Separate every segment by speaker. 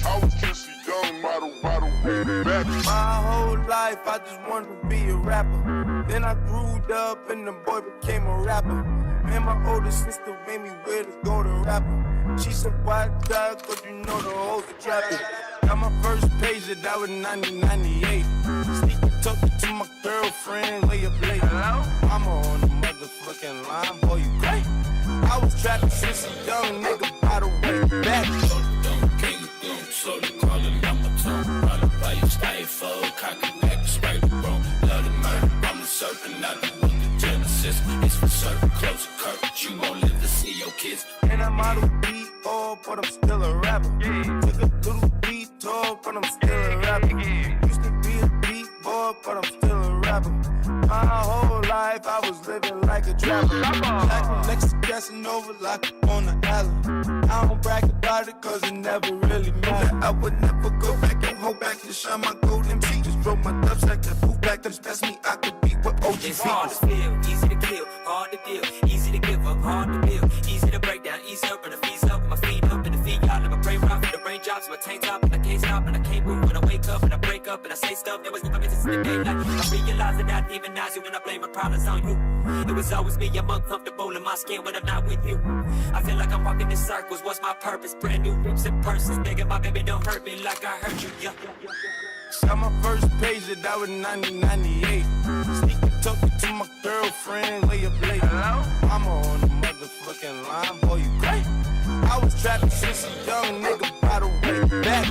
Speaker 1: I was just a young model way back.
Speaker 2: My whole life I just wanted to be a rapper. Then I grew up and the boy became a rapper. Man, my older sister made me wear the golden rapper. She said, why die? Cause you know the hoes are trapping. Got my first page that was 1998. Sneaking talking to my girlfriend way up late. I'm on the motherfucking line, boy, you great. I was trapping since a young nigga by the way back.
Speaker 3: So they callin' on my tongue. Run by your stifle, cocky back, spray the bro. Love the murder, I'm the serpent, not the book of Genesis. It's for certain, close the curtain, you won't live to see your kids.
Speaker 2: And I'm out of beat, oh, but I'm still a rapper. Took a little detour, but I'm still a rapper. Used to be a beat boy, but I'm still a rapper. My whole life I was living like a trapper. Acting next to Casanova like on the island. I don't brag about it cause it never really mattered. I would never go back and hold back and shine my golden feet. Just broke my dubs like that boot back, them best me I could be what OG
Speaker 4: It's hard to feel, easy to kill, hard to deal, easy to give up, hard to build, easy to break down, easy up, and the feet up, my feet up, and the feet out, and my brain rock, and the raindrops, my tank top, and I can't stop, and I can't move when I wake up, and I break up, and I say stuff that was never meant to say daylight. I realize that I demonize you when I blame my problems on you. It was always me, I'm uncomfortable in my skin when I'm not with you. I feel like I'm walking in circles, what's my purpose? Brand new rips and purses, begging my baby don't hurt me like I hurt you, yeah.
Speaker 2: Got my first page that was 1998. Sneaking talking to my girlfriend way up late. I'm on the motherfucking line, boy, you great. I was trapping since a young nigga by the way back.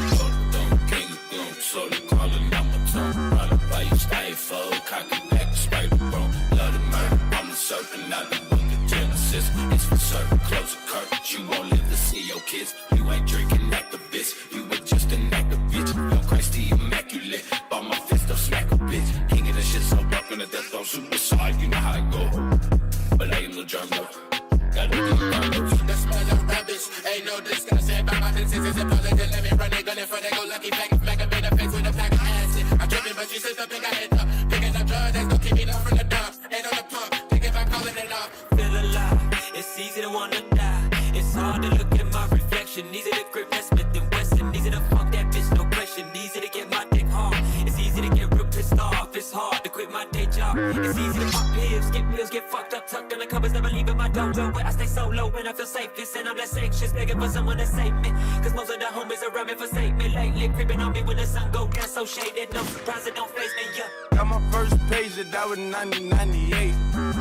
Speaker 3: So they callin' on my tongue. Run by your stifle, cocky back, spray the bro. Love the murder, I'm the serpent, not the book of Genesis. It's for certain, close the curtain, you won't live to see your kids. You ain't drinking activist, you were just an activist. Yo, Christ the immaculate, bought my fist up, smack a bitch. King of the shit, so rock on the death on suicide, you know how it go. But I ain't no drummer, gotta be the
Speaker 5: The smell of rubbish, ain't no discussion about my consistency. Apology, let me run it, gunning for the go lucky pack. Smack up in the face with a pack of acid. I'm tripping, but she said something I hit up. Picking up drugs, that's gonna keep me down from the dumps. Ain't on the pump, thinking about calling it off.
Speaker 4: Feel alive, it's easy to wanna die. It's hard to look at my reflection. Easy to grip that Smith and Wesson. Easy to fuck that bitch, no question. Easy to get my dick hard. It's easy to get real pissed off. It's hard to quit my day job. It's easy to pop pills, get meals, get fucked up, tucked in the covers, never leaving my dojo. Where I stay solo when I feel safest, and I'm less anxious, begging for someone to save me. Cause most of the homies around me forsake me lately, creeping on me when the sun go down, so shaded. No surprise, it don't face me, yeah.
Speaker 2: Got my first page that was 1998.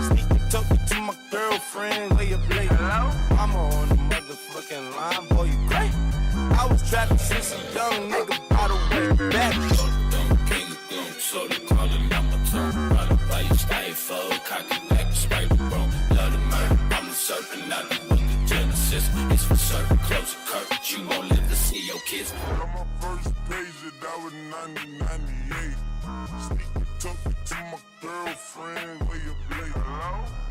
Speaker 2: Sneaking talking to my girlfriend way up late. I'm on the motherfucking line, boy, you great. I was trapping since a young nigga by the way back.
Speaker 3: So they callin' on my tongue. Run by your stifle, cocky back, spray the bro. Love the murder, I'm the serpent, not the book of Genesis. It's for certain, close the curtain, you won't live to see your kids.
Speaker 1: Got my first page that was 1998. Sneaking talking to my girlfriend way up late.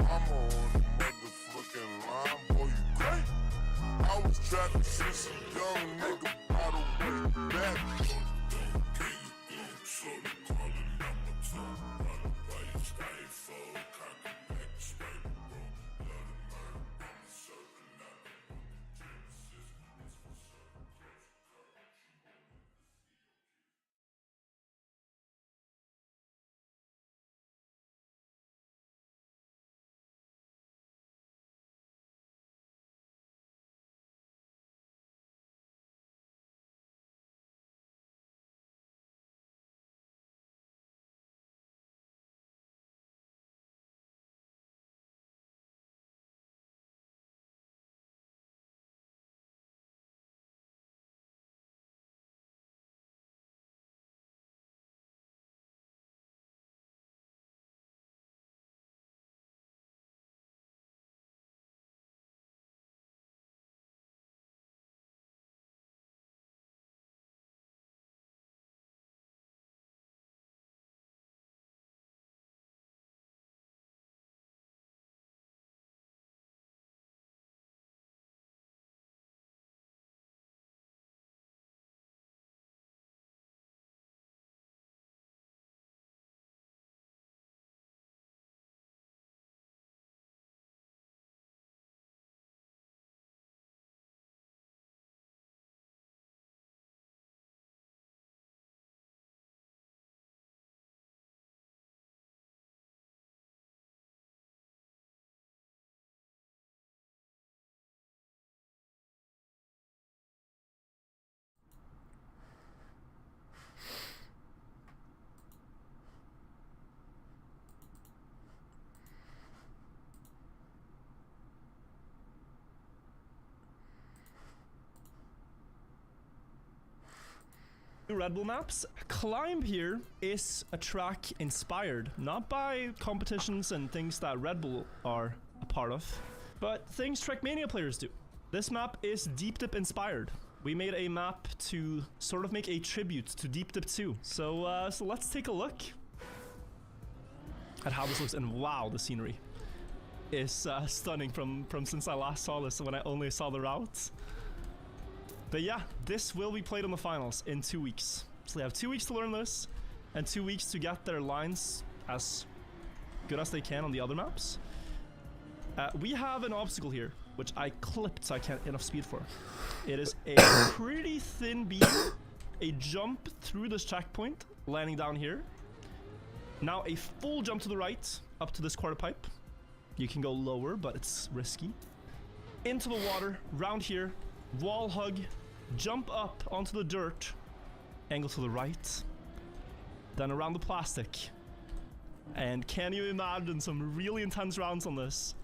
Speaker 1: I'm on the motherfucking line, boy, you great. I was trapping since a young nigga by the way back.
Speaker 6: Red Bull maps. Climb here is a track inspired, not by competitions and things that Red Bull are a part of, but things Trackmania players do. This map is Deep Dip inspired. We made a map to sort of make a tribute to Deep Dip 2. So let's take a look at how this looks. And wow, the scenery is stunning from since I last saw this, when I only saw the routes. But yeah, this will be played in the finals in 2 weeks. So they have 2 weeks to learn this, and 2 weeks to get their lines as good as they can on the other maps. We have an obstacle here, which I clipped so I can't get enough speed for. It is a pretty thin beam, a jump through this checkpoint, landing down here. Now a full jump to the right, up to this quarter pipe. You can go lower, but it's risky. Into the water, round here, wall hug, jump up onto the dirt, angle to the right, then around the plastic. And can you imagine some really intense rounds on this,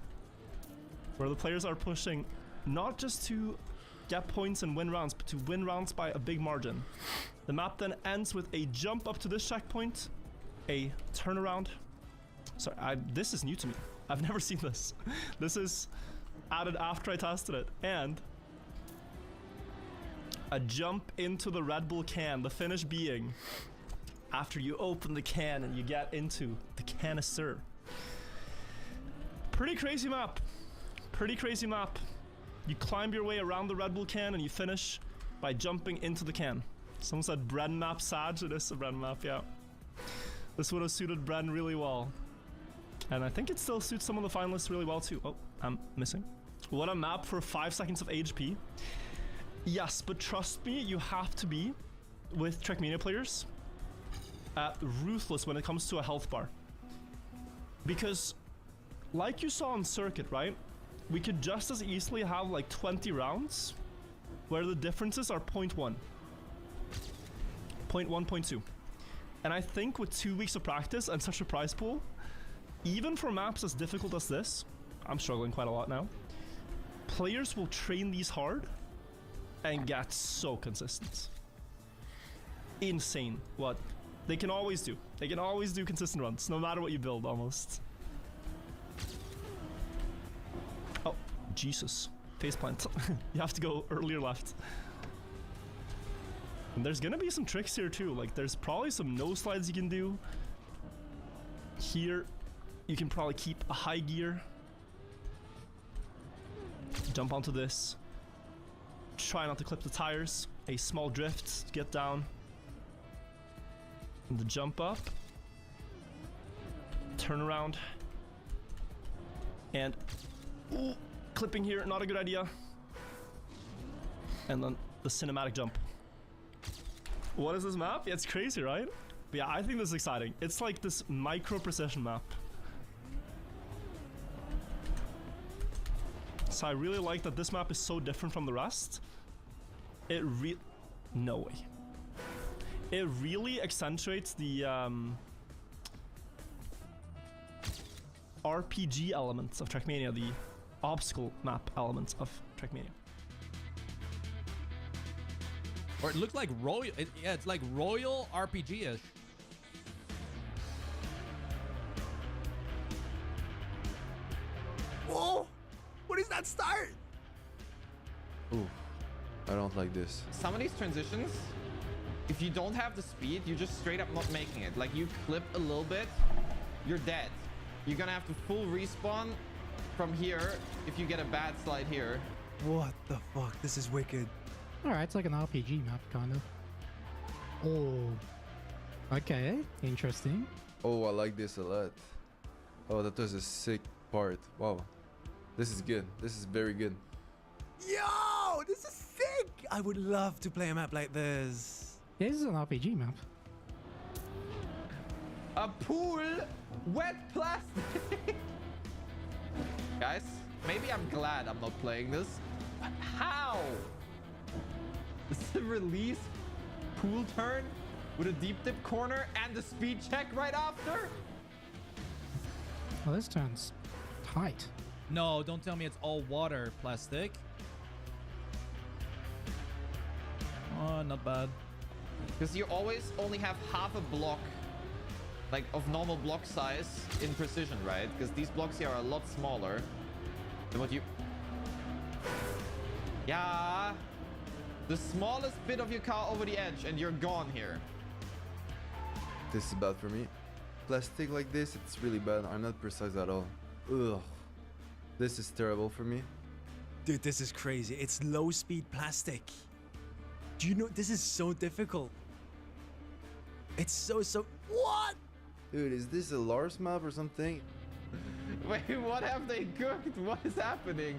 Speaker 6: where the players are pushing not just to get points and win rounds, but to win rounds by a big margin. The map then ends with a jump up to this checkpoint, a turnaround. Sorry, this is new to me. I've never seen this. This is added after I tested it. And a jump into the Red Bull can, the finish being after you open the can and you get into the canister. Pretty crazy map. Pretty crazy map. You climb your way around the Red Bull can and you finish by jumping into the can. Someone said Bren map Sag. It is a Bren map, yeah. This would have suited Bren really well. And I think it still suits some of the finalists really well too. Oh, I'm missing. What a map for 5 seconds of HP. Yes, but trust me, you have to be, with Trackmania players, ruthless when it comes to a health bar. Because, like you saw on Circuit, right? We could just as easily have like 20 rounds where the differences are 0.1. 0.1, 0.2. And I think with 2 weeks of practice and such a prize pool, even for maps as difficult as this, I'm struggling quite a lot now, players will train these hard and get so consistent. Insane what they can always do. They can always do consistent runs, no matter what you build, almost. Oh, Jesus. Faceplant. You have to go earlier left. And there's gonna be some tricks here too. Like, there's probably some no slides you can do. Here, you can probably keep a high gear. Jump onto this. Try not to clip the tires. A small drift to get down. And the jump up. Turn around. And ooh, clipping here, not a good idea. And then the cinematic jump. What is this map? Yeah, it's crazy, right? But yeah, I think this is exciting. It's like this micro precision map. So I really like that this map is so different from the rest. No way. It really accentuates the RPG elements of Trackmania, the obstacle map elements of Trackmania.
Speaker 7: Or it looks like Royal. Yeah, it's like Royal RPG-ish.
Speaker 8: Whoa! What is that start?
Speaker 9: Ooh, I don't like this.
Speaker 10: Some of these transitions, if you don't have the speed, you're just straight up not making it. Like, you clip a little bit, you're dead. You're gonna have to full respawn from here if you get a bad slide here.
Speaker 8: What the fuck? This is wicked.
Speaker 11: Alright, it's like an RPG map, kind of. Oh. Okay, interesting.
Speaker 9: Oh, I like this a lot. Oh, that was a sick part. Wow. This is good. This is very good.
Speaker 8: Yo, this is sick! I would love to play a map like this.
Speaker 11: Yeah, this is an RPG map.
Speaker 10: A pool, wet plastic. Guys, maybe I'm glad I'm not playing this. But how? This is a release pool turn with a deep dip corner and the speed check right after?
Speaker 11: Well, this turn's tight.
Speaker 7: No, don't tell me it's all water plastic. Oh, not bad.
Speaker 10: Because you always only have half a block, like of normal block size in precision, right? Because these blocks here are a lot smaller than what you... Yeah. The smallest bit of your car over the edge and you're gone here.
Speaker 9: This is bad for me. Plastic like this, it's really bad. I'm not precise at all. Ugh. This is terrible for me.
Speaker 8: Dude, this is crazy. It's low speed plastic. Do you know, this is so difficult. It's so... What?
Speaker 9: Dude, is this a Lars map or something?
Speaker 10: Wait, what have they cooked? What is happening?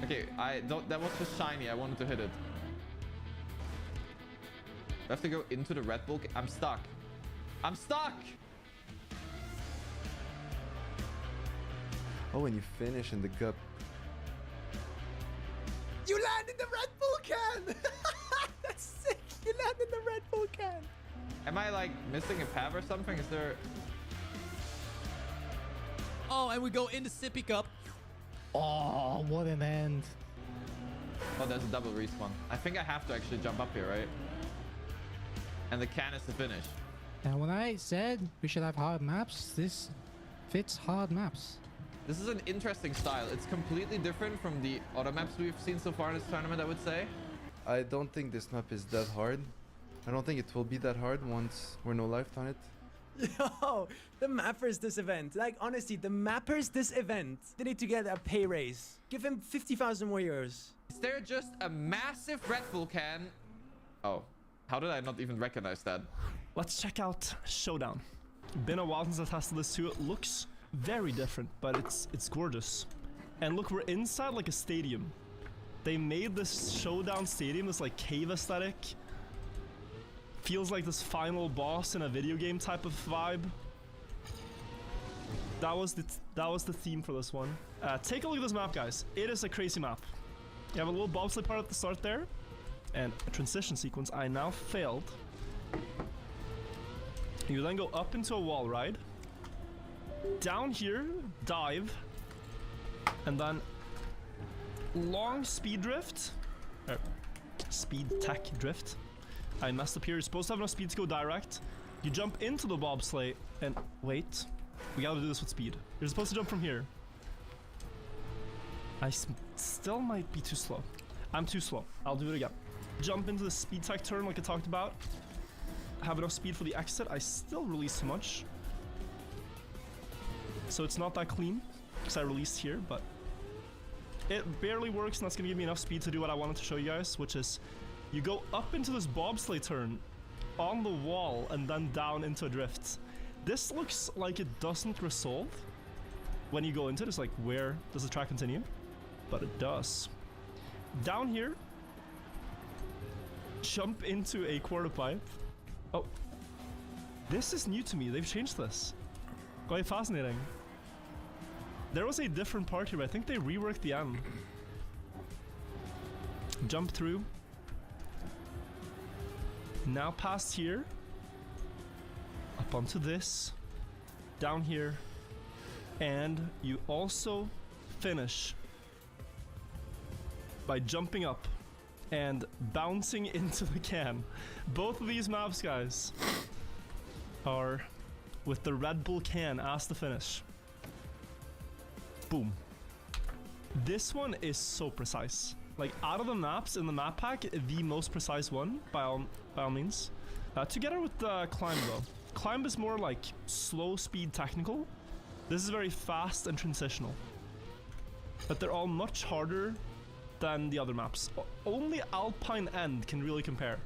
Speaker 10: Okay, that was just shiny. I wanted to hit it. I have to go into the Red Bull. I'm stuck. I'm stuck!
Speaker 9: Oh, and you finish in the cup.
Speaker 8: You land in the Red Bull can! That's sick! You land in the Red Bull can!
Speaker 10: Am I like missing a path or something? Is there...
Speaker 7: Oh, and we go into Sippy Cup.
Speaker 11: Oh, what an end.
Speaker 10: Oh, there's a double respawn. I think I have to actually jump up here, right? And the can is the finish.
Speaker 11: And when I said we should have hard maps, this fits hard maps.
Speaker 10: This is an interesting style. It's completely different from the other maps we've seen so far in this tournament, I would say.
Speaker 9: I don't think this map is that hard. I don't think it will be that hard once we're no life on it.
Speaker 8: Yo, the mappers this event. Like, honestly, the mappers this event, they need to get a pay raise. Give him 50,000 more euros.
Speaker 10: Is there just a massive Red Bull can? Oh, how did I not even recognize that?
Speaker 6: Let's check out Showdown. Been a while since I tested this too. It looks very different, but it's gorgeous. And look, we're inside like a stadium. They made this Showdown stadium, this like cave aesthetic. Feels like this final boss in a video game type of vibe. That was the theme for this one. Take a look at this map, guys. It is a crazy map. You have a little bobsleigh part at the start there, and a transition sequence. I now failed. You then go up into a wall ride. Down here, dive, and then long speed drift. Speed tech drift. I messed up here. You're supposed to have enough speed to go direct. You jump into the bobsleigh and wait. We gotta do this with speed. You're supposed to jump from here. I still might be too slow. I'm too slow. I'll do it again. Jump into the speed tech turn like I talked about. Have enough speed for the exit. I still release too much. So it's not that clean because I released here, but it barely works, and that's gonna give me enough speed to do what I wanted to show you guys, which is you go up into this bobsleigh turn on the wall and then down into a drift. This looks like it doesn't resolve when you go into it. It's like, where does the track continue? But it does. Down here, jump into a quarter pipe. Oh, this is new to me. They've changed this. Quite fascinating. There was a different part here, but I think they reworked the end. Jump through. Now past here. Up onto this. Down here. And you also finish by jumping up and bouncing into the can. Both of these maps, guys, are with the Red Bull can as the finish. Boom. This one is so precise. Like, out of the maps in the map pack, the most precise one, by all means. Together with the Climb, though. Climb is more like slow speed technical. This is very fast and transitional. But they're all much harder than the other maps. Only Alpine End can really compare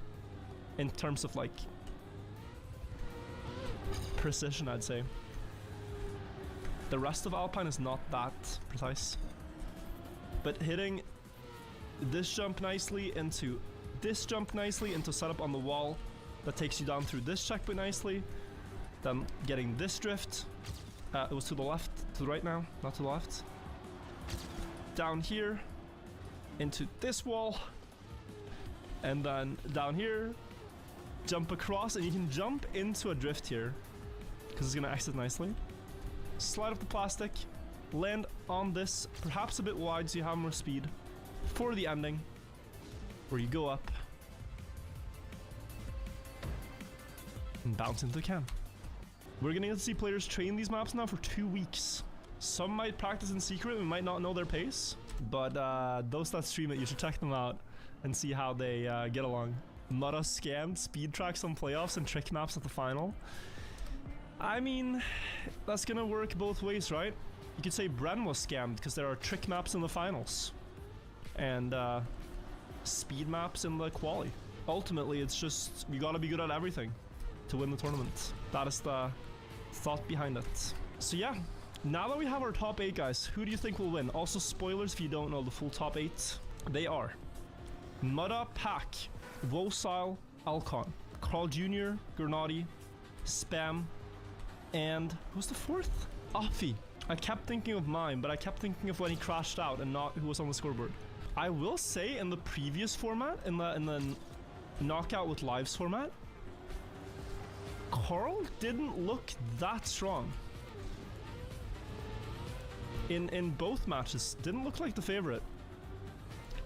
Speaker 6: in terms of like precision, I'd say. The rest of Alpine is not that precise. But hitting this jump nicely into this jump nicely into setup on the wall that takes you down through this checkpoint nicely, then getting this drift. It was to the left, to the right now, not to the left. Down here, into this wall, and then down here, jump across, and you can jump into a drift here, because it's gonna exit nicely. Slide up the plastic, land on this, perhaps a bit wide so you have more speed, for the ending, where you go up, and bounce into the can. We're gonna get to see players train these maps now for 2 weeks. Some might practice in secret, we might not know their pace, but those that stream it, you should check them out and see how they get along. Mutta scammed speed tracks on playoffs and trick maps at the final. I mean, that's gonna work both ways, right? You could say Bren was scammed because there are trick maps in the finals and speed maps in the quali. Ultimately, it's just you gotta be good at everything to win the tournament. That is the thought behind it. So yeah, now that we have our top 8 guys, who do you think will win? Also, spoilers if you don't know the full top 8. They are Mutta, Pack, Wosile, Alcon, Carl Jr., Gernati, Spam, and who's the 4th? Afi. I kept thinking of mine, but I kept thinking of when he crashed out and not who was on the scoreboard. I will say in the previous format, in the knockout with lives format, Carl didn't look that strong. In both matches, didn't look like the favorite.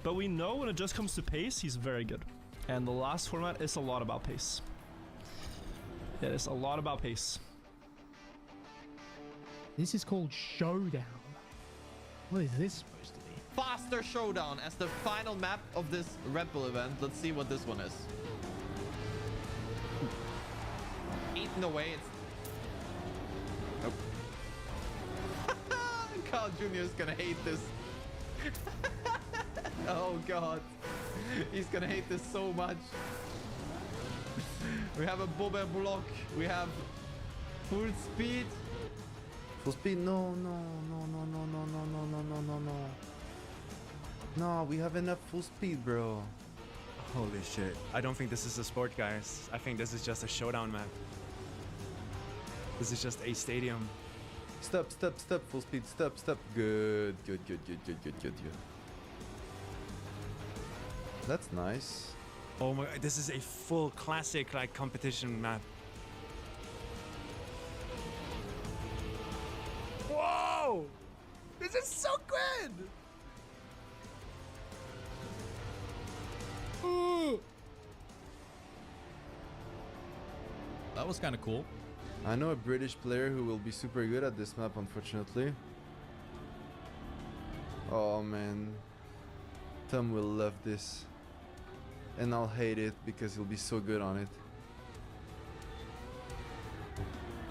Speaker 6: But we know when it just comes to pace, he's very good. And the last format is a lot about pace. It is a lot about pace.
Speaker 11: This is called Showdown. What is this supposed to be?
Speaker 10: Faster Showdown as the final map of this Red Bull event. Let's see what this one is. Eaten away. It's... Nope. Carl Jr. is gonna hate this. Oh god. He's gonna hate this so much. We have a Bobber block. We have full speed.
Speaker 9: Full speed? No, no, no, no, no, no, no, no, no, no, no, no. No, we have enough full speed, bro.
Speaker 8: Holy shit. I don't think this is a sport, guys. I think this is just a showdown map. This is just a stadium.
Speaker 9: Stop, stop, stop, full speed, stop, stop. Good, good, good, good, good, good, good, good. That's nice.
Speaker 8: Oh my god, this is a full classic like competition map. Whoa! This is so good!
Speaker 7: Ooh. That was kind of cool.
Speaker 9: I know a British player who will be super good at this map, unfortunately. Oh man. Tom will love this. And I'll hate it because he'll be so good on it.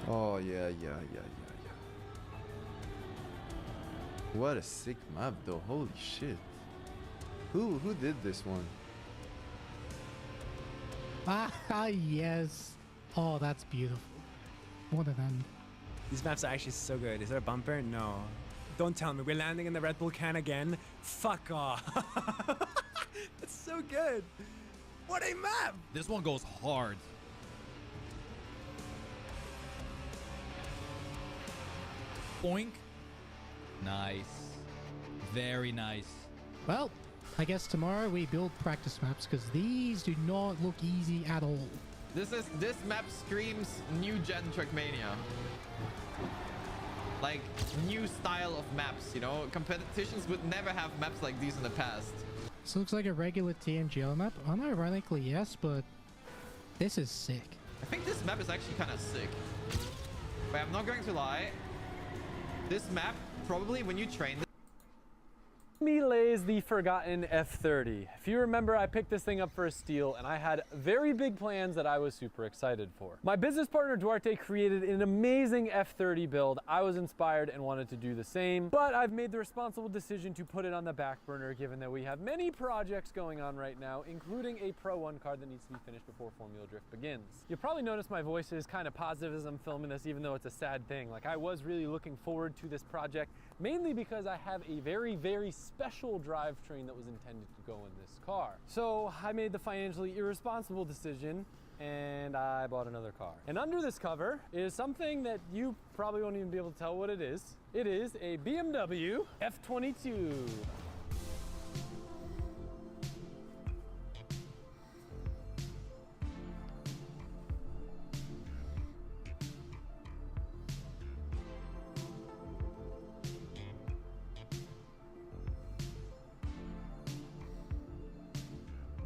Speaker 9: Oh yeah, yeah, yeah, yeah, yeah. What a sick map though, holy shit. Who did this one?
Speaker 11: Ah, yes. Oh, that's beautiful. What an end.
Speaker 8: These maps are actually so good. Is there a bumper? No. Don't tell me we're landing in the Red Bull can again. Fuck off. That's so good. What a map!
Speaker 7: This one goes hard. Boink. Nice. Very nice.
Speaker 11: Well, I guess tomorrow we build practice maps because these do not look easy at all.
Speaker 10: This map screams new gen Trackmania. Like new style of maps, you know? Competitions would never have maps like these in the past.
Speaker 11: This looks like a regular TMGL map. Unironically, yes, but this is sick.
Speaker 10: I think this map is actually kind of sick. But I'm not going to lie. This map, probably when you train
Speaker 12: Me lays the forgotten F30. If you remember, I picked this thing up for a steal and I had very big plans that I was super excited for. My business partner Duarte created an amazing F30 build. I was inspired and wanted to do the same, but I've made the responsible decision to put it on the back burner given that we have many projects going on right now, including a Pro 1 card that needs to be finished before Formula Drift begins. You'll probably notice my voice is kind of positive as I'm filming this, even though it's a sad thing. Like, I was really looking forward to this project, mainly because I have a very, very special drivetrain that was intended to go in this car. So I made the financially irresponsible decision and I bought another car. And under this cover is something that you probably won't even be able to tell what it is. It is a BMW F22.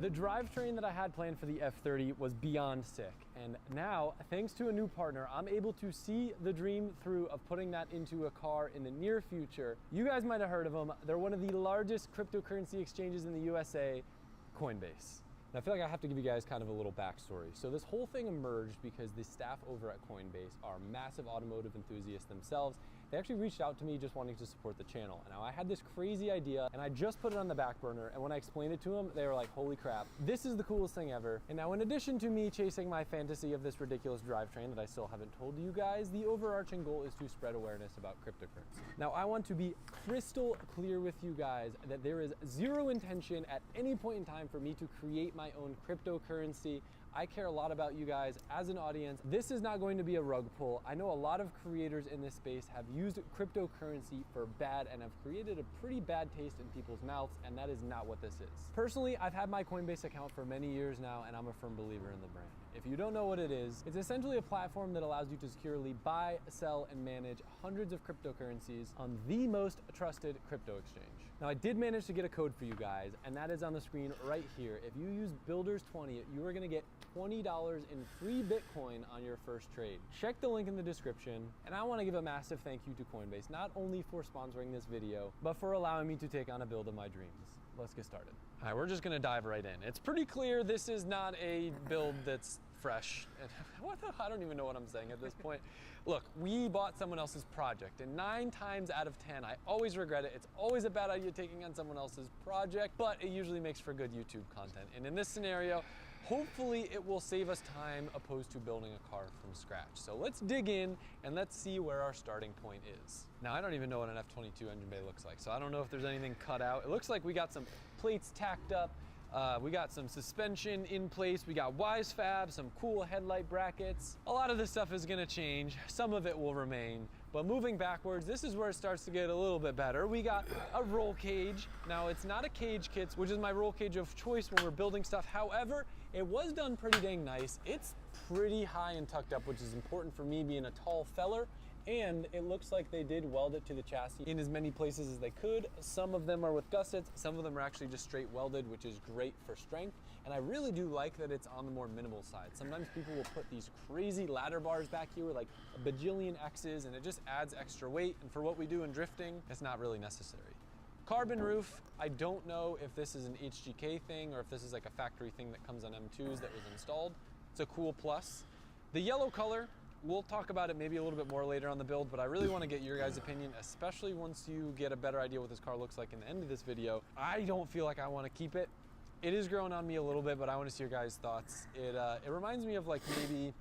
Speaker 12: The drivetrain that I had planned for the F30 was beyond sick, and now, thanks to a new partner, I'm able to see the dream through of putting that into a car in the near future. You guys might have heard of them. They're one of the largest cryptocurrency exchanges in the USA, Coinbase. Now, I feel like I have to give you guys kind of a little backstory. So this whole thing emerged because the staff over at Coinbase are massive automotive enthusiasts themselves. They actually reached out to me just wanting to support the channel. And now I had this crazy idea and I just put it on the back burner. And when I explained it to them, they were like, holy crap, this is the coolest thing ever. And now in addition to me chasing my fantasy of this ridiculous drivetrain that I still haven't told you guys, the overarching goal is to spread awareness about cryptocurrency. Now I want to be crystal clear with you guys that there is zero intention at any point in time for me to create my own cryptocurrency. I care a lot about you guys as an audience. This is not going to be a rug pull. I know a lot of creators in this space have used cryptocurrency for bad and have created a pretty bad taste in people's mouths, and that is not what this is. Personally, I've had my Coinbase account for many years now, and I'm a firm believer in the brand. If you don't know what it is, it's essentially a platform that allows you to securely buy, sell, and manage hundreds of cryptocurrencies on the most trusted crypto exchange. Now, I did manage to get a code for you guys, and that is on the screen right here. If you use Builders20, you are gonna get $20 in free Bitcoin on your first trade. Check the link in the description, and I wanna give a massive thank you to Coinbase, not only for sponsoring this video, but for allowing me to take on a build of my dreams. Let's get started. All right, we're just gonna dive right in. It's pretty clear this is not a build that's fresh. I don't even know what I'm saying at this point. Look, we bought someone else's project, and 9 times out of 10, I always regret it. It's always a bad idea taking on someone else's project, but it usually makes for good YouTube content. And in this scenario, hopefully it will save us time opposed to building a car from scratch. So let's dig in and let's see where our starting point is. Now, I don't even know what an F22 engine bay looks like, so I don't know if there's anything cut out. It looks like we got some plates tacked up. We got some suspension in place. We got WiseFab, some cool headlight brackets. A lot of this stuff is gonna change. Some of it will remain. But moving backwards, this is where it starts to get a little bit better. We got a roll cage. Now, it's not a cage kit, which is my roll cage of choice when we're building stuff. However, it was done pretty dang nice. It's pretty high and tucked up, which is important for me being a tall feller. And it looks like they did weld it to the chassis in as many places as they could. Some of them are with gussets, some of them are actually just straight welded, which is great for strength. And I really do like that it's on the more minimal side. Sometimes people will put these crazy ladder bars back here with like a bajillion X's, and it just adds extra weight. And for what we do in drifting, it's not really necessary. Carbon roof, I don't know if this is an HGK thing or if this is like a factory thing that comes on M2s that was installed. It's a cool plus. The yellow color, we'll talk about it maybe a little bit more later on the build, but I really want to get your guys' opinion, especially once you get a better idea what this car looks like in the end of this video. I don't feel like I want to keep it. It is growing on me a little bit, but I want to see your guys' thoughts. It reminds me of like maybe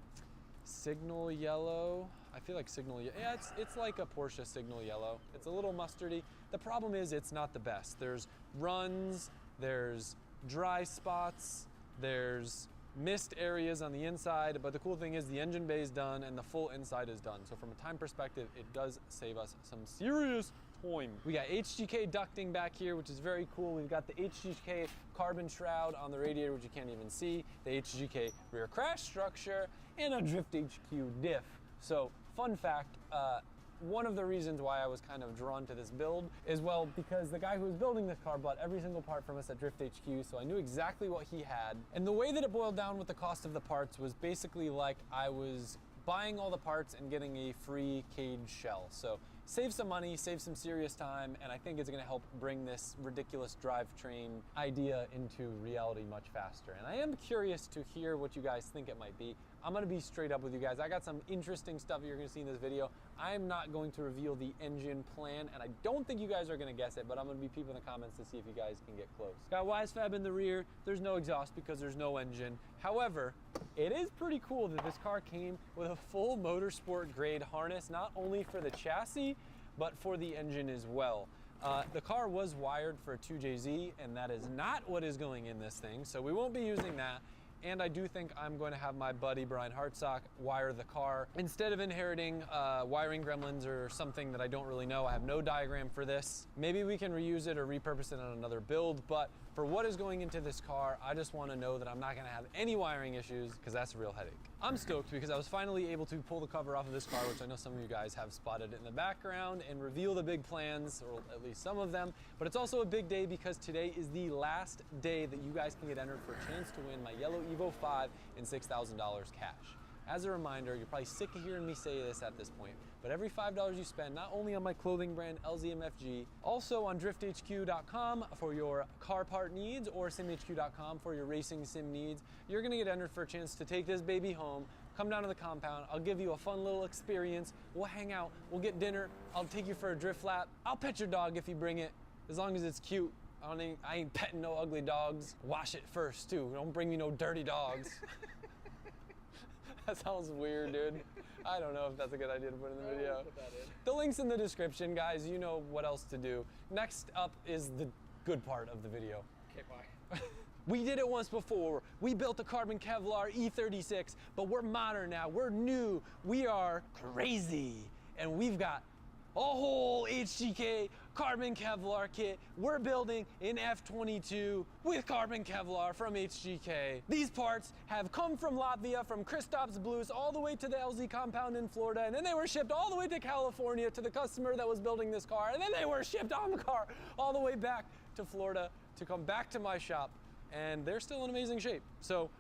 Speaker 12: Signal Yellow. I feel like Signal, yeah, it's like a Porsche Signal Yellow. It's a little mustardy. The problem is it's not the best. There's runs, there's dry spots, there's missed areas on the inside, but the cool thing is the engine bay is done and the full inside is done. So from a time perspective, it does save us some serious time. We got HGK ducting back here, which is very cool. We've got the HGK carbon shroud on the radiator, which you can't even see, the HGK rear crash structure, and a Drift HQ diff. So fun fact, one of the reasons why I was kind of drawn to this build is, well, because the guy who was building this car bought every single part from us at Drift HQ, so I knew exactly what he had. And the way that it boiled down with the cost of the parts was basically like I was buying all the parts and getting a free cage shell. So save some money, save some serious time, and I think it's gonna help bring this ridiculous drivetrain idea into reality much faster. And I am curious to hear what you guys think it might be. I'm gonna be straight up with you guys. I got some interesting stuff you're gonna see in this video. I'm not going to reveal the engine plan, and I don't think you guys are gonna guess it, but I'm gonna be peeping in the comments to see if you guys can get close. Got WiseFab in the rear. There's no exhaust because there's no engine. However, it is pretty cool that this car came with a full motorsport grade harness, not only for the chassis, but for the engine as well. The car was wired for a 2JZ, and that is not what is going in this thing, so we won't be using that. And I do think I'm going to have my buddy Brian Hartsock wire the car. Instead of inheriting wiring gremlins or something that I don't really know, I have no diagram for this. Maybe we can reuse it or repurpose it on another build, but for what is going into this car, I just want to know that I'm not going to have any wiring issues, because that's a real headache. I'm stoked because I was finally able to pull the cover off of this car, which I know some of you guys have spotted in the background, and reveal the big plans, or at least some of them. But it's also a big day because today is the last day that you guys can get entered for a chance to win my yellow Evo 5 and $6,000 cash. As a reminder, you're probably sick of hearing me say this at this point, but every $5 you spend, not only on my clothing brand LZMFG, also on drifthq.com for your car part needs, or simhq.com for your racing sim needs, you're gonna get entered for a chance to take this baby home. Come down to the compound, I'll give you a fun little experience, we'll hang out, we'll get dinner, I'll take you for a drift lap, I'll pet your dog if you bring it, as long as it's cute. I ain't petting no ugly dogs. Wash it first too, don't bring me no dirty dogs. That sounds weird, dude. I don't know if that's a good idea to put in the video. The link's in the description, guys. You know what else to do. Next up is the good part of the video.
Speaker 10: Okay, bye.
Speaker 12: We did it once before. We built a carbon Kevlar E36, but we're modern now. We're new. We are crazy. And we've got a whole HGK carbon Kevlar kit. We're building an F22 with carbon Kevlar from HGK. These parts have come from Latvia, from Kristaps Blues, all the way to the LZ compound in Florida, and then they were shipped all the way to California to the customer that was building this car, and then they were shipped on the car all the way back to Florida to come back to my shop, and they're still in amazing shape. So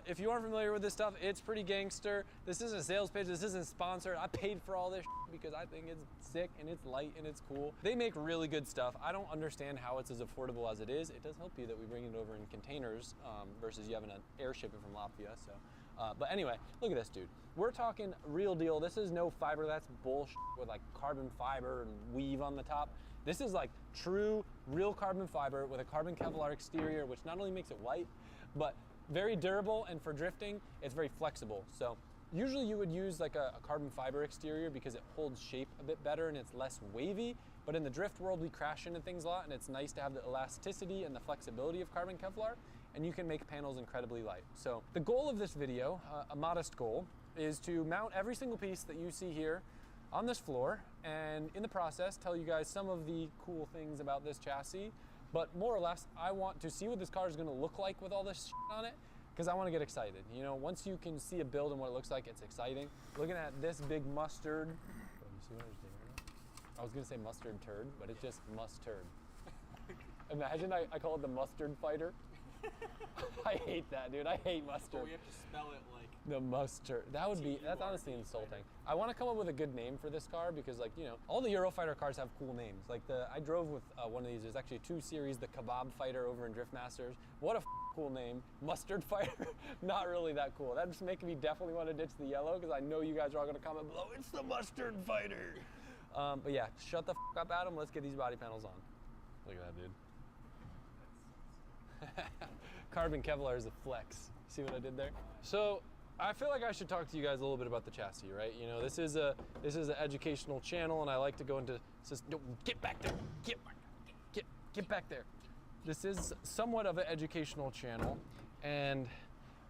Speaker 12: if you aren't familiar with this stuff, it's pretty gangster. This isn't a sales page, this isn't sponsored. I paid for all this because I think it's sick and it's light and it's cool. They make really good stuff. I don't understand how it's as affordable as it is. It does help you that we bring it over in containers versus you having to airship it from Latvia. So, but anyway, look at this, dude. We're talking real deal. This is no fiber, that's bullshit with like carbon fiber and weave on the top. This is like true, real carbon fiber with a carbon Kevlar exterior, which not only makes it light, but very durable, and for drifting, it's very flexible. So usually you would use like a carbon fiber exterior because it holds shape a bit better and it's less wavy, but in the drift world, we crash into things a lot, and it's nice to have the elasticity and the flexibility of carbon Kevlar, and you can make panels incredibly light. So the goal of this video, a modest goal, is to mount every single piece that you see here on this floor, and in the process tell you guys some of the cool things about this chassis. But more or less, I want to see what this car is going to look like with all this shit on it, because I want to get excited. You know, once you can see a build and what it looks like, it's exciting. Looking at this big mustard, oh, you see what I was doing right now? I was going to say mustard turd, but it's just mustard. Imagine I call it the mustard fighter. I hate that, dude. I hate mustard.
Speaker 10: Oh, we have to spell it like
Speaker 12: the mustard. That would be, that's honestly insulting. I want to come up with a good name for this car because, like, you know, all the Eurofighter cars have cool names. Like I drove with one of these. There's actually 2 series, the Kebab Fighter over in Drift Masters. What a cool name. Mustard Fighter, not really that cool. That just making me definitely want to ditch the yellow because I know you guys are all going to comment below, it's the Mustard Fighter. But yeah, shut the up, Adam. Let's get these body panels on. Look at that, dude. Carbon Kevlar is a flex. See what I did there? So I feel like I should talk to you guys a little bit about the chassis, right? You know, this is an educational channel, and I like to go into no, get back there, get back there. This is somewhat of an educational channel, and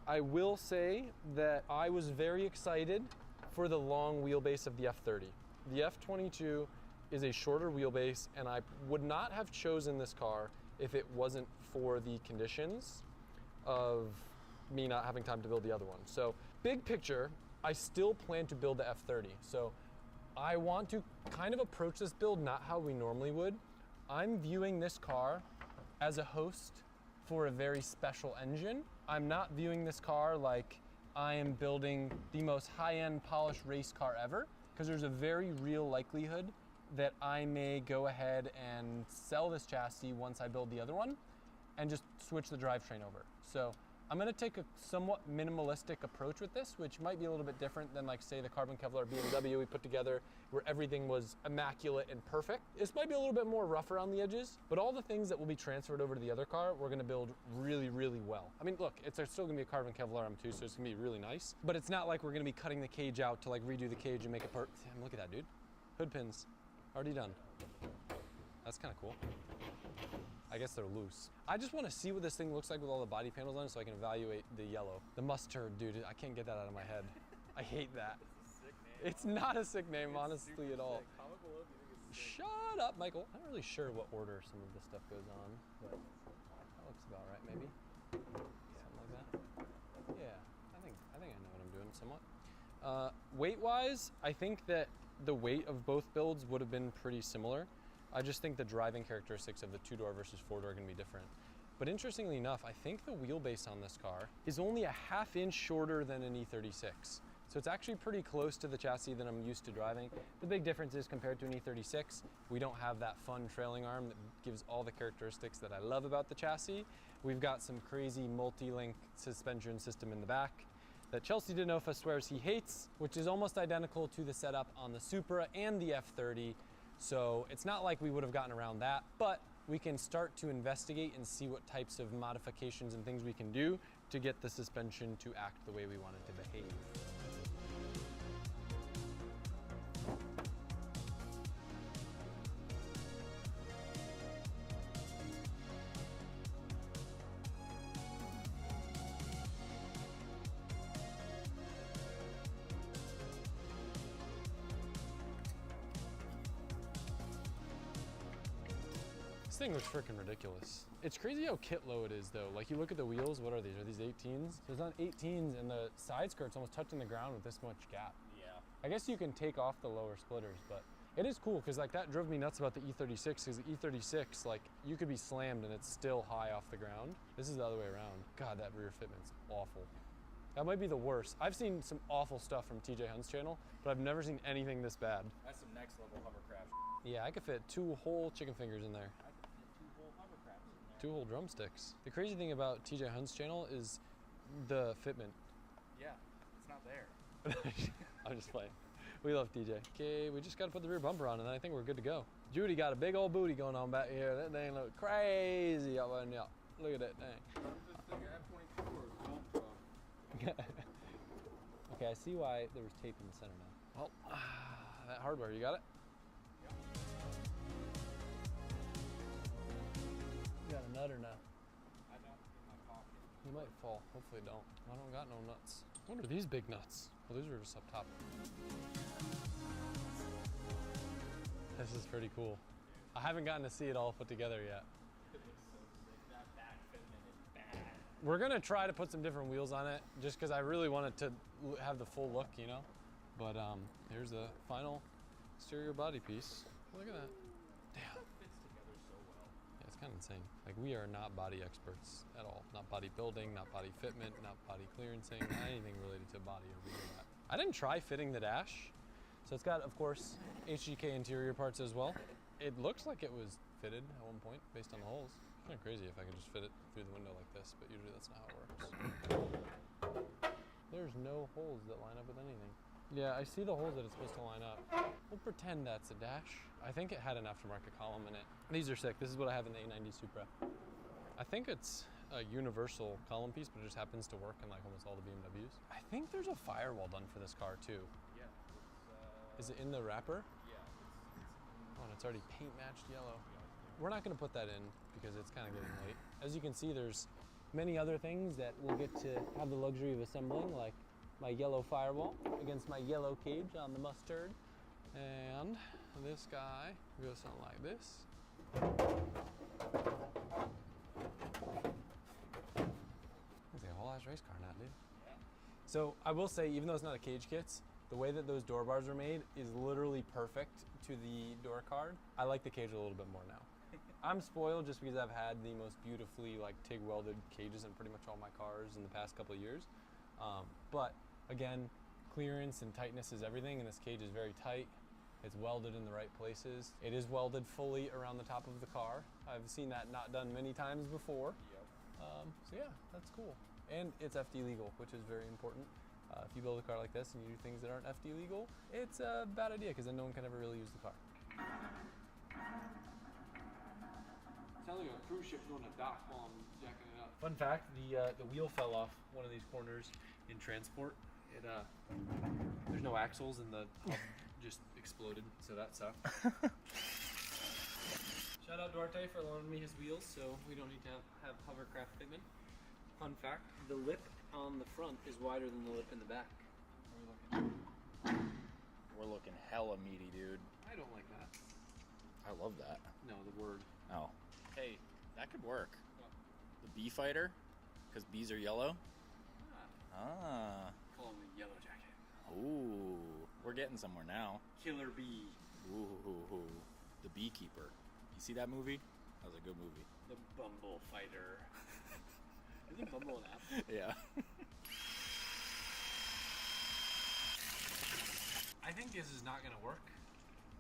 Speaker 12: I will say that I was very excited for the long wheelbase of the F30. The F22 is a shorter wheelbase, and I would not have chosen this car if it wasn't for the conditions of me not having time to build the other one. So big picture, I still plan to build the F30. So I want to kind of approach this build not how we normally would. I'm viewing this car as a host for a very special engine. I'm not viewing this car like I am building the most high-end polished race car ever, because there's a very real likelihood that I may go ahead and sell this chassis once I build the other one and just switch the drivetrain over. So I'm gonna take a somewhat minimalistic approach with this, which might be a little bit different than, like, say, the carbon Kevlar BMW we put together where everything was immaculate and perfect. This might be a little bit more rough around the edges, but all the things that will be transferred over to the other car, we're gonna build really, really well. I mean, look, it's still gonna be a carbon Kevlar M2, so it's gonna be really nice, but it's not like we're gonna be cutting the cage out to, like, redo the cage and make it Damn, look at that, dude. Hood pins, already done. That's kind of cool. I guess they're loose. I just want to see what this thing looks like with all the body panels on it so I can evaluate the yellow. The mustard, dude, I can't get that out of my head. I hate that. It's not a sick name, honestly, at all. Shut up, Michael. I'm not really sure what order some of this stuff goes on, but that looks about right, maybe. Something like that. Yeah, I think I know what I'm doing somewhat. Weight-wise, I think that the weight of both builds would have been pretty similar. I just think the driving characteristics of the 2-door versus 4-door are going to be different. But interestingly enough, I think the wheelbase on this car is only a ½ inch shorter than an E36. So it's actually pretty close to the chassis that I'm used to driving. The big difference is compared to an E36, we don't have that fun trailing arm that gives all the characteristics that I love about the chassis. We've got some crazy multi-link suspension system in the back that Chelsea DeNofa swears he hates, which is almost identical to the setup on the Supra and the F30. So it's not like we would have gotten around that, but we can start to investigate and see what types of modifications and things we can do to get the suspension to act the way we want it to behave. This thing looks freaking ridiculous. It's crazy how kit low it is though. Like you look at the wheels, what are these? Are these 18s? So it's on 18s and the side skirt's almost touching the ground with this much gap. Yeah. I guess you can take off the lower splitters, but it is cool because like that drove me nuts about the E36 because the E36, like you could be slammed and it's still high off the ground. This is the other way around. God, that rear fitment's awful. That might be the worst. I've seen some awful stuff from TJ Hunt's channel, but I've never seen anything this bad.
Speaker 13: That's some next level hovercraft.
Speaker 12: Yeah, I could fit 2 whole chicken fingers in there. 2 whole drumsticks. The crazy thing about TJ Hunt's channel is the fitment.
Speaker 13: Yeah, it's not there.
Speaker 12: I'm just playing. We love TJ. Okay, we just got to put the rear bumper on and then I think we're good to go. Judy got a big old booty going on back here. That thing look crazy up on y'all. Look at that thing. Okay, I see why there was tape in the center now. Well, that hardware, you got it? You got a nut or no?
Speaker 13: I don't in my pocket.
Speaker 12: You might fall. Hopefully don't. I don't got no nuts. What are these big nuts? Well, these are just up top. This is pretty cool. I haven't gotten to see it all put together yet.
Speaker 13: That back fitment is bad.
Speaker 12: We're gonna try to put some different wheels on it just because I really want it to have the full look, you know? But here's the final exterior body piece. Look at that. Damn. Yeah, it's kind of insane. Like we are not body experts at all. Not body building, not body fitment, not body clearancing, not anything related to body or any of that. I didn't try fitting the dash. So it's got, of course, HGK interior parts as well. It looks like it was fitted at one point based on the holes. It's kind of crazy if I can just fit it through the window like this, but usually that's not how it works. There's no holes that line up with anything. Yeah, I see the holes that it's supposed to line up. We'll pretend that's a dash. I think it had an aftermarket column in it. These are sick. This is what I have in the A90 Supra. I think it's a universal column piece, but it just happens to work in like almost all the BMWs. I think there's a firewall done for this car too.
Speaker 13: Yeah.
Speaker 12: Is it in the wrapper?
Speaker 13: Yeah.
Speaker 12: Oh, and it's already paint matched yellow. We're not gonna put that in because it's kind of getting late. As you can see, there's many other things that we'll get to have the luxury of assembling, like my yellow firewall against my yellow cage on the Mustard. And this guy goes something like this. It's a whole ass race car now, dude. Yeah. So I will say, even though it's not a cage kits, the way that those door bars are made is literally perfect to the door card. I like the cage a little bit more now. I'm spoiled just because I've had the most beautifully like TIG welded cages in pretty much all my cars in the past couple of years. But again, clearance and tightness is everything, and this cage is very tight. It's welded in the right places. It is welded fully around the top of the car. I've seen that not done many times before. Yep. So yeah, that's cool. And it's FD legal, which is very important. If you build a car like this and you do things that aren't FD legal, it's a bad idea because then no one can ever really use the car. Sounds like a cruise ship going to dock while I'm jacking it up. Fun fact, the wheel fell off one of these corners in transport. It there's no axles and the hub just exploded, so that sucked. Shout out Duarte for loaning me his wheels, so we don't need to have hovercraft figment. Fun fact, the lip on the front is wider than the lip in the back.
Speaker 14: We're looking hella meaty, dude.
Speaker 12: I don't like that.
Speaker 14: I love that.
Speaker 12: No, the word.
Speaker 14: Oh. Hey, that could work. The bee fighter, because bees are yellow. Ah.
Speaker 12: Call him the Yellow Jacket.
Speaker 14: Ooh, we're getting somewhere now.
Speaker 12: Killer bee.
Speaker 14: Ooh, the beekeeper. You see that movie? That was a good movie.
Speaker 12: The Bumble Fighter. Isn't Bumble an app?
Speaker 14: Yeah.
Speaker 12: I think this is not gonna work.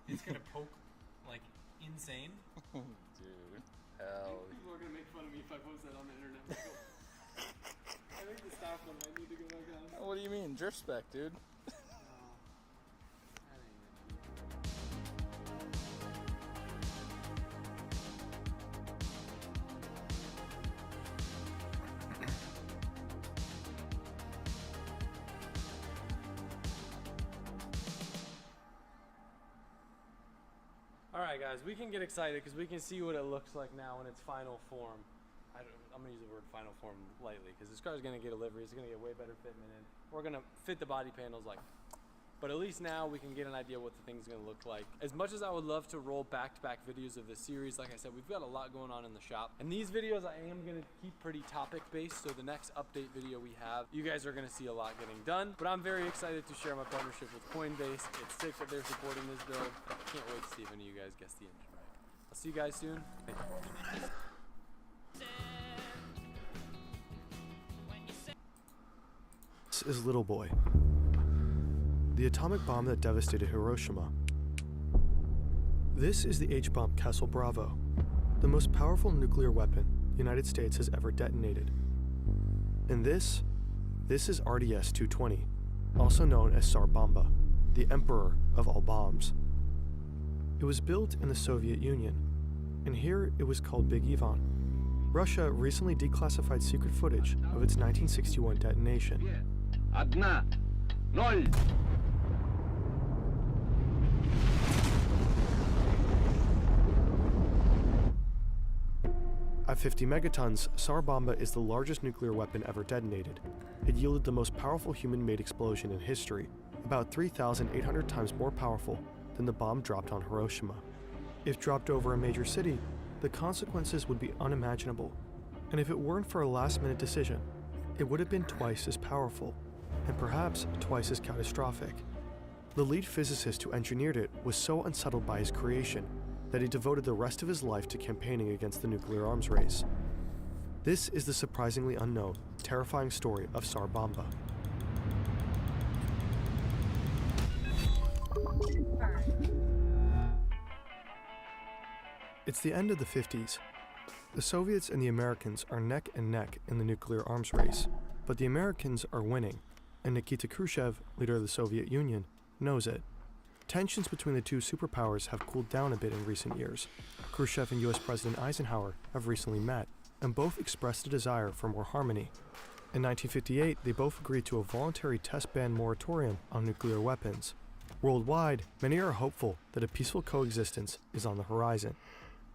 Speaker 12: It's gonna poke like insane.
Speaker 14: Dude, hell.
Speaker 12: People are gonna make fun of me if I post that on the internet. I think the staff one might need to go back on.
Speaker 14: What do you mean? Drift spec, dude.
Speaker 12: Alright guys, we can get excited because we can see what it looks like now in its final form. I'm going to use the word final form lightly because this car is going to get a livery. It's going to get way better fitment in. We're going to fit the body panels like, but at least now we can get an idea what the thing's going to look like. As much as I would love to roll back-to-back videos of this series, like I said, we've got a lot going on in the shop. And these videos I am going to keep pretty topic-based, so the next update video we have, you guys are going to see a lot getting done. But I'm very excited to share my partnership with Coinbase. It's sick that they're supporting this build. I can't wait to see if any of you guys guess the engine right. I'll see you guys soon.
Speaker 15: This is Little Boy, the atomic bomb that devastated Hiroshima. This is the H-bomb Castle Bravo, the most powerful nuclear weapon the United States has ever detonated. And this is RDS-220, also known as Tsar Bomba, the emperor of all bombs. It was built in the Soviet Union, and here it was called Big Ivan. Russia recently declassified secret footage of its 1961 detonation.
Speaker 16: Одна, ноль.
Speaker 15: At 50 megatons, Tsar Bomba is the largest nuclear weapon ever detonated. It yielded the most powerful human-made explosion in history, about 3,800 times more powerful than the bomb dropped on Hiroshima. If dropped over a major city, the consequences would be unimaginable. And if it weren't for a last-minute decision, it would have been twice as powerful, and perhaps twice as catastrophic. The lead physicist who engineered it was so unsettled by his creation that he devoted the rest of his life to campaigning against the nuclear arms race. This is the surprisingly unknown, terrifying story of Tsar Bomba. It's the end of the 50s. The Soviets and the Americans are neck and neck in the nuclear arms race, but the Americans are winning, and Nikita Khrushchev, leader of the Soviet Union, knows it. Tensions between the two superpowers have cooled down a bit in recent years. Khrushchev and US President Eisenhower have recently met, and both expressed a desire for more harmony. In 1958, they both agreed to a voluntary test ban moratorium on nuclear weapons. Worldwide, many are hopeful that a peaceful coexistence is on the horizon.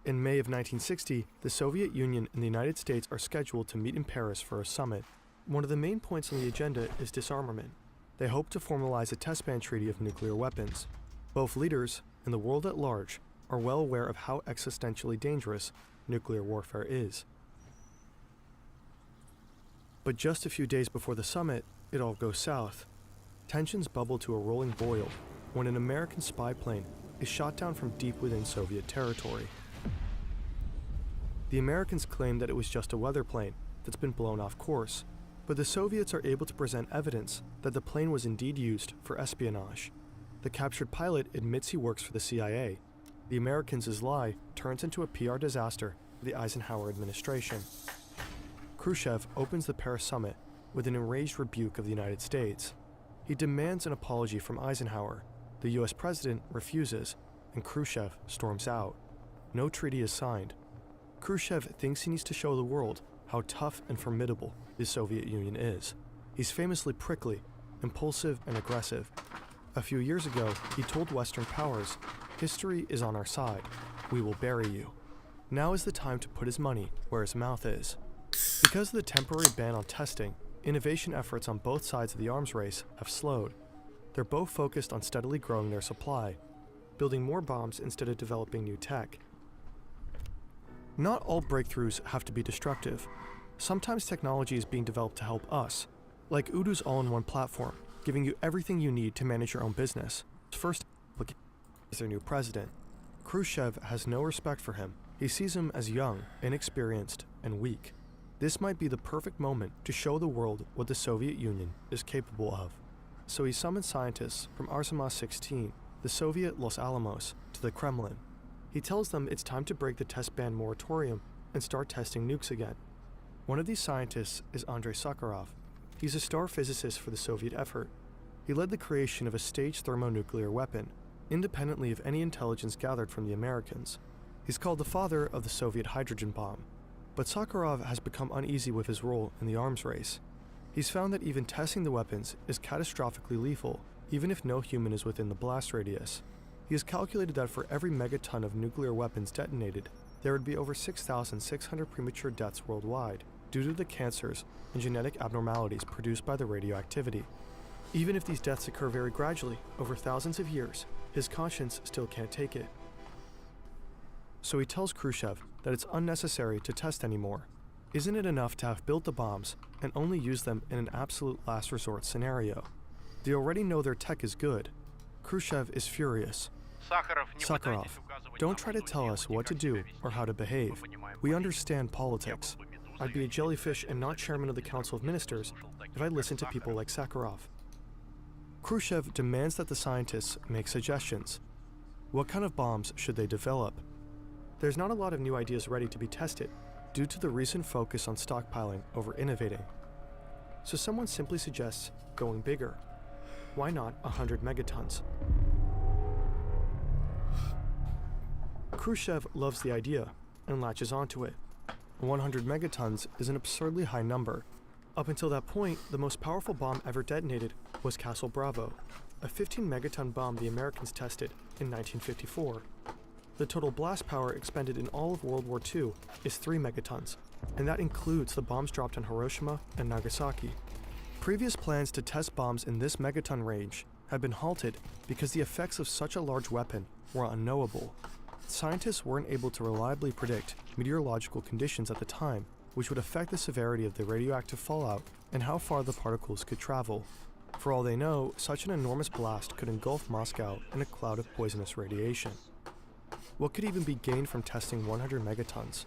Speaker 15: In May of 1960, the Soviet Union and the United States are scheduled to meet in Paris for a summit. One of the main points on the agenda is disarmament. They hope to formalize a test ban treaty of nuclear weapons. Both leaders, and the world at large, are well aware of how existentially dangerous nuclear warfare is. But just a few days before the summit, it all goes south. Tensions bubble to a rolling boil when an American spy plane is shot down from deep within Soviet territory. The Americans claim that it was just a weather plane that's been blown off course, but the Soviets are able to present evidence that the plane was indeed used for espionage. The captured pilot admits he works for the CIA. The Americans' lie turns into a PR disaster for the Eisenhower administration. Khrushchev opens the Paris summit with an enraged rebuke of the United States. He demands an apology from Eisenhower. The US president refuses, and Khrushchev storms out. No treaty is signed. Khrushchev thinks he needs to show the world how tough and formidable the Soviet Union is. He's famously prickly, impulsive, and aggressive. A few years ago, he told Western powers, "History is on our side. We will bury you." Now is the time to put his money where his mouth is. Because of the temporary ban on testing, innovation efforts on both sides of the arms race have slowed. They're both focused on steadily growing their supply, building more bombs instead of developing new tech. Not all breakthroughs have to be destructive. Sometimes technology is being developed to help us, like Udu's all-in-one platform, giving you everything you need to manage your own business. First is their new president. Khrushchev has no respect for him. He sees him as young, inexperienced, and weak. This might be the perfect moment to show the world what the Soviet Union is capable of. So he summons scientists from Artemis-16, the Soviet Los Alamos, to the Kremlin. He tells them it's time to break the test ban moratorium and start testing nukes again. One of these scientists is Andrei Sakharov. He's a star physicist for the Soviet effort. He led the creation of a staged thermonuclear weapon, independently of any intelligence gathered from the Americans. He's called the father of the Soviet hydrogen bomb. But Sakharov has become uneasy with his role in the arms race. He's found that even testing the weapons is catastrophically lethal, even if no human is within the blast radius. He has calculated that for every megaton of nuclear weapons detonated, there would be over 6,600 premature deaths worldwide due to the cancers and genetic abnormalities produced by the radioactivity. Even if these deaths occur very gradually, over thousands of years, his conscience still can't take it. So he tells Khrushchev that it's unnecessary to test anymore. Isn't it enough to have built the bombs and only use them in an absolute last resort scenario? They already know their tech is good. Khrushchev is furious. Sakharov, don't try to tell us what to do or how to behave. We understand politics. I'd be a jellyfish and not chairman of the Council of Ministers if I listened to people like Sakharov. Khrushchev demands that the scientists make suggestions. What kind of bombs should they develop? There's not a lot of new ideas ready to be tested due to the recent focus on stockpiling over innovating. So someone simply suggests going bigger. Why not 100 megatons? Khrushchev loves the idea and latches onto it. 100 megatons is an absurdly high number. Up until that point, the most powerful bomb ever detonated was Castle Bravo, a 15 megaton bomb the Americans tested in 1954. The total blast power expended in all of World War II is 3 megatons, and that includes the bombs dropped on Hiroshima and Nagasaki. Previous plans to test bombs in this megaton range had been halted because the effects of such a large weapon were unknowable. Scientists weren't able to reliably predict meteorological conditions at the time, which would affect the severity of the radioactive fallout and how far the particles could travel. For all they know, such an enormous blast could engulf Moscow in a cloud of poisonous radiation. What could even be gained from testing 100 megatons?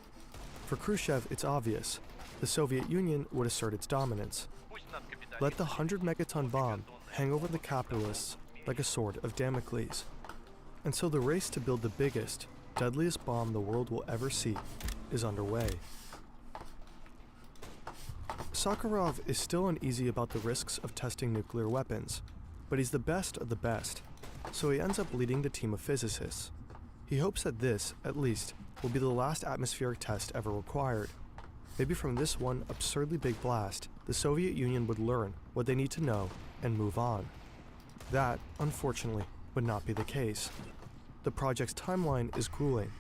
Speaker 15: For Khrushchev, it's obvious. The Soviet Union would assert its dominance. Let the 100 megaton bomb hang over the capitalists like a sword of Damocles. And so the race to build the biggest, deadliest bomb the world will ever see is underway. Sakharov is still uneasy about the risks of testing nuclear weapons, but he's the best of the best, so he ends up leading the team of physicists. He hopes that this, at least, will be the last atmospheric test ever required. Maybe from this one absurdly big blast, the Soviet Union would learn what they need to know and move on. That, unfortunately, would not be the case. The project's timeline is grueling.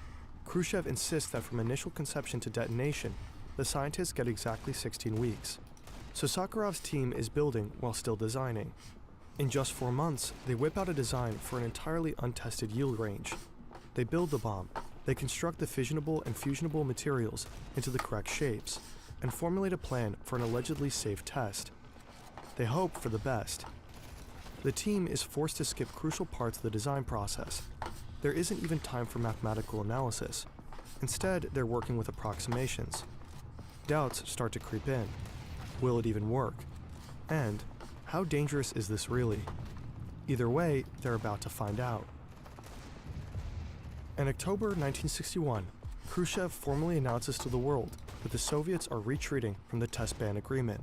Speaker 15: Khrushchev insists that from initial conception to detonation, the scientists get exactly 16 weeks. So Sakharov's team is building while still designing. In just 4 months, they whip out a design for an entirely untested yield range. They build the bomb, they construct the fissionable and fusionable materials into the correct shapes, and formulate a plan for an allegedly safe test. They hope for the best. The team is forced to skip crucial parts of the design process. There isn't even time for mathematical analysis. Instead, they're working with approximations. Doubts start to creep in. Will it even work? And how dangerous is this really? Either way, they're about to find out. In October 1961, Khrushchev formally announces to the world that the Soviets are retreating from the test ban agreement.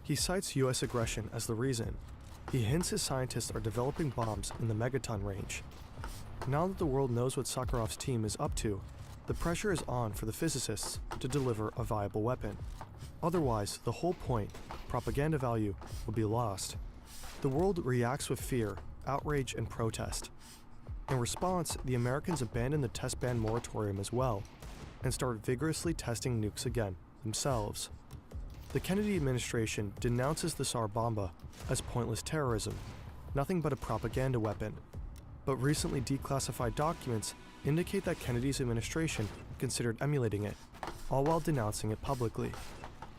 Speaker 15: He cites US aggression as the reason. He hints his scientists are developing bombs in the megaton range. Now that the world knows what Sakharov's team is up to, the pressure is on for the physicists to deliver a viable weapon. Otherwise, the whole point, propaganda value, will be lost. The world reacts with fear, outrage, and protest. In response, the Americans abandon the test ban moratorium as well. and start vigorously testing nukes again themselves. The Kennedy administration denounces the Tsar Bomba as pointless terrorism, nothing but a propaganda weapon. But recently declassified documents indicate that Kennedy's administration considered emulating it, all while denouncing it publicly.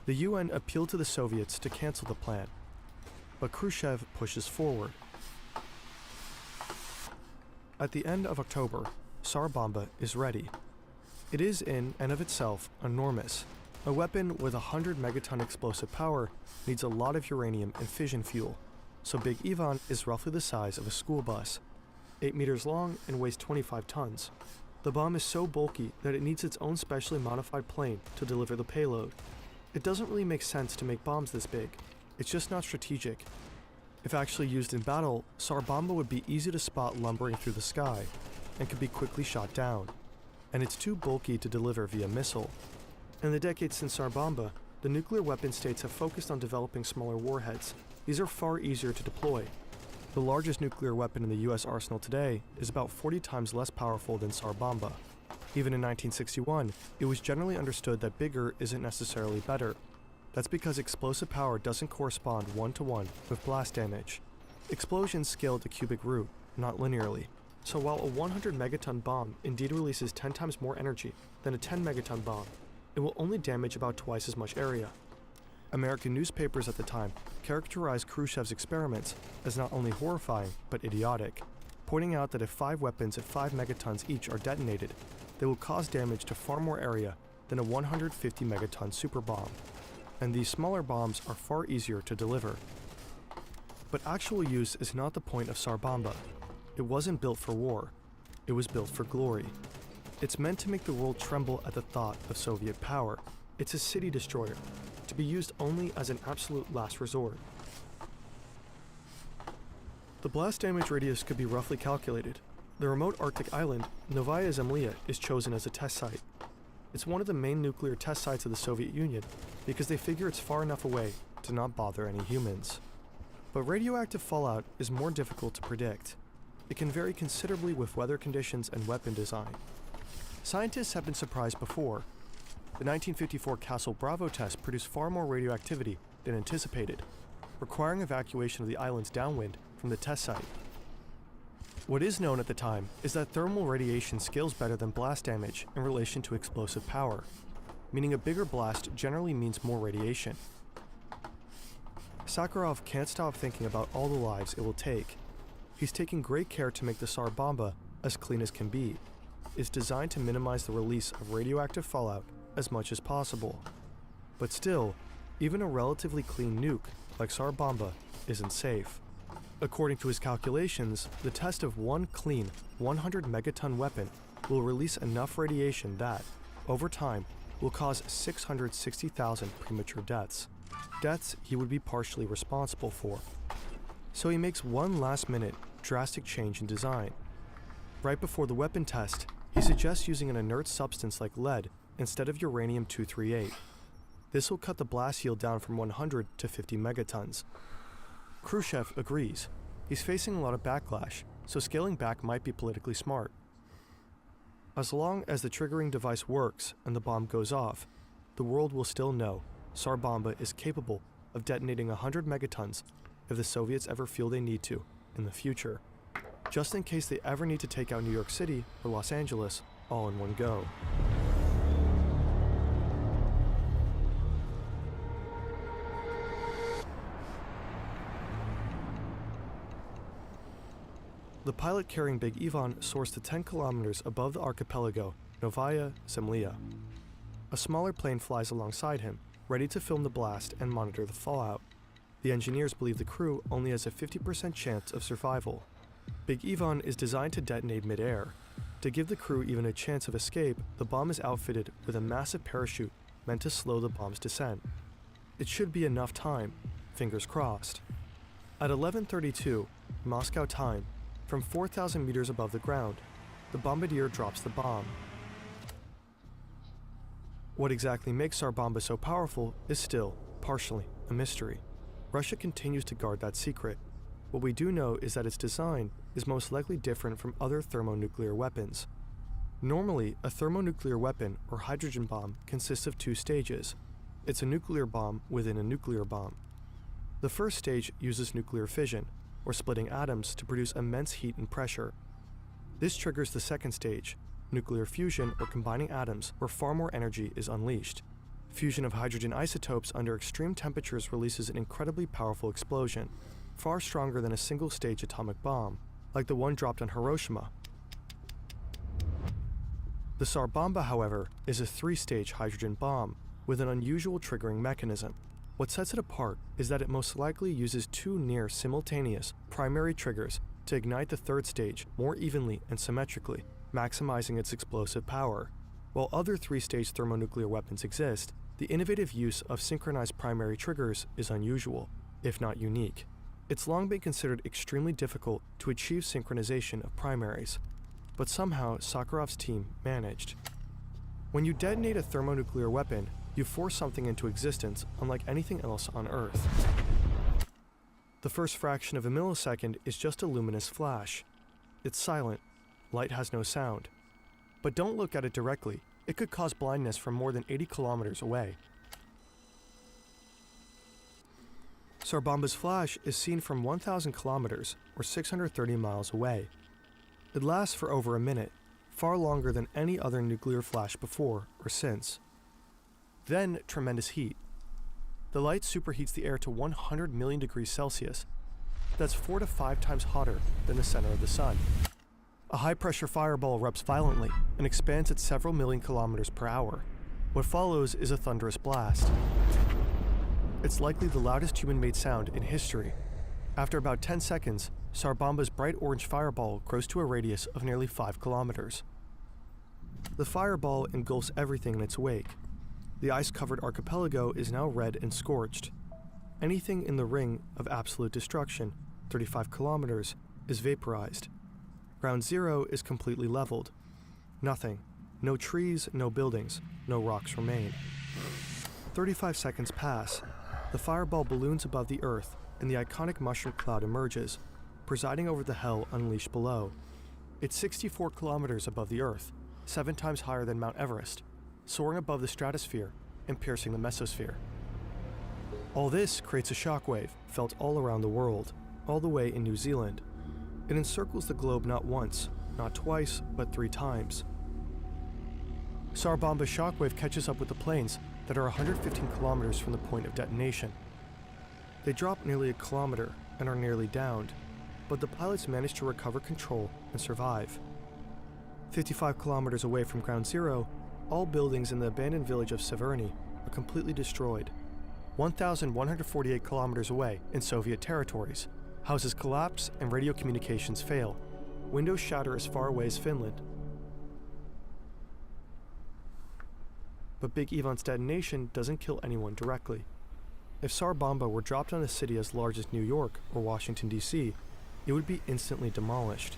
Speaker 15: The UN appealed to the Soviets to cancel the plan, but Khrushchev pushes forward. At the end of October, Tsar Bomba is ready. It is in and of itself enormous. A weapon with 100 megaton explosive power needs a lot of uranium and fission fuel, so Big Ivan is roughly the size of a school bus, 8 meters long and weighs 25 tons. The bomb is so bulky that it needs its own specially modified plane to deliver the payload. It doesn't really make sense to make bombs this big. It's just not strategic. If actually used in battle, Tsar Bomba would be easy to spot lumbering through the sky and could be quickly shot down. And it's too bulky to deliver via missile. In the decades since Tsar Bomba, the nuclear weapon states have focused on developing smaller warheads. These are far easier to deploy. The largest nuclear weapon in the US arsenal today is about 40 times less powerful than Tsar Bomba. Even in 1961, it was generally understood that bigger isn't necessarily better. That's because explosive power doesn't correspond one-to-one with blast damage. Explosions scale at the cubic root, not linearly. So while a 100 megaton bomb indeed releases 10 times more energy than a 10 megaton bomb, it will only damage about twice as much area. American newspapers at the time characterized Khrushchev's experiments as not only horrifying, but idiotic, pointing out that if 5 weapons at 5 megatons each are detonated, they will cause damage to far more area than a 150 megaton super bomb. And these smaller bombs are far easier to deliver. But actual use is not the point of Tsar Bomba. It wasn't built for war. It was built for glory. It's meant to make the world tremble at the thought of Soviet power. It's a city destroyer, to be used only as an absolute last resort. The blast damage radius could be roughly calculated. The remote Arctic island, Novaya Zemlya, is chosen as a test site. It's one of the main nuclear test sites of the Soviet Union because they figure it's far enough away to not bother any humans. But radioactive fallout is more difficult to predict. It can vary considerably with weather conditions and weapon design. Scientists have been surprised before. The 1954 Castle Bravo test produced far more radioactivity than anticipated, requiring evacuation of the islands downwind from the test site. What is known at the time is that thermal radiation scales better than blast damage in relation to explosive power, meaning a bigger blast generally means more radiation. Sakharov can't stop thinking about all the lives it will take. He's taking great care to make the Tsar Bomba as clean as can be. It's designed to minimize the release of radioactive fallout as much as possible. But still, even a relatively clean nuke like Tsar Bomba isn't safe. According to his calculations, the test of one clean 100 megaton weapon will release enough radiation that, over time, will cause 660,000 premature deaths. Deaths he would be partially responsible for. So he makes one last-minute, drastic change in design. Right before the weapon test, he suggests using an inert substance like lead instead of uranium-238. This will cut the blast yield down from 100 to 50 megatons. Khrushchev agrees. He's facing a lot of backlash, so scaling back might be politically smart. As long as the triggering device works and the bomb goes off, the world will still know Tsar Bomba is capable of detonating 100 megatons if the Soviets ever feel they need to in the future, just in case they ever need to take out New York City or Los Angeles all in one go. The pilot carrying Big Ivan soars to 10 kilometers above the archipelago, Novaya Zemlya. A smaller plane flies alongside him, ready to film the blast and monitor the fallout. The engineers believe the crew only has a 50% chance of survival. Big Ivan is designed to detonate mid-air. To give the crew even a chance of escape, the bomb is outfitted with a massive parachute meant to slow the bomb's descent. It should be enough time, fingers crossed. At 11:32, Moscow time, from 4,000 meters above the ground, the bombardier drops the bomb. What exactly makes Tsar Bomba so powerful is still, partially, a mystery. Russia continues to guard that secret. What we do know is that its design is most likely different from other thermonuclear weapons. Normally, a thermonuclear weapon or hydrogen bomb consists of two stages. It's a nuclear bomb within a nuclear bomb. The first stage uses nuclear fission, or splitting atoms to produce immense heat and pressure. This triggers the second stage, nuclear fusion or combining atoms where far more energy is unleashed. Fusion of hydrogen isotopes under extreme temperatures releases an incredibly powerful explosion, far stronger than a single-stage atomic bomb, like the one dropped on Hiroshima. The Tsar Bomba, however, is a three-stage hydrogen bomb with an unusual triggering mechanism. What sets it apart is that it most likely uses two near-simultaneous primary triggers to ignite the third stage more evenly and symmetrically, maximizing its explosive power. While other three-stage thermonuclear weapons exist, the innovative use of synchronized primary triggers is unusual, if not unique. It's long been considered extremely difficult to achieve synchronization of primaries, but somehow Sakharov's team managed. When you detonate a thermonuclear weapon, you force something into existence unlike anything else on Earth. The first fraction of a millisecond is just a luminous flash. It's silent. Light has no sound. But don't look at it directly. It could cause blindness from more than 80 kilometers away. Tsar Bomba's flash is seen from 1,000 kilometers, or 630 miles away. It lasts for over a minute, far longer than any other nuclear flash before or since. Then, tremendous heat. The light superheats the air to 100 million degrees Celsius. That's 4 to 5 times hotter than the center of the sun. A high-pressure fireball erupts violently and expands at several million kilometers per hour. What follows is a thunderous blast. It's likely the loudest human-made sound in history. After about 10 seconds, Tsar Bomba's bright orange fireball grows to a radius of nearly 5 kilometers. The fireball engulfs everything in its wake. The ice-covered archipelago is now red and scorched. Anything in the ring of absolute destruction, 35 kilometers, is vaporized. Ground Zero is completely leveled. Nothing. No trees, no buildings, no rocks remain. 35 seconds pass. The fireball balloons above the Earth, and the iconic mushroom cloud emerges, presiding over the hell unleashed below. It's 64 kilometers above the Earth, 7 times higher than Mount Everest, soaring above the stratosphere and piercing the mesosphere. All this creates a shockwave felt all around the world, all the way in New Zealand. It encircles the globe not once, not twice, but 3 times. Tsar Bomba's shockwave catches up with the planes that are 115 kilometers from the point of detonation. They drop nearly a kilometer and are nearly downed, but the pilots manage to recover control and survive. 55 kilometers away from Ground Zero, all buildings in the abandoned village of Severny are completely destroyed. 1,148 kilometers away in Soviet territories, houses collapse and radio communications fail. Windows shatter as far away as Finland. But Big Ivan's detonation doesn't kill anyone directly. If Tsar Bomba were dropped on a city as large as New York or Washington, D.C., it would be instantly demolished.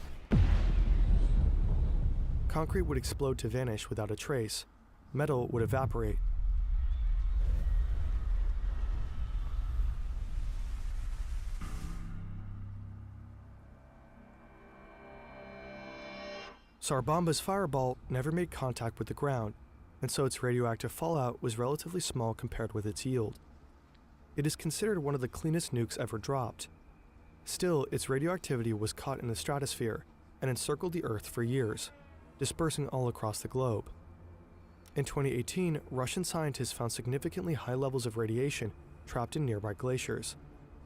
Speaker 15: Concrete would explode to vanish without a trace. Metal would evaporate. Tsar Bomba's fireball never made contact with the ground, and so its radioactive fallout was relatively small compared with its yield. It is considered one of the cleanest nukes ever dropped. Still, its radioactivity was caught in the stratosphere and encircled the Earth for years, dispersing all across the globe. In 2018, Russian scientists found significantly high levels of radiation trapped in nearby glaciers.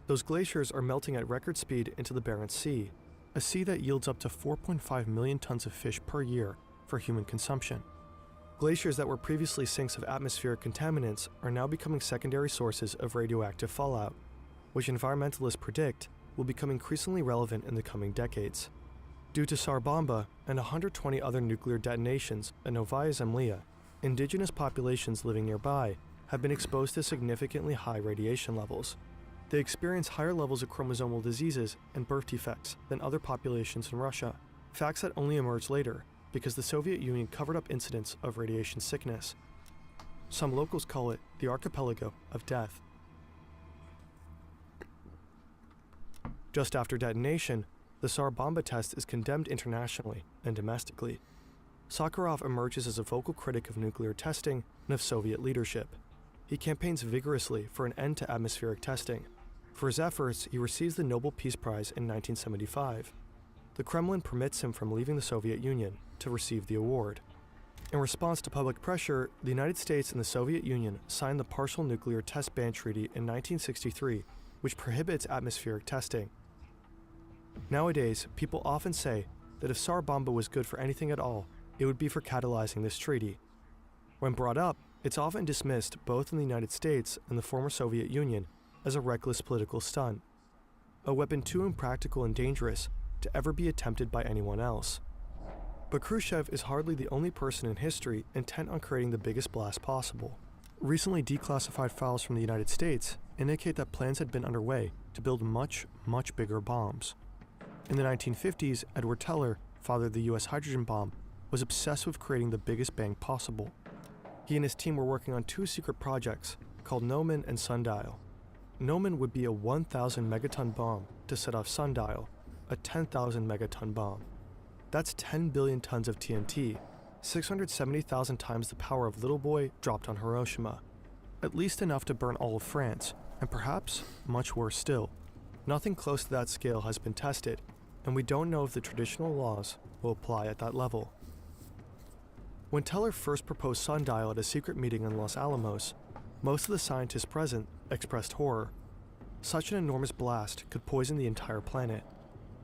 Speaker 15: Those glaciers are melting at record speed into the Barents Sea, a sea that yields up to 4.5 million tons of fish per year for human consumption. Glaciers that were previously sinks of atmospheric contaminants are now becoming secondary sources of radioactive fallout, which environmentalists predict will become increasingly relevant in the coming decades. Due to Tsar Bomba and 120 other nuclear detonations at Novaya Zemlya, indigenous populations living nearby have been exposed to significantly high radiation levels. They experience higher levels of chromosomal diseases and birth defects than other populations in Russia, facts that only emerged later because the Soviet Union covered up incidents of radiation sickness. Some locals call it the archipelago of death. Just after detonation, the Tsar Bomba test is condemned internationally and domestically. Sakharov emerges as a vocal critic of nuclear testing and of Soviet leadership. He campaigns vigorously for an end to atmospheric testing. For his efforts, he receives the Nobel Peace Prize in 1975. The Kremlin permits him from leaving the Soviet Union to receive the award. In response to public pressure, the United States and the Soviet Union signed the Partial Nuclear Test Ban Treaty in 1963, which prohibits atmospheric testing. Nowadays, people often say that if Tsar Bomba was good for anything at all, it would be for catalyzing this treaty. When brought up, it's often dismissed both in the United States and the former Soviet Union as a reckless political stunt, a weapon too impractical and dangerous to ever be attempted by anyone else. But Khrushchev is hardly the only person in history intent on creating the biggest blast possible. Recently declassified files from the United States indicate that plans had been underway to build much, much bigger bombs. In the 1950s, Edward Teller, father of the US hydrogen bomb, was obsessed with creating the biggest bang possible. He and his team were working on two secret projects called Gnomon and Sundial. Gnomon would be a 1,000 megaton bomb to set off Sundial, a 10,000 megaton bomb. That's 10 billion tons of TNT, 670,000 times the power of Little Boy dropped on Hiroshima. At least enough to burn all of France, and perhaps much worse still. Nothing close to that scale has been tested, and we don't know if the traditional laws will apply at that level. When Teller first proposed Sundial at a secret meeting in Los Alamos, most of the scientists present expressed horror. Such an enormous blast could poison the entire planet.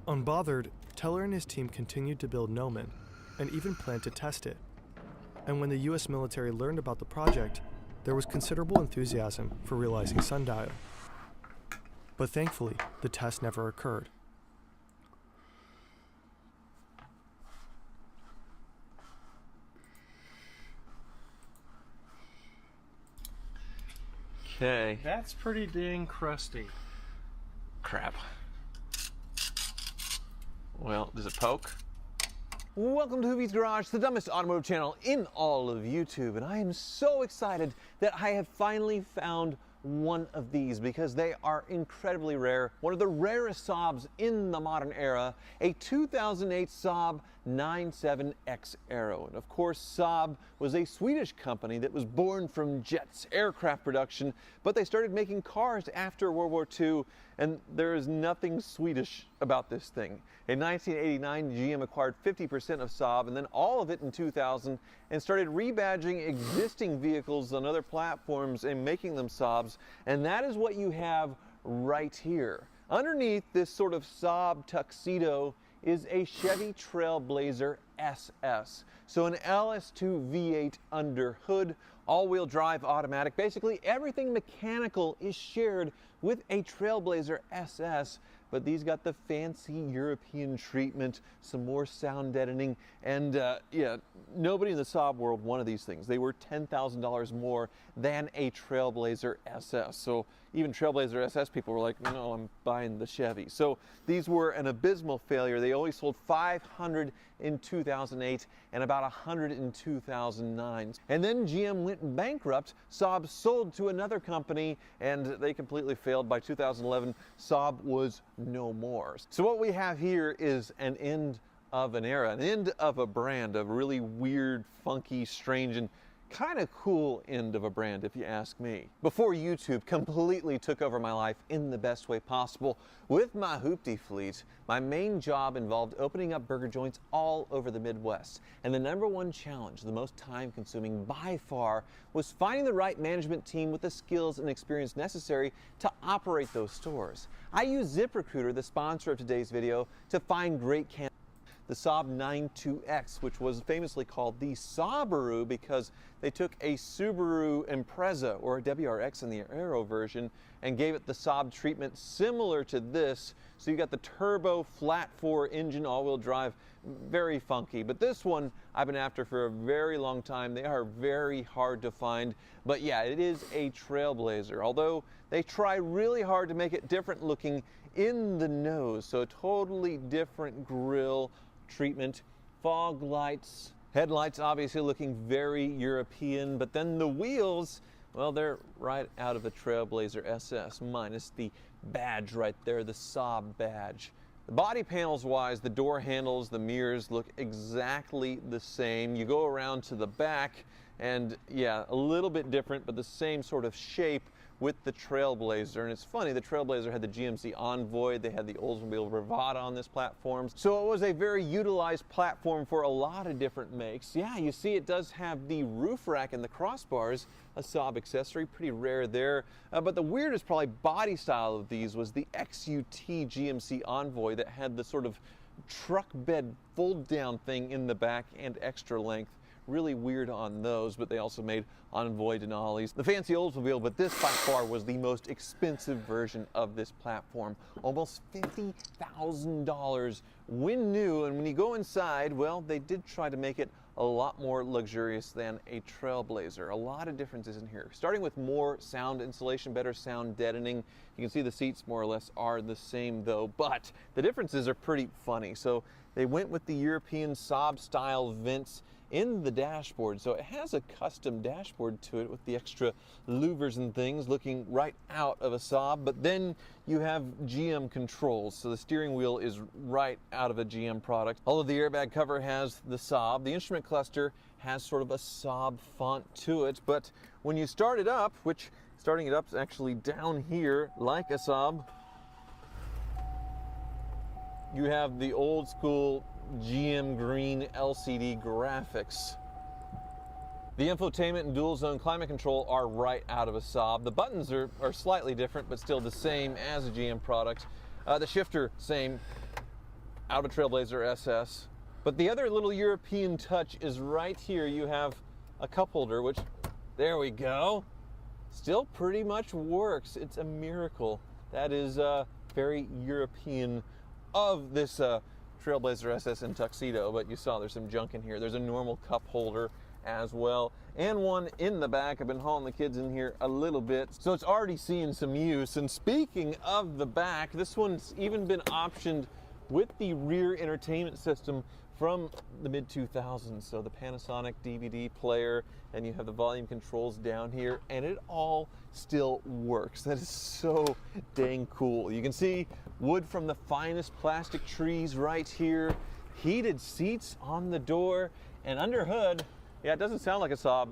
Speaker 15: Unbothered, Teller and his team continued to build Gnomon, and even planned to test it. And when the US military learned about the project, there was considerable enthusiasm for realizing Sundial. But thankfully, the test never occurred.
Speaker 17: Okay.
Speaker 18: That's pretty dang crusty.
Speaker 17: Crap. Well, does it poke?
Speaker 19: Welcome to Hoovie's Garage, the dumbest automotive channel in all of YouTube, and I am so excited that I have finally found one of these because they are incredibly rare. One of the rarest Saabs in the modern era, a 2008 Saab 97X Aero. And of course, Saab was a Swedish company that was born from jets, aircraft production, but they started making cars after World War II, and there is nothing Swedish about this thing. In 1989, GM acquired 50% of Saab and then all of it in 2000 and started rebadging existing vehicles on other platforms and making them Saabs, and that is what you have right here. Underneath this sort of Saab tuxedo is a Chevy Trailblazer SS. So an LS2 V8 under hood, all-wheel drive automatic. Basically everything mechanical is shared with a Trailblazer SS, but these got the fancy European treatment, some more sound deadening, and yeah, nobody in the Saab world wanted these things. They were $10,000 more than a Trailblazer SS. So even Trailblazer SS people were like, no, I'm buying the Chevy. So these were an abysmal failure. They only sold 500 in 2008 and about 100 in 2009. And then GM went bankrupt. Saab sold to another company and they completely failed. By 2011, Saab was no more. So what we have here is an end of an era, an end of a brand, a really weird, funky, strange, and kind of cool end of a brand, if you ask me. Before YouTube completely took over my life in the best way possible, with my Hoopty fleet, my main job involved opening up burger joints all over the Midwest. And the number one challenge, the most time consuming by far, was finding the right management team with the skills and experience necessary to operate those stores. I used ZipRecruiter, the sponsor of today's video, to find great candidates. The Saab 92X, which was famously called the Saabaroo because they took a Subaru Impreza, or a WRX in the Aero version, and gave it the Saab treatment similar to this. So you got the turbo flat 4 engine, all-wheel drive, very funky. But this one I've been after for a very long time. They are very hard to find. But yeah, it is a Trailblazer, although they try really hard to make it different looking in the nose. So a totally different grille treatment, fog lights, headlights obviously looking very European, but then the wheels, well, they're right out of the Trailblazer SS, minus the badge right there, the Saab badge. The body panels wise, the door handles, the mirrors look exactly the same. You go around to the back and yeah, a little bit different, but the same sort of shape with the Trailblazer. And it's funny, the Trailblazer had the GMC Envoy, they had the Oldsmobile Bravada on this platform. So it was a very utilized platform for a lot of different makes. Yeah, you see it does have the roof rack and the crossbars, a Saab accessory, pretty rare there. But the weirdest probably body style of these was the XUT GMC Envoy that had the sort of truck bed fold down thing in the back and extra length. Really weird on those, but they also made Envoy Denali's, the fancy Oldsmobile, but this by far was the most expensive version of this platform. Almost $50,000 when new, and when you go inside, well, they did try to make it a lot more luxurious than a Trailblazer. A lot of differences in here. Starting with more sound insulation, better sound deadening. You can see the seats more or less are the same though, but the differences are pretty funny. So they went with the European Saab style vents in the dashboard, so it has a custom dashboard to it with the extra louvers and things looking right out of a Saab, but then you have GM controls, so the steering wheel is right out of a GM product. All of the airbag cover has the Saab. The instrument cluster has sort of a Saab font to it, but when you start it up, which starting it up is actually down here like a Saab, you have the old school GM green LCD graphics. The infotainment and dual zone climate control are right out of a Saab. The buttons are slightly different, but still the same as a GM product. The shifter, same, out of a Trailblazer SS. But the other little European touch is right here. You have a cup holder, which, there we go. Still pretty much works. It's a miracle. That is very European of this Trailblazer SS in tuxedo, but you saw there's some junk in here. There's a normal cup holder as well, and one in the back. I've been hauling the kids in here a little bit, so it's already seeing some use. And speaking of the back, this one's even been optioned with the rear entertainment system from the mid-2000s. So the Panasonic DVD player, and you have the volume controls down here, and it all still works. That is so dang cool. You can see wood from the finest plastic trees right here, heated seats on the door, and under hood, yeah, it doesn't sound like a Saab.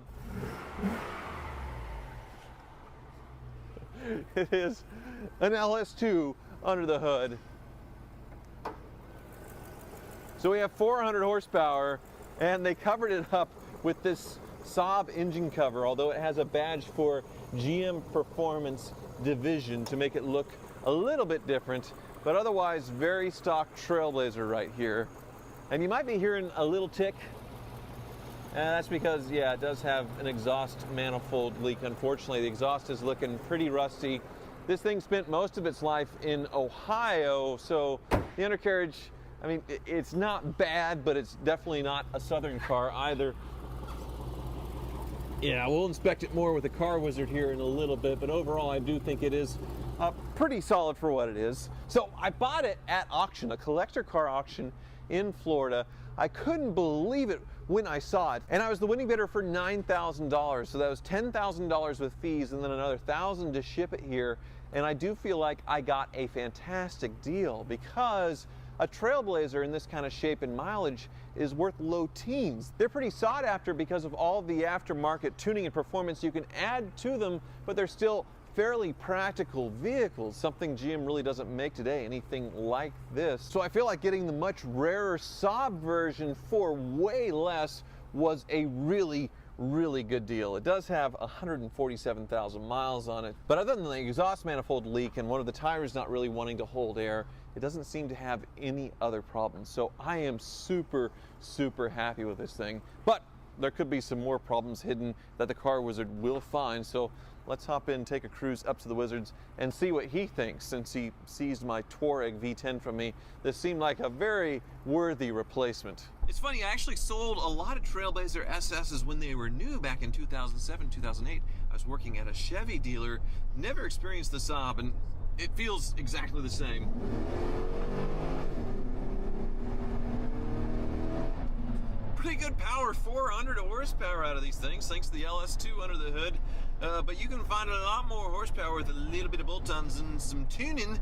Speaker 19: It is an LS2 under the hood. So we have 400 horsepower, and they covered it up with this Saab engine cover, although it has a badge for GM Performance Division to make it look a little bit different, but otherwise very stock Trailblazer right here. And you might be hearing a little tick, and that's because, yeah, it does have an exhaust manifold leak. Unfortunately, the exhaust is looking pretty rusty. This thing spent most of its life in Ohio, so the undercarriage, I mean, it's not bad, but it's definitely not a Southern car either. Yeah, we'll inspect it more with the Car Wizard here in a little bit, but overall I do think it is pretty solid for what it is. So I bought it at auction, a collector car auction in Florida. I couldn't believe it when I saw it, and I was the winning bidder for $9,000, so that was $10,000 with fees and then another $1,000 to ship it here. And I do feel like I got a fantastic deal, because a Trailblazer in this kind of shape and mileage is worth low teens. They're pretty sought after because of all the aftermarket tuning and performance you can add to them, but they're still fairly practical vehicles, something GM really doesn't make today, anything like this. So I feel like getting the much rarer Saab version for way less was a really good deal. It does have 147,000 miles on it, but other than the exhaust manifold leak and one of the tires not really wanting to hold air, it doesn't seem to have any other problems. So I am super happy with this thing, but there could be some more problems hidden that the Car Wizard will find. So let's hop in, take a cruise up to the Wizards and see what he thinks, since he seized my Touareg V10 from me. This seemed like a very worthy replacement. It's funny, I actually sold a lot of Trailblazer SSs when they were new back in 2007, 2008. I was working at a Chevy dealer, never experienced the Saab, and it feels exactly the same. Pretty good power, 400 horsepower out of these things, thanks to the LS2 under the hood. But you can find a lot more horsepower with a little bit of bolt-ons and some tuning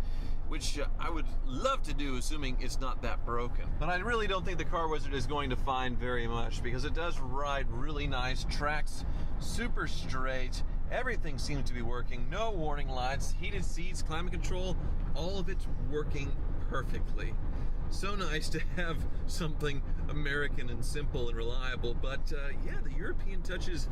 Speaker 19: which I would love to do, assuming it's not that broken. But I really don't think the Car Wizard is going to find very much, because it does ride really nice, tracks super straight, everything seems to be working, no warning lights, heated seats, climate control, all of it's working perfectly. So nice to have something American and simple and reliable, but yeah, the European touches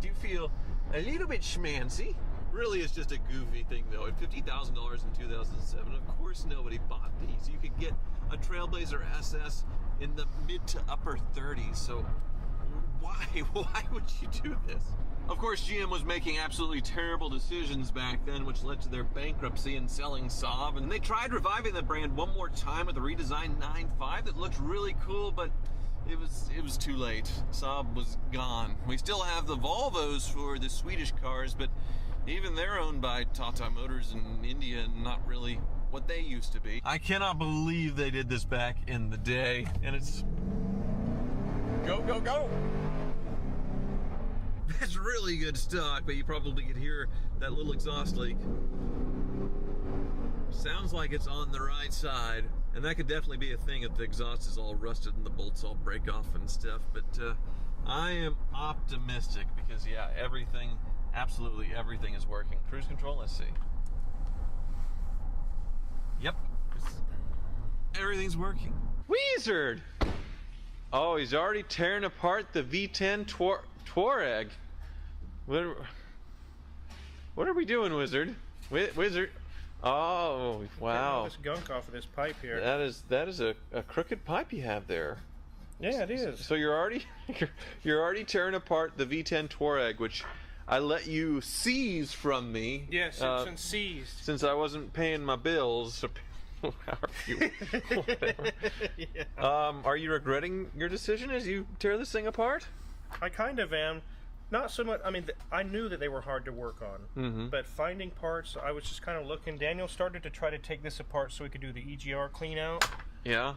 Speaker 19: do feel a little bit schmancy. Really, it's just a goofy thing, though. At $50,000 in 2007, of course nobody bought these. You could get a Trailblazer SS in the mid to upper 30s, so why would you do this? Of course, GM was making absolutely terrible decisions back then, which led to their bankruptcy and selling Saab, and they tried reviving the brand one more time with a redesigned 9.5 that looked really cool, but it was too late. Saab was gone. We still have the Volvos for the Swedish cars, but even they're owned by Tata Motors in India and not really what they used to be. I cannot believe they did this back in the day, and it's... Go, go, go! That's really good stock, but you probably could hear that little exhaust leak. Sounds like it's on the right side, and that could definitely be a thing if the exhaust is all rusted and the bolts all break off and stuff, but I am optimistic because, yeah, everything... Absolutely everything is working. Cruise control, let's see. Yep. Everything's working. Wizard! Oh, he's already tearing apart the V10 Touareg. What are we doing, Wizard? Wizard. Oh, wow.
Speaker 18: All this gunk off of this pipe here.
Speaker 19: That is a crooked pipe you have there.
Speaker 18: Yeah, it is.
Speaker 19: So you're already tearing apart the V10 Touareg, which I let you seize from me.
Speaker 18: Yes, it's been seized.
Speaker 19: Since I wasn't paying my bills.
Speaker 18: Yeah.
Speaker 19: Are you regretting your decision as you tear this thing apart?
Speaker 18: I kind of am. Not so much. I mean, I knew that they were hard to work on, but finding parts, I was just kind of looking. Daniel started to try to take this apart so we could do the EGR clean out.
Speaker 19: Yeah.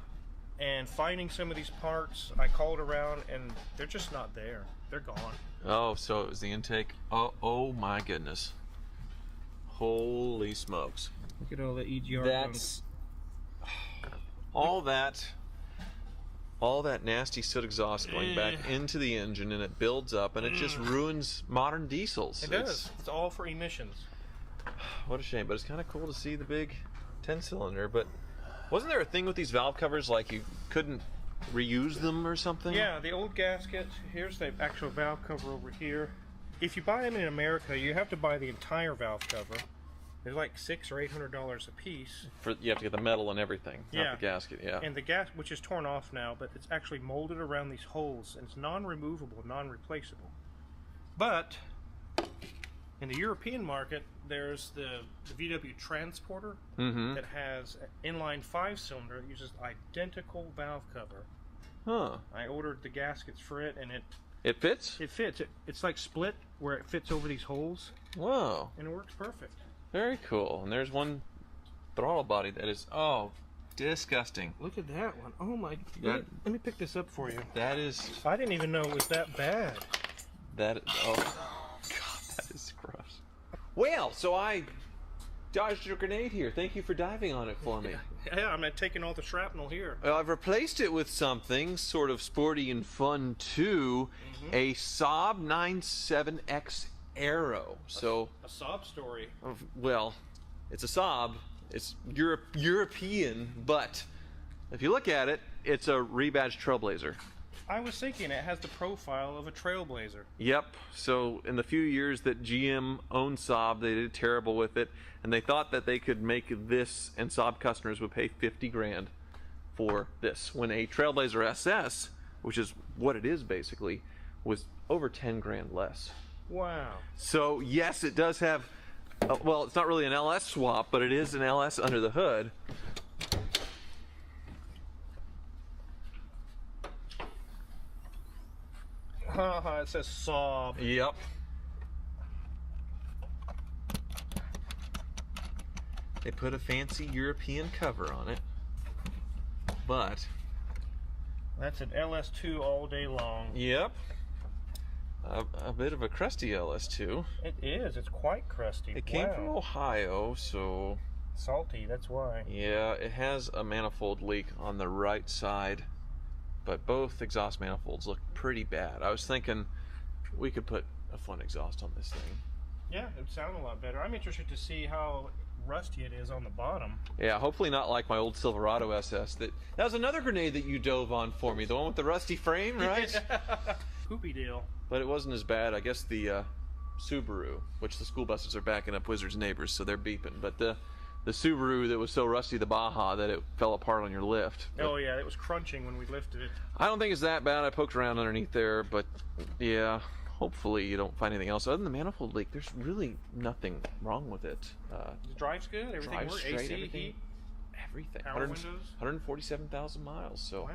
Speaker 18: And finding some of these parts, I called around, and they're just not there. They're gone.
Speaker 19: Oh, so it was the intake. Oh my goodness. Holy smokes.
Speaker 18: Look at all the EGR.
Speaker 19: That's all that nasty soot exhaust going back into the engine, and it builds up, and it just ruins modern diesels.
Speaker 18: It does. It's all for emissions.
Speaker 19: What a shame, but it's kind of cool to see the big 10-cylinder, but wasn't there a thing with these valve covers, like you couldn't reuse them or something?
Speaker 18: Yeah, the old gaskets. Here's the actual valve cover over here. If you buy them in America, you have to buy the entire valve cover. They're like $600 or $800 a piece.
Speaker 19: You have to get the metal and everything, not the gasket. Yeah.
Speaker 18: And the gas, which is torn off now, but it's actually molded around these holes, and it's non-removable, non-replaceable. But in the European market, there's the VW Transporter that has an inline 5-cylinder that uses identical valve cover.
Speaker 19: Huh.
Speaker 18: I ordered the gaskets for it, and
Speaker 19: it fits?
Speaker 18: It fits. It's like split, where it fits over these holes.
Speaker 19: Whoa.
Speaker 18: And it works perfect.
Speaker 19: Very cool. And there's one throttle body that is, disgusting.
Speaker 18: Look at that one. Oh my God. Let me pick this up for you.
Speaker 19: That is...
Speaker 18: I didn't even know it was that bad.
Speaker 19: God, that is gross. Well, so I dodged your grenade here. Thank you for diving on it for me.
Speaker 18: Yeah, I'm taking all the shrapnel here.
Speaker 19: I've replaced it with something sort of sporty and fun too. A Saab 97X Aero. So
Speaker 18: a Saab story.
Speaker 19: Well, it's a Saab. It's European, but if you look at it, it's a rebadged Trailblazer.
Speaker 18: I was thinking it has the profile of a Trailblazer.
Speaker 19: Yep. So in the few years that GM owned Saab, they did terrible with it, and they thought that they could make this, and Saab customers would pay 50 grand for this, when a Trailblazer SS, which is what it is basically, was over 10 grand less.
Speaker 18: Wow.
Speaker 19: So yes, it does have, well, it's not really an LS swap, but it is an LS under the hood.
Speaker 18: It says Saab.
Speaker 19: Yep. They put a fancy European cover on it, but
Speaker 18: that's an LS2 all day long.
Speaker 19: Yep. A bit of a crusty LS2.
Speaker 18: It is. It's quite crusty.
Speaker 19: It came from Ohio, so
Speaker 18: Salty, that's why.
Speaker 17: Yeah, it has a manifold leak on the right side, but both exhaust manifolds look pretty bad. I was thinking we could put a fun exhaust on this thing.
Speaker 18: Yeah, it would sound a lot better. I'm interested to see how rusty it is on the bottom.
Speaker 17: Yeah, hopefully not like my old Silverado SS. That was another grenade that you dove on for me, the one with the rusty frame, right?
Speaker 18: Poopy deal.
Speaker 17: But it wasn't as bad. I guess the Subaru, which the school buses are backing up Wizard's neighbors, so they're beeping. But the Subaru that was so rusty, the Baja, that it fell apart on your lift.
Speaker 18: Oh yeah, it was crunching when we lifted it.
Speaker 17: I don't think it's that bad. I poked around underneath there, but yeah, hopefully you don't find anything else. Other than the manifold leak, there's really nothing wrong with it.
Speaker 18: The drive's good? Everything
Speaker 17: drives
Speaker 18: works?
Speaker 17: straight,
Speaker 18: AC,
Speaker 17: everything,
Speaker 18: heat?
Speaker 17: everything.
Speaker 18: Power windows?
Speaker 17: 147,000 miles, so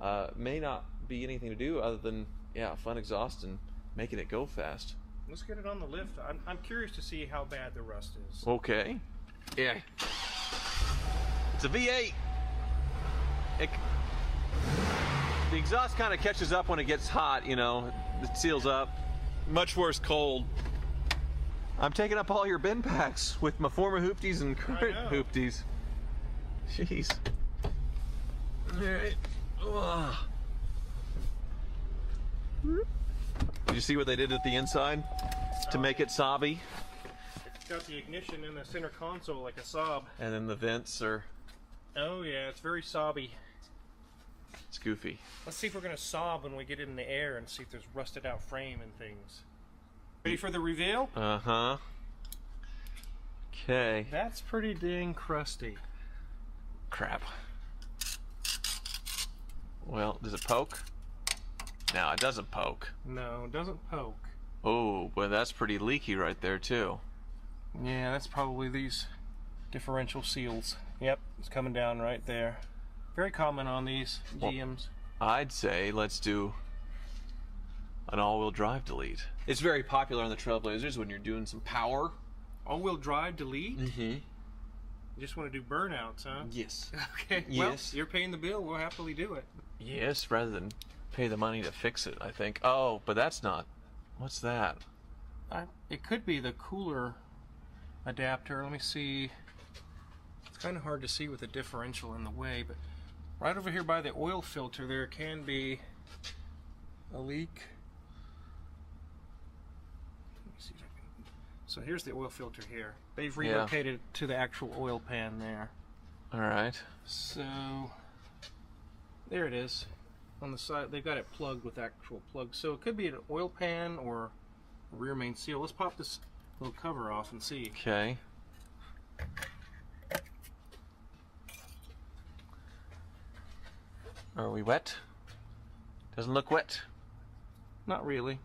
Speaker 18: wow.
Speaker 17: May not be anything to do other than, yeah, fun exhaust and making it go fast.
Speaker 18: Let's get it on the lift. I'm curious to see how bad the rust is.
Speaker 17: Okay. Yeah. It's a V8. The exhaust kind of catches up when it gets hot, you know. It seals up. Much worse cold. I'm taking up all your bin packs with my former hoopties and current hoopties. Jeez. Alright. Did you see what they did at the inside to make it sobby?
Speaker 18: It's got the ignition in the center console like a Saab.
Speaker 17: And then the vents are...
Speaker 18: Oh yeah, it's very sobby.
Speaker 17: It's goofy.
Speaker 18: Let's see if we're gonna sob when we get it in the air and see if there's rusted out frame and things. Ready for the reveal?
Speaker 17: Uh-huh. Okay.
Speaker 18: That's pretty dang crusty.
Speaker 17: Crap. Well, does it poke? No, it doesn't poke.
Speaker 18: No, it doesn't poke.
Speaker 17: Oh, but that's pretty leaky right there too.
Speaker 18: Yeah, that's probably these differential seals. Yep, it's coming down right there. Very common on these GMs.
Speaker 17: I'd say let's do an all-wheel drive delete. It's very popular on the Trailblazers when you're doing some power.
Speaker 18: All-wheel drive delete?
Speaker 17: Mm-hmm.
Speaker 18: You just want to do burnouts, huh?
Speaker 17: Yes.
Speaker 18: Okay,
Speaker 17: Yes.
Speaker 18: well, you're paying the bill. We'll happily do it.
Speaker 17: Yes, rather than pay the money to fix it, I think. Oh, but that's not... What's that?
Speaker 18: It could be the cooler adapter. Let me see. It's kind of hard to see with the differential in the way, but right over here by the oil filter there can be a leak. Let me see if I can... So here's the oil filter here. They've relocated it to the actual oil pan there.
Speaker 17: Alright.
Speaker 18: So there it is. On the side, they've got it plugged with actual plugs. So it could be an oil pan or a rear main seal. Let's pop this little cover off and see.
Speaker 17: Okay. Are we wet? Doesn't look wet.
Speaker 18: Not really.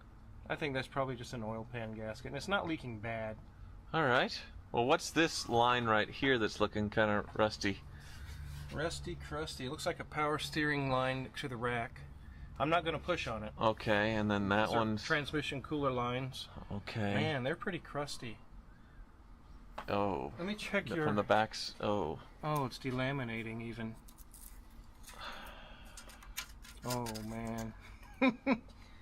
Speaker 18: I think that's probably just an oil pan gasket. And it's not leaking bad.
Speaker 17: Alright. Well, what's this line right here that's looking kind of rusty?
Speaker 18: Rusty, crusty. It looks like a power steering line to the rack. I'm not going to push on it.
Speaker 17: Okay, and then that
Speaker 18: Those are
Speaker 17: one's...
Speaker 18: transmission cooler lines.
Speaker 17: Okay.
Speaker 18: Man, they're pretty crusty.
Speaker 17: Oh.
Speaker 18: Let me check your...
Speaker 17: From the backs. Oh.
Speaker 18: Oh, it's delaminating even. Oh, man.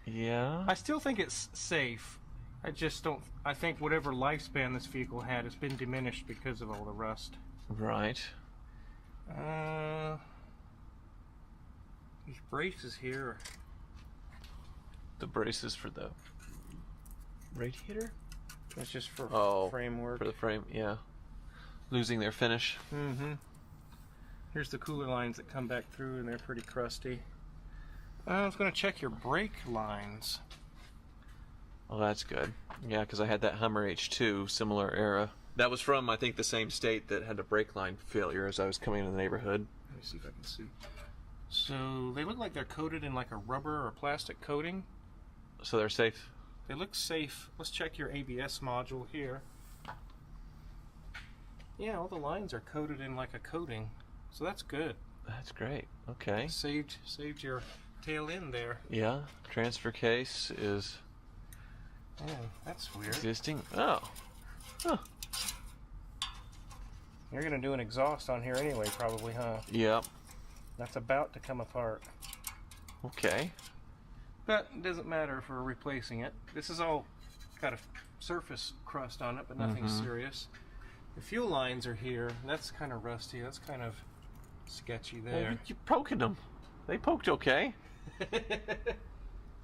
Speaker 17: Yeah?
Speaker 18: I still think it's safe. I just don't... I think whatever lifespan this vehicle had has been diminished because of all the rust.
Speaker 17: Right.
Speaker 18: These braces here.
Speaker 17: The braces for the radiator?
Speaker 18: That's just for framework.
Speaker 17: For the frame, yeah. Losing their finish.
Speaker 18: Mm-hmm. Here's the cooler lines that come back through, and they're pretty crusty. I was going to check your brake lines.
Speaker 17: Oh, that's good. Yeah, because I had that Hummer H2, similar era. That was from, I think, the same state that had a brake line failure as I was coming into the neighborhood.
Speaker 18: Let me see if I can see. So they look like they're coated in like a rubber or plastic coating.
Speaker 17: So they're safe?
Speaker 18: They look safe. Let's check your ABS module here. Yeah, all the lines are coated in like a coating. So that's good.
Speaker 17: That's great. Okay.
Speaker 18: Saved your tail end there.
Speaker 17: Yeah. Transfer case is...
Speaker 18: Oh, that's weird.
Speaker 17: Existing. Oh. Huh.
Speaker 18: You're going to do an exhaust on here anyway, probably, huh?
Speaker 17: Yep.
Speaker 18: That's about to come apart.
Speaker 17: Okay.
Speaker 18: But it doesn't matter if we're replacing it. This is all got a surface crust on it, but nothing serious. The fuel lines are here. That's kind of rusty. That's kind of sketchy there.
Speaker 17: Well, you poking them. They poked okay.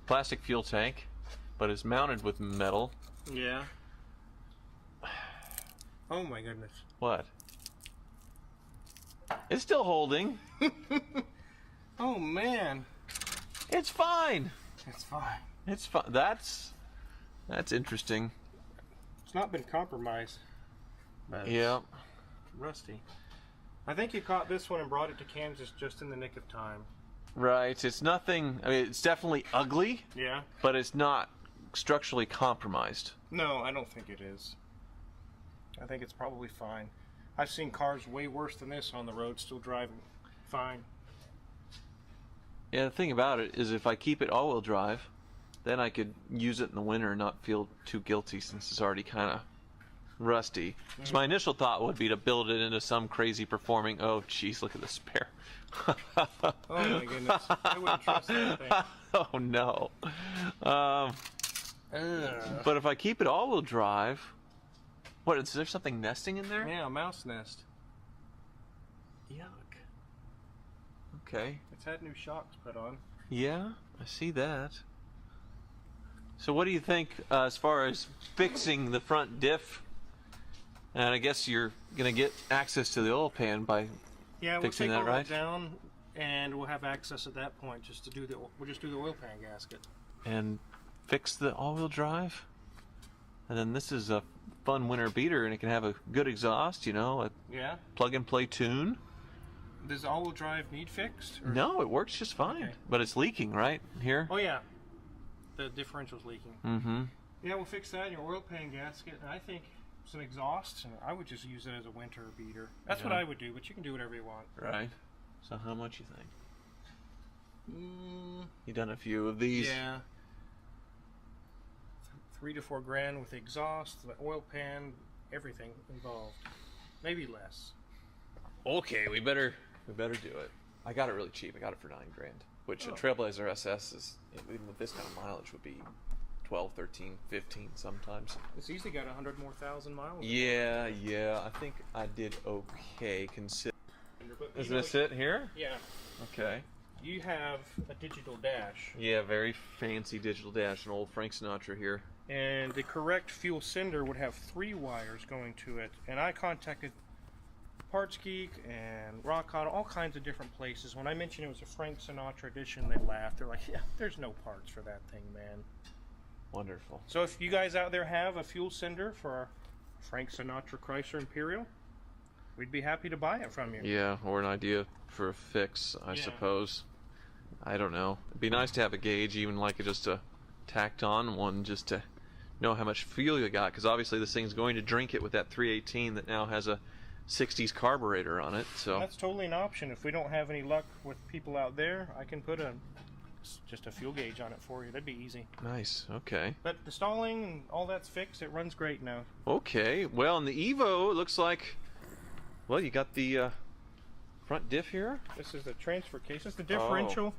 Speaker 17: Plastic fuel tank, but it's mounted with metal.
Speaker 18: Yeah. Oh my goodness.
Speaker 17: What? It's still holding.
Speaker 18: Oh man.
Speaker 17: It's fine.
Speaker 18: It's fine.
Speaker 17: It's fine. That's interesting.
Speaker 18: It's not been compromised. But
Speaker 17: Yeah.
Speaker 18: it's rusty. I think you caught this one and brought it to Kansas just in the nick of time.
Speaker 17: Right. It's nothing. I mean, it's definitely ugly.
Speaker 18: Yeah.
Speaker 17: But it's not structurally compromised.
Speaker 18: No, I don't think it is. I think it's probably fine. I've seen cars way worse than this on the road still driving fine.
Speaker 17: Yeah, the thing about it is if I keep it all-wheel drive, then I could use it in the winter and not feel too guilty since it's already kind of rusty. So my initial thought would be to build it into some crazy performing, oh jeez, look at the spare.
Speaker 18: Oh my goodness. I wouldn't trust that thing.
Speaker 17: Oh no. But if I keep it all-wheel drive, what, is there something nesting in there?
Speaker 18: Yeah, a mouse nest.
Speaker 17: Yuck. Okay.
Speaker 18: It's had new shocks put on.
Speaker 17: Yeah, I see that. So what do you think as far as fixing the front diff? And I guess you're going to get access to the oil pan by
Speaker 18: Yeah, we'll
Speaker 17: fixing
Speaker 18: take
Speaker 17: that,
Speaker 18: all
Speaker 17: right?
Speaker 18: that down, and we'll have access at that point just to do the. We'll just do the oil pan gasket.
Speaker 17: And fix the all-wheel drive? And then this is a fun winter beater, and it can have a good exhaust, you know, a
Speaker 18: Yeah.
Speaker 17: plug-and-play tune.
Speaker 18: Does the all-wheel drive need fixed? or-
Speaker 17: No, it works just fine.
Speaker 18: Okay.
Speaker 17: But it's leaking, right? Here?
Speaker 18: Oh yeah, the differential's leaking.
Speaker 17: Mm-hmm.
Speaker 18: Yeah, we'll fix that in your oil pan gasket, and I think some exhaust, and I would just use it as a winter beater. That's what
Speaker 17: Yeah.
Speaker 18: I would do, but you can do whatever you want.
Speaker 17: Right. So how much you think?
Speaker 18: Mm,
Speaker 17: You done a few of these?
Speaker 18: yeah. 3 to 4 grand with the exhaust, the oil pan, everything involved. Maybe less.
Speaker 17: Okay, we better do it. I got it really cheap. I got it for $9 grand, which a
Speaker 18: Oh.
Speaker 17: Trailblazer SS is, even with this kind of mileage, would be 12, 13, 15 sometimes.
Speaker 18: It's easily got 100 more thousand miles.
Speaker 17: Yeah, I think I did okay. Consider.
Speaker 18: But
Speaker 17: Is
Speaker 18: you know,
Speaker 17: this it here?
Speaker 18: Yeah.
Speaker 17: Okay.
Speaker 18: You have a digital dash.
Speaker 17: Yeah, very fancy digital dash, an old Frank Sinatra here.
Speaker 18: And the correct fuel sender would have 3 wires going to it. And I contacted Parts Geek and Rock Auto, all kinds of different places. When I mentioned it was a Frank Sinatra edition, they laughed. They're like, yeah, there's no parts for that thing, man.
Speaker 17: Wonderful.
Speaker 18: So if you guys out there have a fuel sender for our Frank Sinatra Chrysler Imperial, we'd be happy to buy it from you.
Speaker 17: Yeah, or an idea for a fix, I
Speaker 18: Yeah.
Speaker 17: suppose. I don't know. It'd be nice to have a gauge, even like just a tacked on one, just to know how much fuel you got, because obviously this thing's going to drink it with that 318 that now has a 60s carburetor on it. So
Speaker 18: That's totally an option. If we don't have any luck with people out there, I can put just a fuel gauge on it for you. That'd be easy.
Speaker 17: nice. Okay.
Speaker 18: But the stalling and all that's fixed. It runs great now.
Speaker 17: Okay. Well, in the Evo, it looks like, well, you got the front diff here.
Speaker 18: This is the transfer case. This is the differential,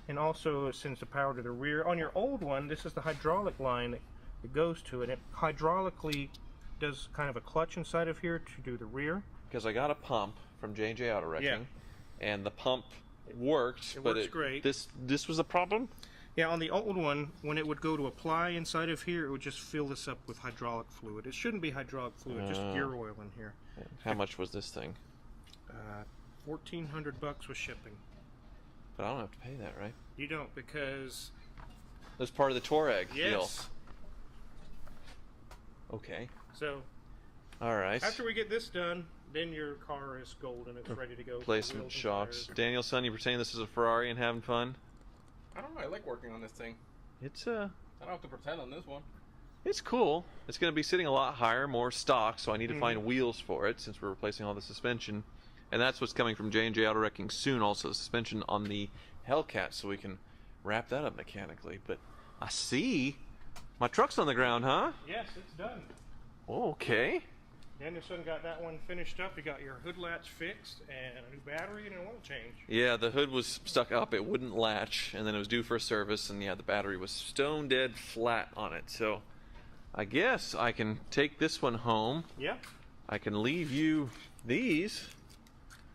Speaker 18: and also it sends the power to the rear. On your old one, this is the hydraulic line that goes to it. It hydraulically does kind of a clutch inside of here to do the rear.
Speaker 17: Because I got a pump from J&J Auto Wrecking,
Speaker 18: Yeah.
Speaker 17: and the pump worked,
Speaker 18: It
Speaker 17: but
Speaker 18: works great.
Speaker 17: this was a problem.
Speaker 18: Yeah, on the old one, when it would go to apply inside of here, it would just fill this up with hydraulic fluid. It shouldn't be hydraulic fluid, just gear oil in here.
Speaker 17: How much was this thing?
Speaker 18: $1,400 with shipping.
Speaker 17: But I don't have to pay that, right?
Speaker 18: You don't, because
Speaker 17: That's part of the Touareg deal.
Speaker 18: yes.
Speaker 17: Okay.
Speaker 18: So
Speaker 17: All right.
Speaker 18: after we get this done, then your car is golden. It's ready to go.
Speaker 17: Replacement
Speaker 18: Wheels and
Speaker 17: shocks.
Speaker 18: tires.
Speaker 17: Daniel-san, you pretending this is a Ferrari and having fun?
Speaker 10: I don't know. I like working on this thing.
Speaker 17: It's
Speaker 10: I don't have to pretend on this one.
Speaker 17: It's cool. It's going to be sitting a lot higher, more stock, so I need to
Speaker 18: Mhm.
Speaker 17: find wheels for it since we're replacing all the suspension. And that's what's coming from J&J Auto Wrecking soon, also the suspension on the Hellcat, so we can wrap that up mechanically. But I see my truck's on the ground, huh?
Speaker 18: Yes, it's done.
Speaker 17: Okay.
Speaker 18: Danielson got that one finished up. You got your hood latch fixed and a new battery and an oil change.
Speaker 17: Yeah, the hood was stuck up. It wouldn't latch, and then it was due for a service, and yeah, the battery was stone dead flat on it. So I guess I can take this one home.
Speaker 18: Yeah.
Speaker 17: I can leave you these.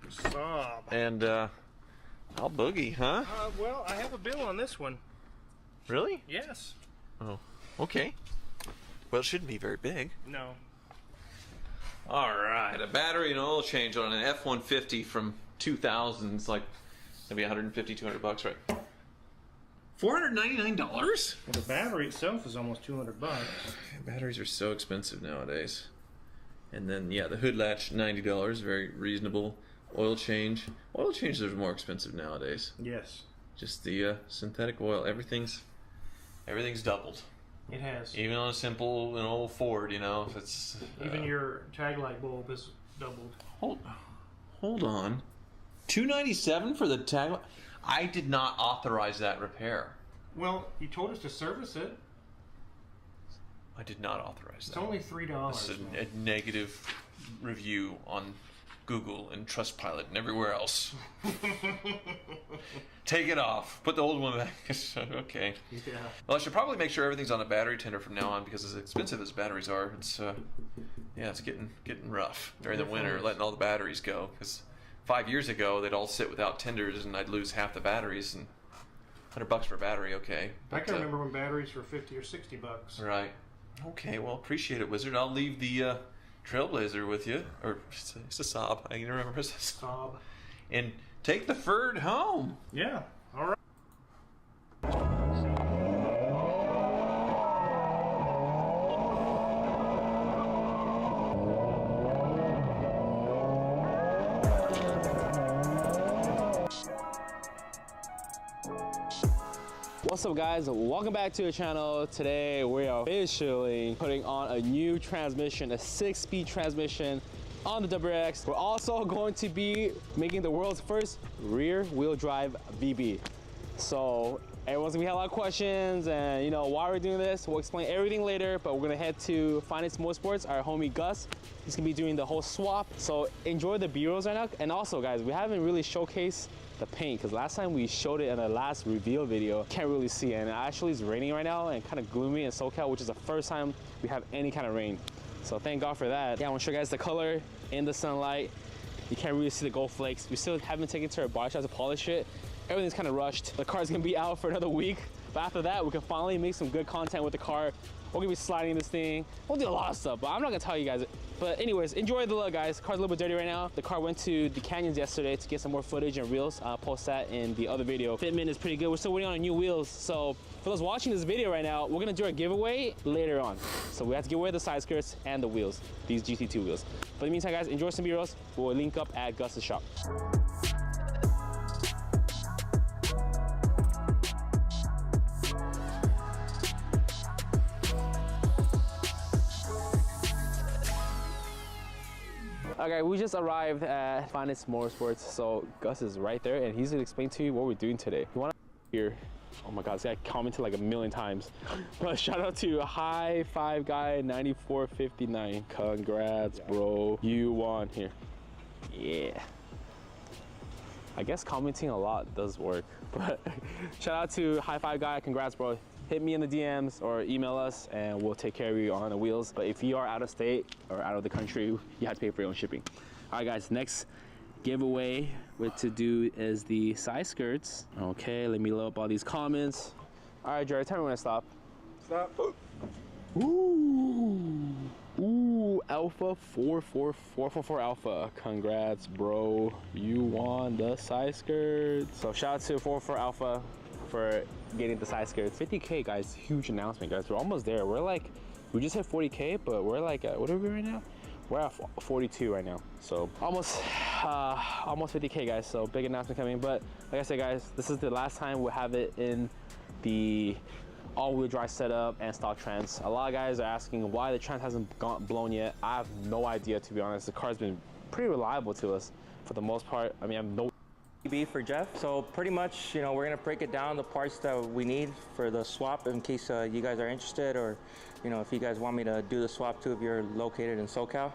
Speaker 18: Sob.
Speaker 17: And I'll boogie, huh?
Speaker 18: Well, I have a bill on this one.
Speaker 17: Really?
Speaker 18: Yes.
Speaker 17: Oh, okay. Well, it shouldn't be very big.
Speaker 18: No.
Speaker 17: All right, a battery and oil change on an F-150 from 2000 is like maybe 150, 200 bucks, right? $499?
Speaker 18: Well, the battery itself is almost 200 bucks.
Speaker 17: Batteries are so expensive nowadays. And then, yeah, the hood latch, $90, very reasonable. Oil change. Oil changes are more expensive nowadays.
Speaker 18: Yes.
Speaker 17: Just the synthetic oil, everything's doubled.
Speaker 18: It has.
Speaker 17: Even on a simple, an old Ford, you know, if it's...
Speaker 18: Even your tag light bulb is doubled.
Speaker 17: Hold on. $297 for the tag light? I did not authorize that repair.
Speaker 18: Well, you told us to service it.
Speaker 17: I did not authorize that.
Speaker 18: It's only $3.
Speaker 17: This is a negative review on Google and Trustpilot and everywhere else. Take it off. Put the old one back. Okay.
Speaker 18: Yeah.
Speaker 17: Well, I should probably make sure everything's on a battery tender from now on, because as expensive as batteries are, it's it's getting rough during the winter, letting all the batteries go. Because 5 years ago, they'd all sit without tenders, and I'd lose half the batteries. And $100 for a battery, okay.
Speaker 18: I can remember when batteries were 50 or 60 bucks.
Speaker 17: Right. Okay. Well, appreciate it, Wizard. I'll leave the Trailblazer with you, or it's a Saab. I can remember it's a
Speaker 18: Saab.
Speaker 17: And take the Ford home.
Speaker 18: Yeah. All right.
Speaker 20: What's up, guys? Welcome back to the channel. Today we are officially putting on a new transmission, a 6-speed transmission on the WRX. We're also going to be making the world's first rear wheel drive VB. So everyone's gonna have a lot of questions, and you know why we're doing this. We'll explain everything later, but we're gonna head to Finance Motorsports. Our homie Gus, he's gonna be doing the whole swap. So enjoy the B-rolls right now. And also, guys, we haven't really showcased the paint, because last time we showed it in the last reveal video, can't really see it. And actually it's raining right now and kind of gloomy in SoCal, which is the first time we have any kind of rain. So thank God for that. Yeah, I want to show you guys the color in the sunlight. You can't really see the gold flakes. We still haven't taken it to our body shop to polish it. Everything's kind of rushed. The car's gonna be out for another week, but after that we can finally make some good content with the car. We're gonna be sliding this thing. We'll do a lot of stuff, but I'm not gonna tell you guys. But anyways, enjoy the look, guys. Car's a little bit dirty right now. The car went to the canyons yesterday to get some more footage and reels. Post that in the other video. Fitment is pretty good. We're still waiting on new wheels. So for those watching this video right now, we're gonna do a giveaway later on. So we have to give away the side skirts and the wheels, these GT2 wheels. But in the meantime, guys, enjoy some B-rolls. We'll link up at Gus's shop. Okay, we just arrived at Finance Motorsports, so Gus is right there, and he's gonna explain to you what we're doing today. You wanna here? Oh my God, this guy commented like 1,000,000 times. But shout out to High Five Guy 9459. Congrats, bro. You won here. Yeah. I guess commenting a lot does work, but shout out to High Five Guy. Congrats, bro. Hit me in the DMs or email us and we'll take care of you on the wheels. But if you are out of state or out of the country, you have to pay for your own shipping. All right, guys, next giveaway what to do is the side skirts. Okay, let me load up all these comments. All right, Jared, tell me when to stop.
Speaker 18: Stop.
Speaker 20: Ooh, Alpha 444 Alpha. Congrats, bro. You won the side skirts. So shout out to 44 Alpha for getting the side skirts. 50K, guys, huge announcement, guys. We're almost there. We're like, we just hit 40K, but we're like, what are we right now? We're at 42 right now. So almost 50K, guys. So big announcement coming. But like I said, guys, this is the last time we'll have it in the all-wheel drive setup and stock trans. A lot of guys are asking why the trans hasn't blown yet. I have no idea, to be honest. The car's been pretty reliable to us for the most part. I mean, I have no
Speaker 21: for Jeff. So pretty much, you know, we're gonna break it down, the parts that we need for the swap in case you guys are interested, or
Speaker 20: you know, if you guys want me to do the swap too if you're located in SoCal.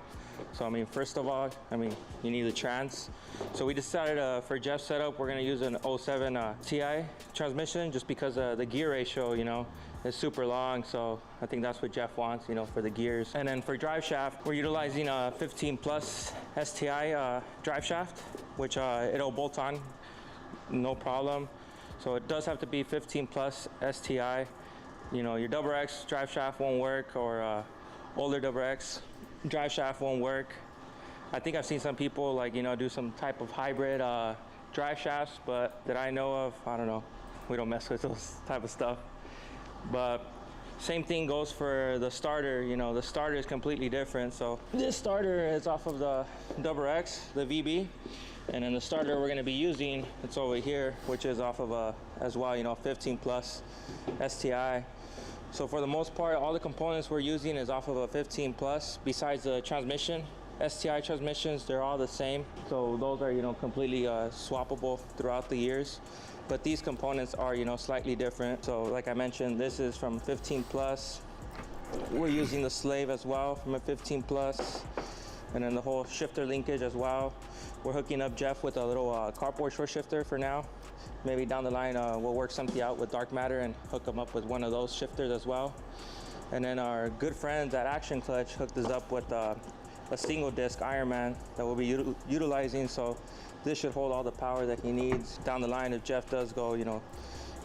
Speaker 20: So I mean, first of all, I mean, you need the trans. So we decided for Jeff's setup, we're gonna use an 07 Ti transmission just because the gear ratio, you know, is super long. So I think that's what Jeff wants, you know, for the gears. And then for drive shaft, we're utilizing a 15 plus STI drive shaft, which it'll bolt on, no problem. So it does have to be 15 plus STI. You know, your double X drive shaft won't work, or older double X drive shaft won't work. I think I've seen some people like, you know, do some type of hybrid drive shafts, but that I know of, I don't know. We don't mess with those type of stuff. But same thing goes for the starter. You know, the starter is completely different. So this starter is off of the double X, the VB. And then the starter we're gonna be using, it's over here, which is off of as well, you know, 15 plus STI. So for the most part, all the components we're using is off of a 15 plus. Besides the transmission, STI transmissions, they're all the same. So those are, you know, completely swappable throughout the years. But these components are, you know, slightly different. So like I mentioned, this is from 15 plus. We're using the slave as well from a 15 plus. And then the whole shifter linkage as well. We're hooking up Jeff with a little carport short shifter for now. Maybe down the line we'll work something out with Dark Matter and hook him up with one of those shifters as well. And then our good friends at Action Clutch hooked us up with a single disc Ironman that we'll be utilizing. So this should hold all the power that he needs. Down the line, if Jeff does go, you know,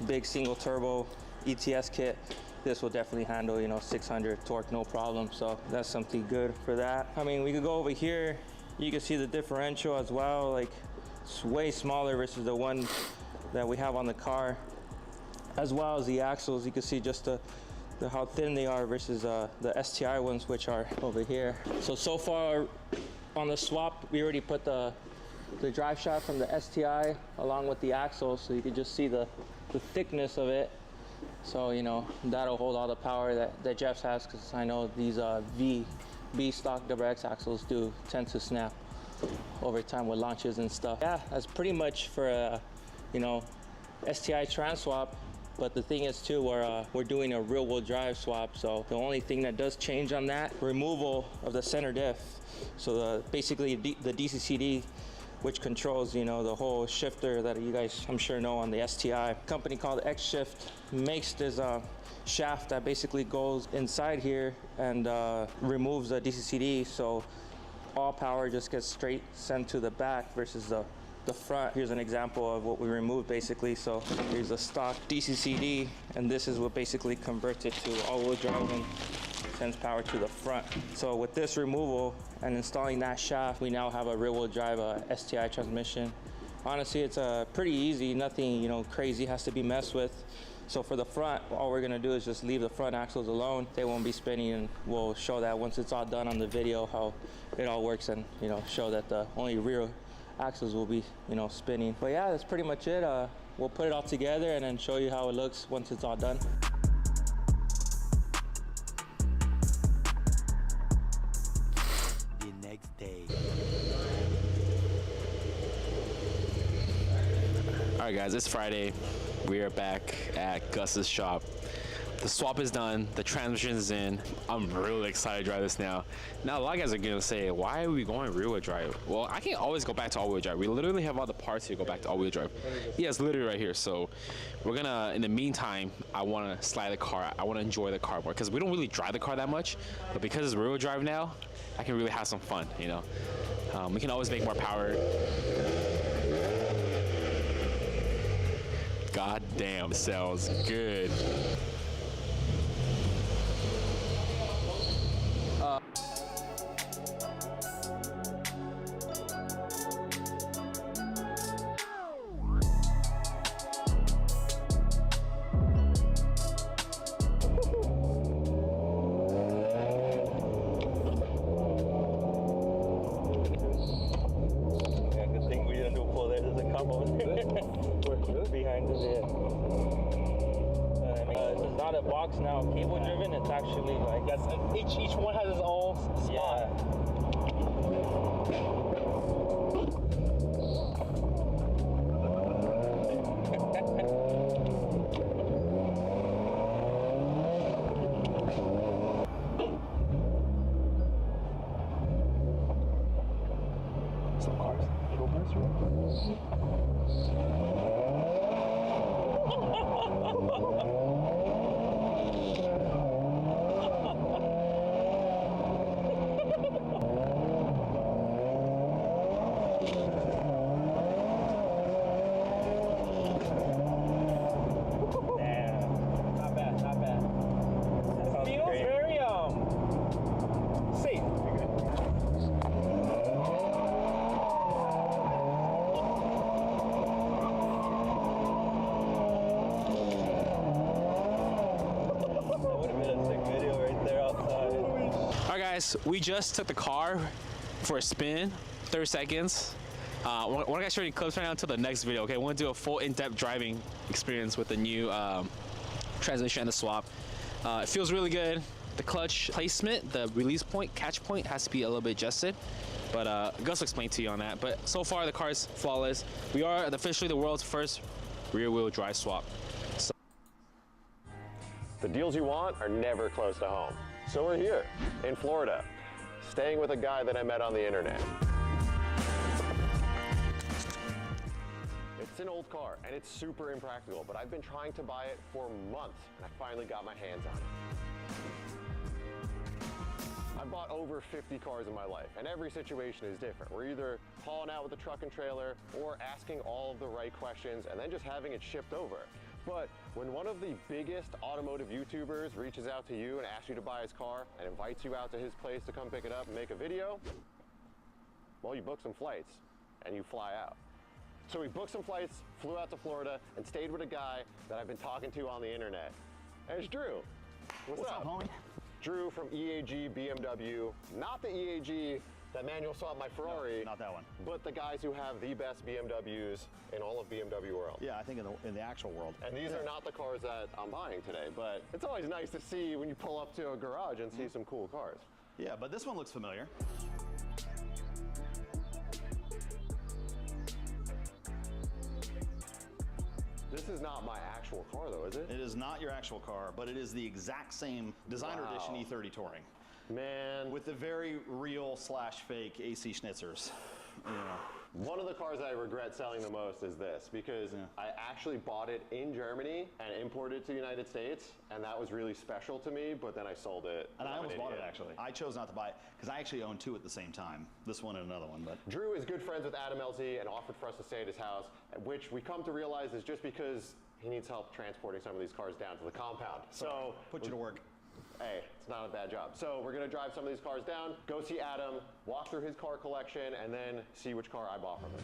Speaker 20: big single turbo ETS kit, this will definitely handle, you know, 600 torque, no problem. So that's something good for that. I mean, we could go over here. You can see the differential as well. Like, it's way smaller versus the one that we have on the car. As well as the axles, you can see just how thin they are versus the STI ones, which are over here. So far on the swap, we already put the drive shaft from the STI along with the axles, so you can just see the thickness of it. So, you know, that'll hold all the power that Jeff's has, because I know these B stock double X axles do tend to snap over time with launches and stuff. Yeah, that's pretty much for you know, STI trans swap. But the thing is too, we're doing a rear wheel drive swap. So the only thing that does change on that, removal of the center diff. So basically the DCCD, which controls, you know, the whole shifter that you guys, I'm sure, know on the STI. A company called X-Shift makes this shaft that basically goes inside here and removes the DCCD. So all power just gets straight sent to the back versus the front. Here's an example of what we removed basically. So here's a stock DCCD, and this is what basically converts it to all-wheel drive and sends power to the front. So with this removal and installing that shaft, we now have a rear-wheel drive STI transmission. Honestly, it's pretty easy. Nothing, you know, crazy has to be messed with. So for the front, all we're gonna do is just leave the front axles alone. They won't be spinning, and we'll show that once it's all done on the video, how it all works, and, you know, show that the only rear axles will be, you know, spinning. But yeah, that's pretty much it. We'll put it all together and then show you how it looks once it's all done.
Speaker 5: The next day.
Speaker 22: Alright guys, it's Friday. We are back at Gus's shop. The swap is done, the transmission is in. I'm really excited to drive this now. Now a lot of guys are gonna say, why are we going rear-wheel drive? Well, I can always go back to all-wheel drive. We literally have all the parts here to go back to all-wheel drive. Yeah, it's literally right here. So we're gonna, in the meantime, I wanna slide the car. I wanna enjoy the car more, because we don't really drive the car that much, but because it's rear-wheel drive now, I can really have some fun, you know? We can always make more power. God damn, sounds good.
Speaker 20: Now cable driven, it's actually like, yes, each one has its own spot.
Speaker 22: guys, we just took the car for a spin, 30 seconds. We're not gonna show you clips right now until the next video, okay? We're gonna do a full in-depth driving experience with the new transmission and the swap. It feels really good. The clutch placement, the release point, catch point has to be a little bit adjusted, but Gus will explain to you on that. But so far the car is flawless. We are officially the world's first rear-wheel drive swap. So
Speaker 4: the deals you want are never close to home. So we're here in Florida, staying with a guy that I met on the internet. It's an old car and it's super impractical, but I've been trying to buy it for months and I finally got my hands on it. I've bought over 50 cars in my life, and every situation is different. We're either hauling out with a truck and trailer or asking all of the right questions and then just having it shipped over. But when one of the biggest automotive YouTubers reaches out to you and asks you to buy his car and invites you out to his place to come pick it up and make a video, well, you book some flights and you fly out. So we booked some flights, flew out to Florida, and stayed with a guy that I've been talking to on the internet. And it's Drew. What's up, homie? Drew from EAG BMW, not the EAG that Manuel saw at my Ferrari.
Speaker 5: No, not that one.
Speaker 4: But the guys who have the best BMWs in all of BMW world.
Speaker 5: Yeah, I think in the actual world.
Speaker 4: And these are not the cars that I'm buying today, but it's always nice to see when you pull up to a garage and see some cool cars.
Speaker 5: Yeah, but this one looks familiar.
Speaker 4: This is not my actual car though, is it?
Speaker 5: It is not your actual car, but it is the exact same designer edition E30 Touring.
Speaker 4: Man.
Speaker 5: With the very real / fake AC Schnitzers. Yeah.
Speaker 4: One of the cars I regret selling the most is this, because I actually bought it in Germany and imported it to the United States, and that was really special to me, but then I sold it.
Speaker 5: And I almost bought it, actually. I chose not to buy it, because I actually own two at the same time. This one and another one, but.
Speaker 4: Drew is good friends with Adam LZ and offered for us to stay at his house, which we come to realize is just because he needs help transporting some of these cars down to the compound. So
Speaker 5: put you to work.
Speaker 4: Hey, it's not a bad job. So we're gonna drive some of these cars down, go see Adam, walk through his car collection, and then see which car I bought from him.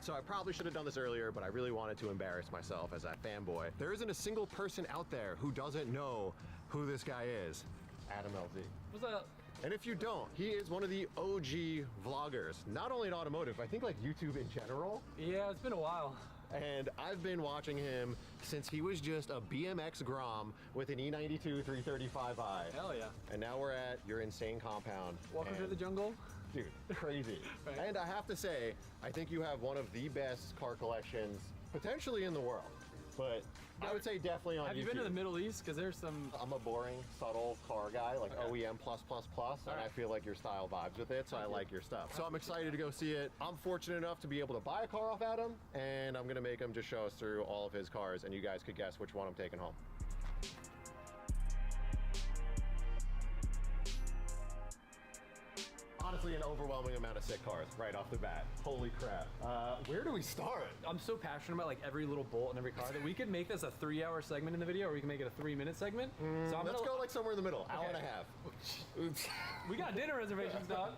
Speaker 4: So I probably should have done this earlier, but I really wanted to embarrass myself as that fanboy. There isn't a single person out there who doesn't know who this guy is. Adam LZ.
Speaker 12: What's up?
Speaker 4: And if you don't, he is one of the OG vloggers, not only in automotive, I think like YouTube in general.
Speaker 12: Yeah, it's been a while.
Speaker 4: And I've been watching him since he was just a BMX Grom with an E92 335i.
Speaker 12: Hell yeah.
Speaker 4: And now we're at your insane compound.
Speaker 12: Welcome to the jungle.
Speaker 4: Dude, crazy.
Speaker 12: Right.
Speaker 4: And I have to say, I think you have one of the best car collections potentially in the world. But I would say definitely on YouTube.
Speaker 12: Have you been to the Middle East? Because there's some...
Speaker 4: I'm a boring, subtle car guy, like OEM+++, and I feel like your style vibes with it, so I like your stuff. So I'm excited to go see it. I'm fortunate enough to be able to buy a car off Adam, and I'm gonna make him just show us through all of his cars, and you guys could guess which one I'm taking home. Honestly, an overwhelming amount of sick cars right off the bat. Holy crap. Where do we start?
Speaker 12: I'm so passionate about like every little bolt in every car that we could make this a 3-hour segment in the video, or we can make it a 3-minute segment. So
Speaker 4: Let's go like somewhere in the middle, hour and a half.
Speaker 12: Oops. We got dinner reservations, dog.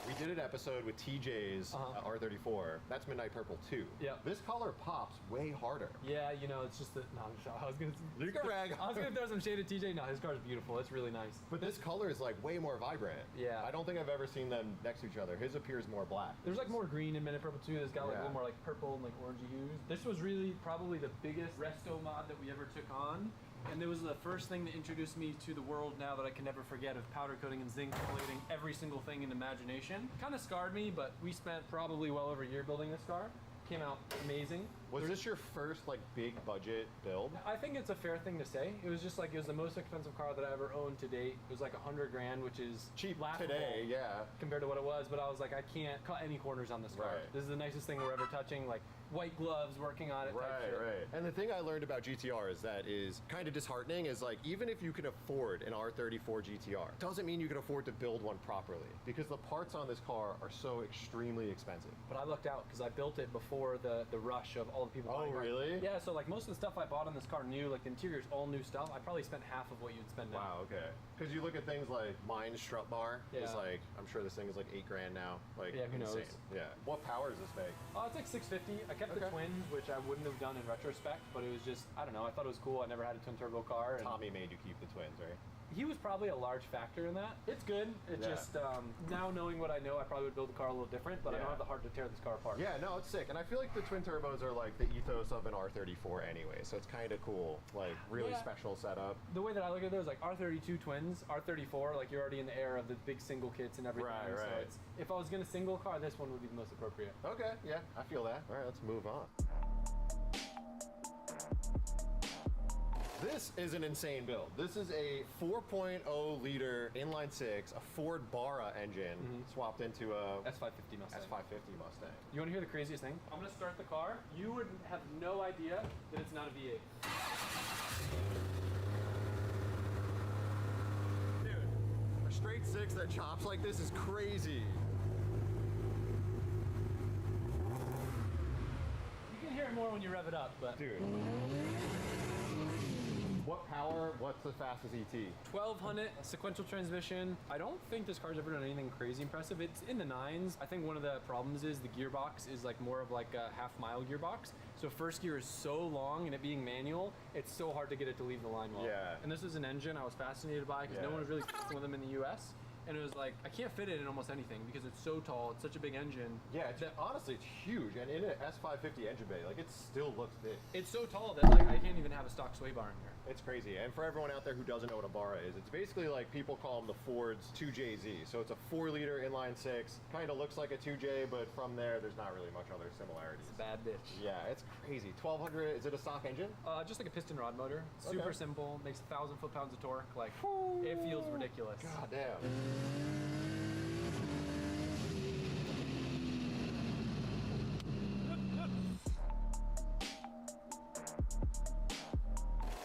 Speaker 4: We did an episode with TJ's R34. That's Midnight Purple 2.
Speaker 12: Yeah.
Speaker 4: This color pops way harder.
Speaker 12: Yeah, you know, it's just that. No, I was gonna.
Speaker 4: You can rag.
Speaker 12: I was gonna throw some shade at TJ. No, his car's beautiful. It's really nice.
Speaker 4: But this color is like way more vibrant.
Speaker 12: Yeah.
Speaker 4: I don't think I've ever seen them next to each other. His appears more black.
Speaker 12: There's like more green in Midnight Purple 2. This got like a little more like purple and like orangey hues. This was really probably the biggest resto mod that we ever took on. And it was the first thing that introduced me to the world now that I can never forget of powder coating and zinc plating every single thing in imagination. Kind of scarred me, but we spent probably well over a year building this car. Came out amazing.
Speaker 4: Was this your first like big budget build?
Speaker 12: I think it's a fair thing to say. It was just like, it was the most expensive car that I ever owned to date. It was like $100 grand, which is
Speaker 4: cheap
Speaker 12: laughable
Speaker 4: today, yeah.
Speaker 12: compared to what it was. But I was like, I can't cut any corners on this car.
Speaker 4: Right.
Speaker 12: This is the nicest thing we're ever touching. Like white gloves, working on it. type
Speaker 4: Right,
Speaker 12: shit.
Speaker 4: right. And the thing I learned about GTRs that is kind of disheartening is like, even if you can afford an R34 GTR, doesn't mean you can afford to build one properly because the parts on this car are so extremely expensive.
Speaker 12: But I lucked out because I built it before the rush of all the people buying cars.
Speaker 4: Really?
Speaker 12: Yeah, so like most of the stuff I bought on this car new, like the interior's all new stuff. I probably spent half of what you'd spend now.
Speaker 4: Wow, okay. Because you look at things like mine strut bar is
Speaker 12: Yeah.
Speaker 4: like, I'm sure this thing is like $8 grand now. Like,
Speaker 12: Yeah, who knows?
Speaker 4: insane. Yeah. What power does this make?
Speaker 12: It's like 650. I kept the twins, which I wouldn't have done in retrospect, but it was just, I don't know, I thought it was cool. I never had a twin turbo car. And
Speaker 4: Tommy made you keep the twins, right?
Speaker 12: he was probably a large factor in that. It's good. It
Speaker 4: Yeah.
Speaker 12: just, now knowing what I know, I probably would build the car a little different, but I don't
Speaker 4: Yeah.
Speaker 12: have the heart to tear this car apart.
Speaker 4: Yeah, no, it's sick. And I feel like the twin turbos are like the ethos of an R34 anyway, so it's kind of cool. Like, really
Speaker 12: Yeah.
Speaker 4: special setup.
Speaker 12: The way that I look at those, like R32 twins, R34, like you're already in the era of the big single kits and everything.
Speaker 4: Right,
Speaker 12: So
Speaker 4: right.
Speaker 12: it's, if I was gonna single car, this one would be the most appropriate.
Speaker 4: Okay, yeah, I feel that. All right, let's move on. This is an insane build. This is a 4.0 liter inline six, a Ford Barra engine swapped into a
Speaker 12: S550 Mustang.
Speaker 4: S550 Mustang.
Speaker 12: You wanna hear the craziest thing? I'm gonna start the car. You would have no idea that it's not a V8.
Speaker 4: Dude, a straight six that chops like this is crazy.
Speaker 12: You can hear it more when you rev it up, but
Speaker 4: dude. What power? What's the fastest ET?
Speaker 12: 1200 sequential transmission. I don't think this car's ever done anything crazy impressive. It's in the 9s. I think one of the problems is the gearbox is like more of like a half-mile gearbox. So first gear is so long, and it being manual, it's so hard to get it to leave the line well.
Speaker 4: Yeah.
Speaker 12: And this is an engine I was fascinated by because no
Speaker 4: Yeah.
Speaker 12: one was really f***ing with them in the US. And it was like, I can't fit it in almost anything because it's so tall, it's such a big engine.
Speaker 4: Yeah, honestly, it's huge. And in an S550 engine bay, like, it still looks big.
Speaker 12: It's so tall that like I can't even have a stock sway bar in here.
Speaker 4: It's crazy. And for everyone out there who doesn't know what a Barra is, it's basically like people call them the Ford's 2JZ. So it's a 4-liter inline six. Kind of looks like a 2J, but from there, there's not really much other similarities.
Speaker 12: It's a bad bitch.
Speaker 4: Yeah, it's crazy. 1200, is it a stock engine?
Speaker 12: Just like a piston rod motor.
Speaker 4: Okay.
Speaker 12: Super simple, makes 1,000 foot-pounds of torque. Like, it feels ridiculous.
Speaker 4: God damn.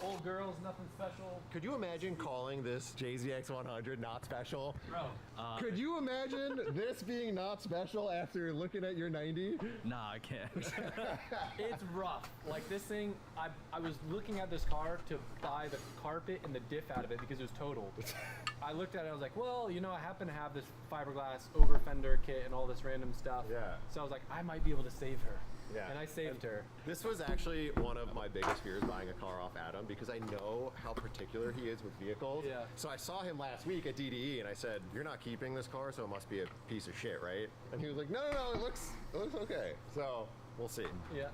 Speaker 12: Old girls, nothing special.
Speaker 4: Could you imagine calling this JZX100 not special?
Speaker 12: Bro.
Speaker 4: Could you imagine this being not special after looking at your 90?
Speaker 2: Nah, I can't.
Speaker 12: It's rough. Like this thing, I was looking at this car to buy the carpet and the diff out of it because it was totaled. I looked at it and I was like, well, you know, I happen to have this fiberglass over fender kit and all this random stuff.
Speaker 4: Yeah.
Speaker 12: So I was like, I might be able to save her.
Speaker 4: Yeah.
Speaker 12: And I saved her.
Speaker 4: This was actually one of my biggest fears buying a car off Adam because I know how particular he is with vehicles.
Speaker 12: Yeah.
Speaker 4: So I saw him last week at DDE and I said, you're not keeping this car, so it must be a piece of shit, right? And he was like, no, it looks okay. So we'll see.
Speaker 12: Yeah.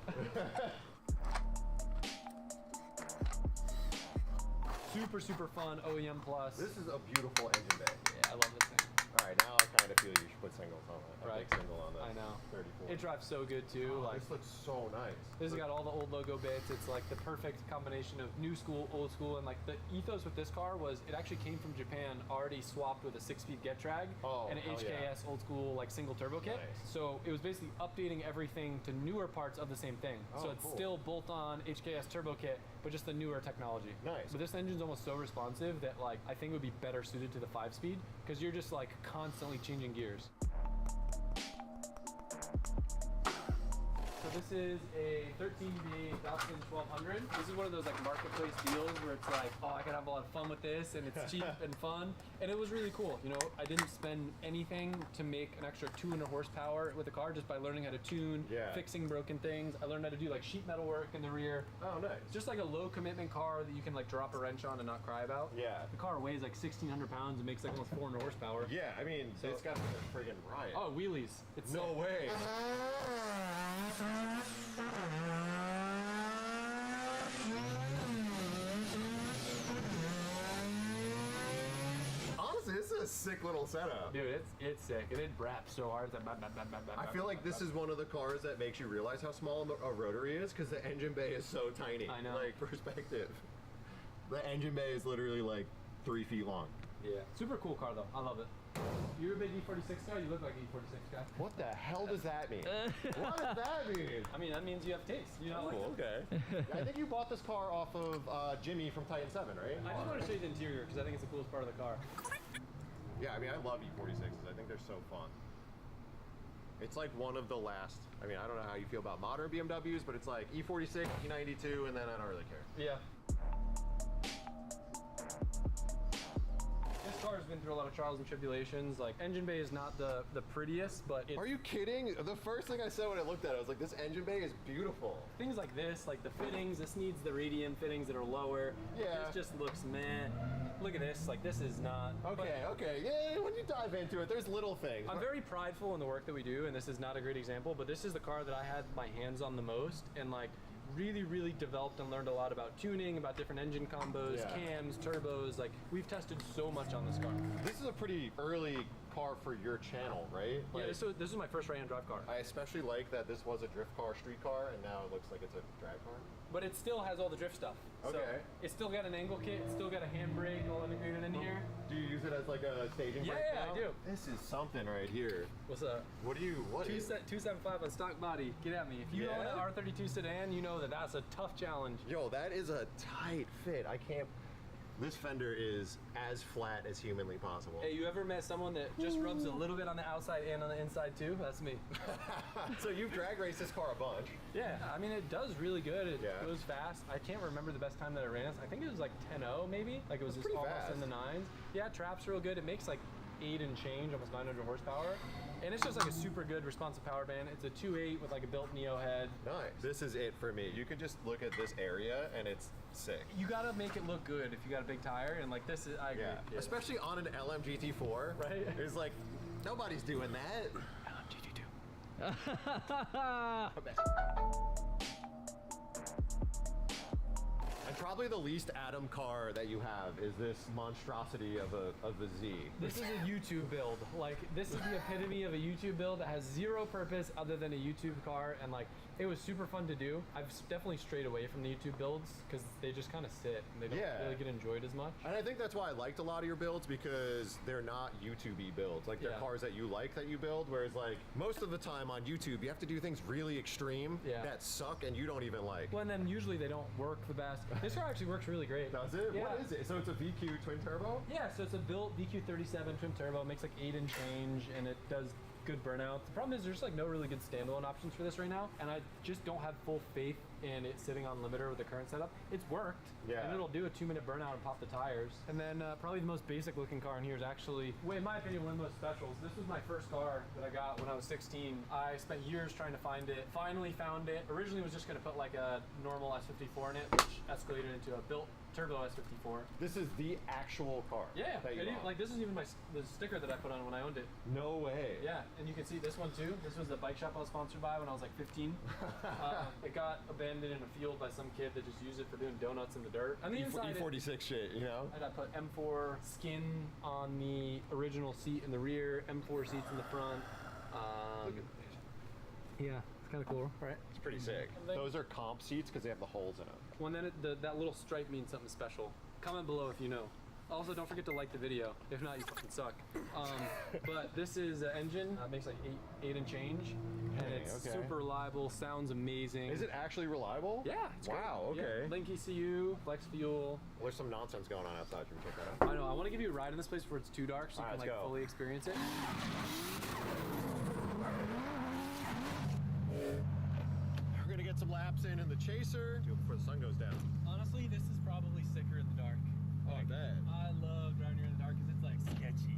Speaker 12: Super, super fun OEM plus.
Speaker 4: This is a beautiful engine bay.
Speaker 12: Yeah, I love this thing.
Speaker 4: All right, now I kind of feel you should put singles on it. A big single on the
Speaker 12: I know.
Speaker 4: 34.
Speaker 12: It drives so good too.
Speaker 4: Oh,
Speaker 12: like
Speaker 4: this looks so nice.
Speaker 12: This has got all the old logo bits. It's like the perfect combination of new school, old school, and like the ethos with this car was it actually came from Japan, already swapped with a 6-speed get drag and an
Speaker 4: hell yeah.
Speaker 12: HKS old school like single turbo kit.
Speaker 4: Nice.
Speaker 12: So it was basically updating everything to newer parts of the same thing.
Speaker 4: Oh,
Speaker 12: so it's
Speaker 4: cool.
Speaker 12: still bolt-on HKS turbo kit, but just the newer technology.
Speaker 4: Nice.
Speaker 12: But this engine's almost so responsive that like I think it would be better suited to the 5-speed because you're just like constantly changing gears. So this is a 13B Datsun 1200. This is one of those like marketplace deals where it's like, oh, I can have a lot of fun with this and it's cheap and fun. And it was really cool. You know, I didn't spend anything to make an extra 200 horsepower with the car just by learning how to tune, fixing broken things. I learned how to do like sheet metal work in the rear.
Speaker 4: Oh, nice.
Speaker 12: Just like a low commitment car that you can like drop a wrench on and not cry about.
Speaker 4: Yeah.
Speaker 12: The car weighs like 1,600 pounds and makes like almost 400 horsepower.
Speaker 4: Yeah, I mean,
Speaker 12: So-
Speaker 4: it's got a friggin' riot.
Speaker 12: Oh, wheelies. It's
Speaker 4: no way. Honestly, this is a sick little setup.
Speaker 12: Dude, it's sick. And it raps so hard. It's like,
Speaker 4: I feel like this is one of the cars that makes you realize how small a rotary is because the engine bay is so tiny.
Speaker 12: I know.
Speaker 4: Like, perspective. The engine bay is literally like 3 feet long.
Speaker 12: Yeah. Super cool car though. I love it. You're a big E46 guy? You look like an E46 guy.
Speaker 4: What the hell does that mean? What does that mean?
Speaker 12: I mean, that means you have taste. You know,
Speaker 4: okay. I think you bought this car off of Jimmy from Titan 7, right?
Speaker 12: I just want to show you the interior because I think it's the coolest part of the car.
Speaker 4: Yeah, I mean, I love E46s. I think they're so fun. It's like one of the last, I mean, I don't know how you feel about modern BMWs, but it's like E46, E92, and then I don't really care.
Speaker 12: Yeah. This car has been through a lot of trials and tribulations. Like, engine bay is not the prettiest, but it's...
Speaker 4: Are you kidding? The first thing I said when I looked at it, I was like, this engine bay is beautiful.
Speaker 12: Things like this, like the fittings, this needs the radium fittings that are lower.
Speaker 4: Yeah.
Speaker 12: This just looks meh. Look at this, like this is not...
Speaker 4: Okay, okay, yeah, when you dive into it, there's little things.
Speaker 12: I'm very prideful in the work that we do, and this is not a great example, but this is the car that I had my hands on the most, and like, really developed and learned a lot about tuning, about different engine combos, cams, turbos. Like, we've tested so much on this car.
Speaker 4: This is a pretty early car for your channel, right?
Speaker 12: Yeah,
Speaker 4: Like,
Speaker 12: this is my first right-hand drive car.
Speaker 4: I especially like that this was a drift car, street car, and now it looks like it's a drag car.
Speaker 12: But it still has all the drift stuff.
Speaker 4: Okay.
Speaker 12: So it's still got an angle kit, it's still got a handbrake all integrated in here.
Speaker 4: Do you use it as like a staging brake
Speaker 12: Yeah,
Speaker 4: now?
Speaker 12: I do.
Speaker 4: This is something right here.
Speaker 12: What's up?
Speaker 4: What do you, what is?
Speaker 12: 275 on stock body. Get at me. If you own an R32 sedan, you know that that's a tough challenge.
Speaker 4: Yo, that is a tight fit. I can't. This fender is as flat as humanly possible.
Speaker 12: Hey, you ever met someone that just rubs a little bit on the outside and on the inside too? That's me.
Speaker 4: So you've drag raced this car a bunch.
Speaker 12: Yeah, I mean, it does really good. It goes fast. I can't remember the best time that I ran it. I think it was like 10.0 maybe. Like it was just
Speaker 4: pretty
Speaker 12: almost
Speaker 4: fast.
Speaker 12: in the 9s. Yeah, trap's real good. It makes like 8 and change, almost 900 horsepower. And it's just like a super good responsive power band. It's a 2.8 with like a built Neo head.
Speaker 4: Nice. This is it for me. You can just look at this area and it's sick.
Speaker 12: You gotta make it look good if you got a big tire, and like this is, I agree.
Speaker 4: Yeah. Especially on an LM GT4.
Speaker 12: Right?
Speaker 4: It's like, nobody's doing that. And probably the least Adam car that you have is this monstrosity of a Z.
Speaker 12: This is a YouTube build. Like, this is the epitome of a YouTube build that has zero purpose other than a YouTube car, and like, it was super fun to do. I've definitely strayed away from the YouTube builds because they just kind of sit and they don't really get enjoyed as much.
Speaker 4: And I think that's why I liked a lot of your builds, because they're not YouTube-y builds. Like, they're cars that you like that you build, whereas like most of the time on YouTube, you have to do things really extreme that suck and you don't even like.
Speaker 12: Well, and then usually they don't work the best. This car actually works really great.
Speaker 4: Does it?
Speaker 12: Yeah.
Speaker 4: What is it? So it's a VQ twin turbo?
Speaker 12: Yeah, so it's a built VQ37 twin turbo, makes like 8 and change, and it does good burnout. The problem is there's like no really good standalone options for this right now, and I just don't have full faith in it sitting on limiter with the current setup. It's worked, and it'll do a 2-minute burnout and pop the tires. And then probably the most basic looking car in here is actually, in my opinion, one of the most specials. This was my first car that I got when I was 16. I spent years trying to find it, finally found it. Originally was just gonna put like a normal S54 in it, which escalated into a built turbo S54.
Speaker 4: This is the actual car.
Speaker 12: Yeah,
Speaker 4: that you bought.
Speaker 12: like this is even the sticker that I put on when I owned it.
Speaker 4: No way.
Speaker 12: Yeah, and you can see this one too. This was the bike shop I was sponsored by when I was like 15. It got abandoned in a field by some kid that just used it for doing donuts in the dirt. On the inside,
Speaker 4: E46 shit, you know?
Speaker 12: I put M4 skin on the original seat in the rear, M4 seats in the front. Yeah, it's kind of cool, right?
Speaker 4: It's pretty sick. Those are comp seats because they have the holes in them.
Speaker 12: Well, and then that little stripe means something special. Comment below if you know. Also, don't forget to like the video. If not, you fucking suck. But this is an engine. It makes like 8 and change. And it's super reliable, sounds amazing.
Speaker 4: Is it actually reliable?
Speaker 12: Yeah. It's
Speaker 4: wow,
Speaker 12: great.
Speaker 4: okay.
Speaker 12: Yeah. Link ECU, flex fuel.
Speaker 4: Well, there's some nonsense going on outside. You can check that out.
Speaker 12: I know. I want to give you a ride in this place before it's too dark so you can like fully experience it.
Speaker 4: We're gonna get some laps in the Chaser before the sun goes down.
Speaker 12: Honestly, this is probably sicker in the dark.
Speaker 4: Oh, I bet.
Speaker 12: I love driving here in the dark because it's like sketchy.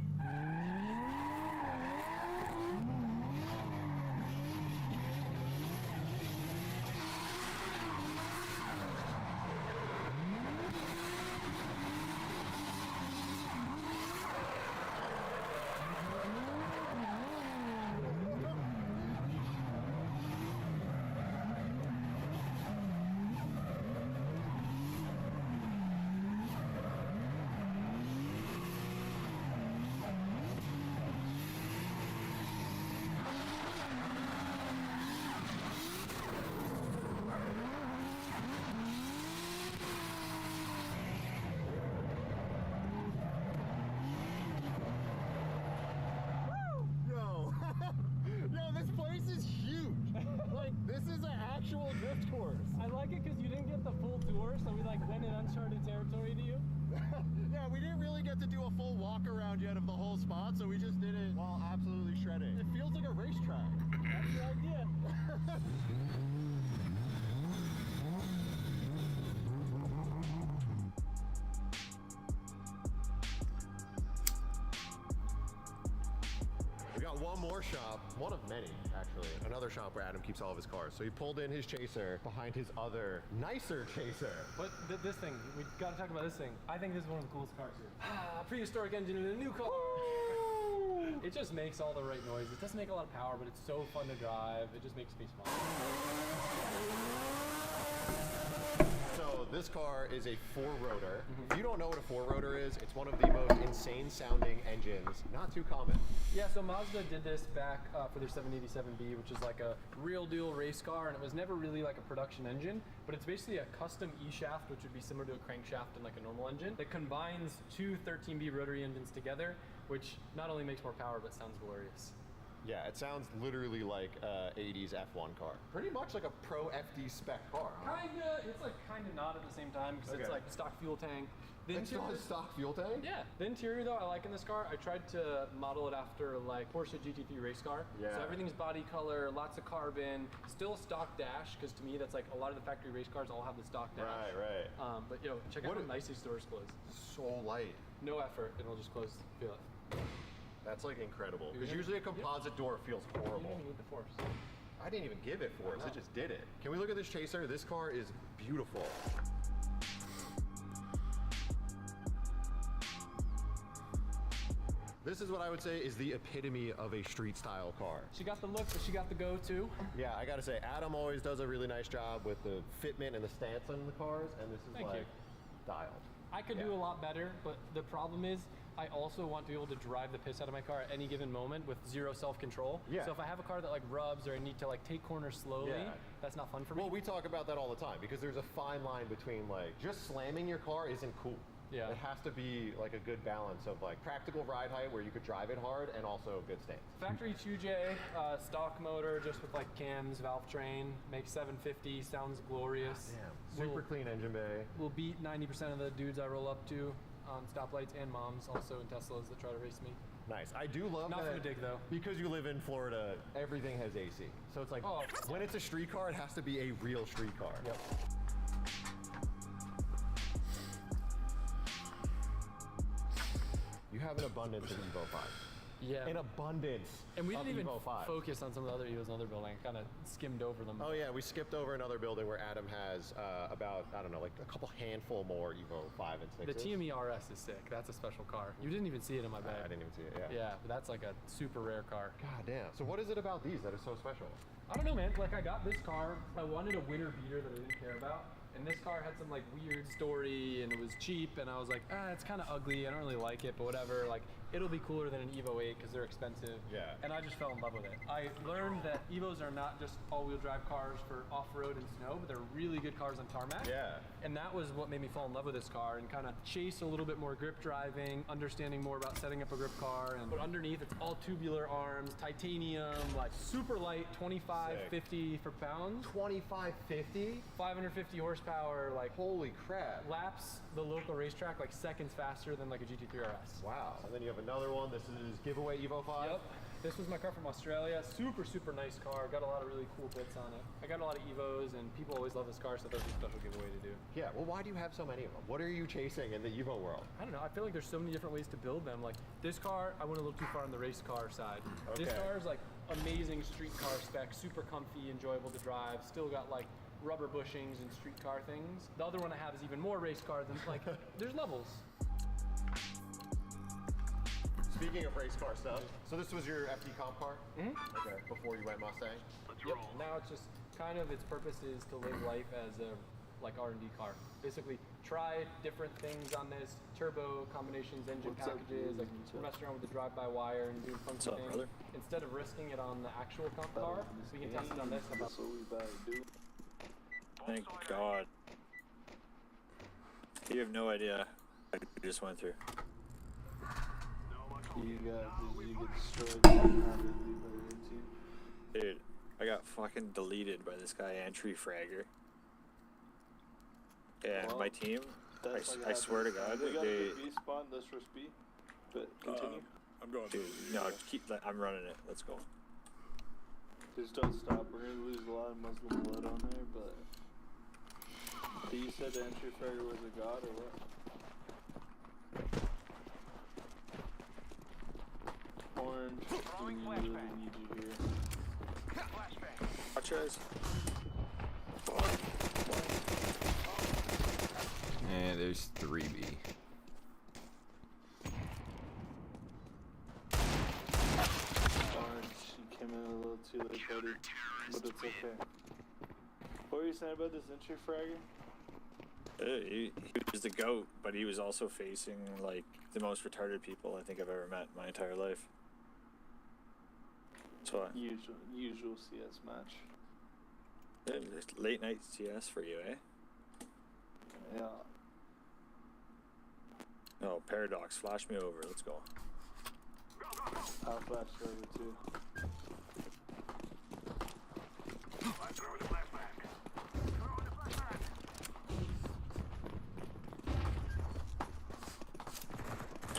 Speaker 4: really get to do a full walk around yet of the whole spot, so we just did it while absolutely shredding. It feels like a racetrack. That's the idea. We got one more shop, one of many actually, another shop where Adam keeps all of his cars. So he pulled in his chaser behind his other nicer chaser.
Speaker 12: But this thing, we gotta talk about this thing. I think this is one of the coolest cars here. Prehistoric engine in a new car. It just makes all the right noise. It doesn't make a lot of power, but it's so fun to drive. It just makes me smile.
Speaker 4: So this car is a four-rotor. If you don't know what a four-rotor is, it's one of the most insane-sounding engines. Not too common.
Speaker 12: Yeah, so Mazda did this back for their 787B, which is like a real deal race car, and it was never really like a production engine, but it's basically a custom E-shaft, which would be similar to a crankshaft in like a normal engine, that combines two 13B rotary engines together, which not only makes more power, but sounds glorious.
Speaker 4: Yeah, it sounds literally like a 80s F1 car. Pretty much like a pro FD spec car. Huh?
Speaker 12: Kinda, it's like kinda not at the same time, because it's like stock fuel tank. The
Speaker 4: It still has stock fuel tank?
Speaker 12: Yeah. The interior though, I like in this car. I tried to model it after like Porsche GT3 race car.
Speaker 4: Yeah.
Speaker 12: So everything's body color, lots of carbon, still stock dash, because to me that's like a lot of the factory race cars all have the stock dash.
Speaker 4: Right.
Speaker 12: But yo, check out how nice these doors close.
Speaker 4: So light.
Speaker 12: No effort, it'll just close. Feel it.
Speaker 4: That's like incredible. Because usually a composite door feels horrible.
Speaker 12: You don't even need the force.
Speaker 4: I didn't even give it force, it just did it. Can we look at this chaser? This car is beautiful. This is what I would say is the epitome of a street style car.
Speaker 12: She got the look, but she got the go too.
Speaker 4: Yeah, I gotta say, Adam always does a really nice job with the fitment and the stance on the cars, and this is
Speaker 12: Thank you.
Speaker 4: dialed.
Speaker 12: I could do a lot better, but the problem is I also want to be able to drive the piss out of my car at any given moment with zero self-control.
Speaker 4: Yeah.
Speaker 12: So if I have a car that like rubs or I need to like take corners slowly,
Speaker 4: Yeah.
Speaker 12: that's not fun for me.
Speaker 4: Well, we talk about that all the time because there's a fine line between like just slamming your car isn't cool.
Speaker 12: Yeah.
Speaker 4: It has to be like a good balance of like practical ride height where you could drive it hard and also good stance.
Speaker 12: Factory 2J, stock motor, just with like cams, valve train, makes 750, sounds glorious.
Speaker 4: Damn. Super clean engine bay.
Speaker 12: Will beat 90% of the dudes I roll up to on stoplights and moms, also in Teslas that try to race me.
Speaker 4: Nice. I do love
Speaker 12: Not
Speaker 4: that.
Speaker 12: for the dig though.
Speaker 4: Because you live in Florida, everything has AC. So it's like, when it's a street car, it has to be a real street car.
Speaker 12: Yep.
Speaker 4: You have an abundance of Evo 5.
Speaker 12: Yeah.
Speaker 4: An abundance
Speaker 12: And we
Speaker 4: of
Speaker 12: didn't even
Speaker 4: Evo 5.
Speaker 12: focus on some of the other Evos in other building. I kind of skimmed over them.
Speaker 4: Oh yeah, we skipped over another building where Adam has about, I don't know, like a couple handful more Evo 5 and 6s.
Speaker 12: The TME RS is sick. That's a special car. You didn't even see it in my bag.
Speaker 4: I didn't even see it, yeah.
Speaker 12: Yeah, but that's like a super rare car.
Speaker 4: God damn. So what is it about these that is so special?
Speaker 12: I don't know, man. Like, I got this car. I wanted a winter beater that I didn't care about. And this car had some like weird story and it was cheap and I was like, it's kind of ugly. I don't really like it, but whatever. Like, it'll be cooler than an Evo 8 because they're expensive.
Speaker 4: Yeah.
Speaker 12: And I just fell in love with it. I learned that Evos are not just all-wheel drive cars for off-road and snow, but they're really good cars on tarmac.
Speaker 4: Yeah.
Speaker 12: And that was what made me fall in love with this car and kind of chase a little bit more grip driving, understanding more about setting up a grip car. And but underneath, it's all tubular arms, titanium, like super light, 2550 for pounds.
Speaker 4: 2550?
Speaker 12: 550 horsepower, like
Speaker 4: holy crap.
Speaker 12: Laps the local racetrack like seconds faster than like a GT3 RS.
Speaker 4: Wow. And then you have another one. This is giveaway Evo 5.
Speaker 12: Yep. This was my car from Australia. Super, super nice car. Got a lot of really cool bits on it. I got a lot of Evos and people always love this car, so that was a special giveaway to do.
Speaker 4: Yeah, well, why do you have so many of them? What are you chasing in the Evo world?
Speaker 12: I don't know. I feel like there's so many different ways to build them. Like this car, I went a little too far on the race car side.
Speaker 4: Okay.
Speaker 12: This car is like amazing street car spec, super comfy, enjoyable to drive. Still got like rubber bushings and street car things. The other one I have is even more race car than like, there's levels.
Speaker 4: Speaking of race car stuff, so this was your FD comp car?
Speaker 12: Mm-hmm.
Speaker 4: Okay, before you went Mustang?
Speaker 12: Yep. Now it's just kind of its purpose is to live life as a like R&D car. Basically, try different things on this, turbo combinations, engine packages, like mess around with the drive-by-wire and do funky things.
Speaker 2: brother?
Speaker 12: Instead of risking it on the actual comp car, we can test it on this.
Speaker 2: Thank God. You have no idea what you just went through.
Speaker 3: You get destroyed permanently by your team.
Speaker 2: Dude, I got fucking deleted by this guy, Entry Fragger. Yeah,
Speaker 3: Well,
Speaker 2: my team,
Speaker 3: that's
Speaker 2: I swear to God,
Speaker 3: we got a
Speaker 2: they...
Speaker 3: good B spot on, let's rush B. But continue.
Speaker 2: I'm going. Dude, no, I'm running it. Let's go.
Speaker 3: Just don't stop. We're gonna lose a lot of Muslim blood on there, but. You said the entry fragger was a god or what? Orange, we really need you here.
Speaker 2: Watch your eyes.
Speaker 10: And there's 3B.
Speaker 3: Orange, you came in a little too late, buddy. But it's okay. What were you saying about this entry fragger?
Speaker 2: He was the GOAT, but he was also facing like the most retarded people I think I've ever met in my entire life. So
Speaker 3: Usual CS match.
Speaker 2: Late night CS for you, eh?
Speaker 3: Yeah.
Speaker 2: No, Paradox, flash me over. Let's go.
Speaker 3: I'll flash you over too.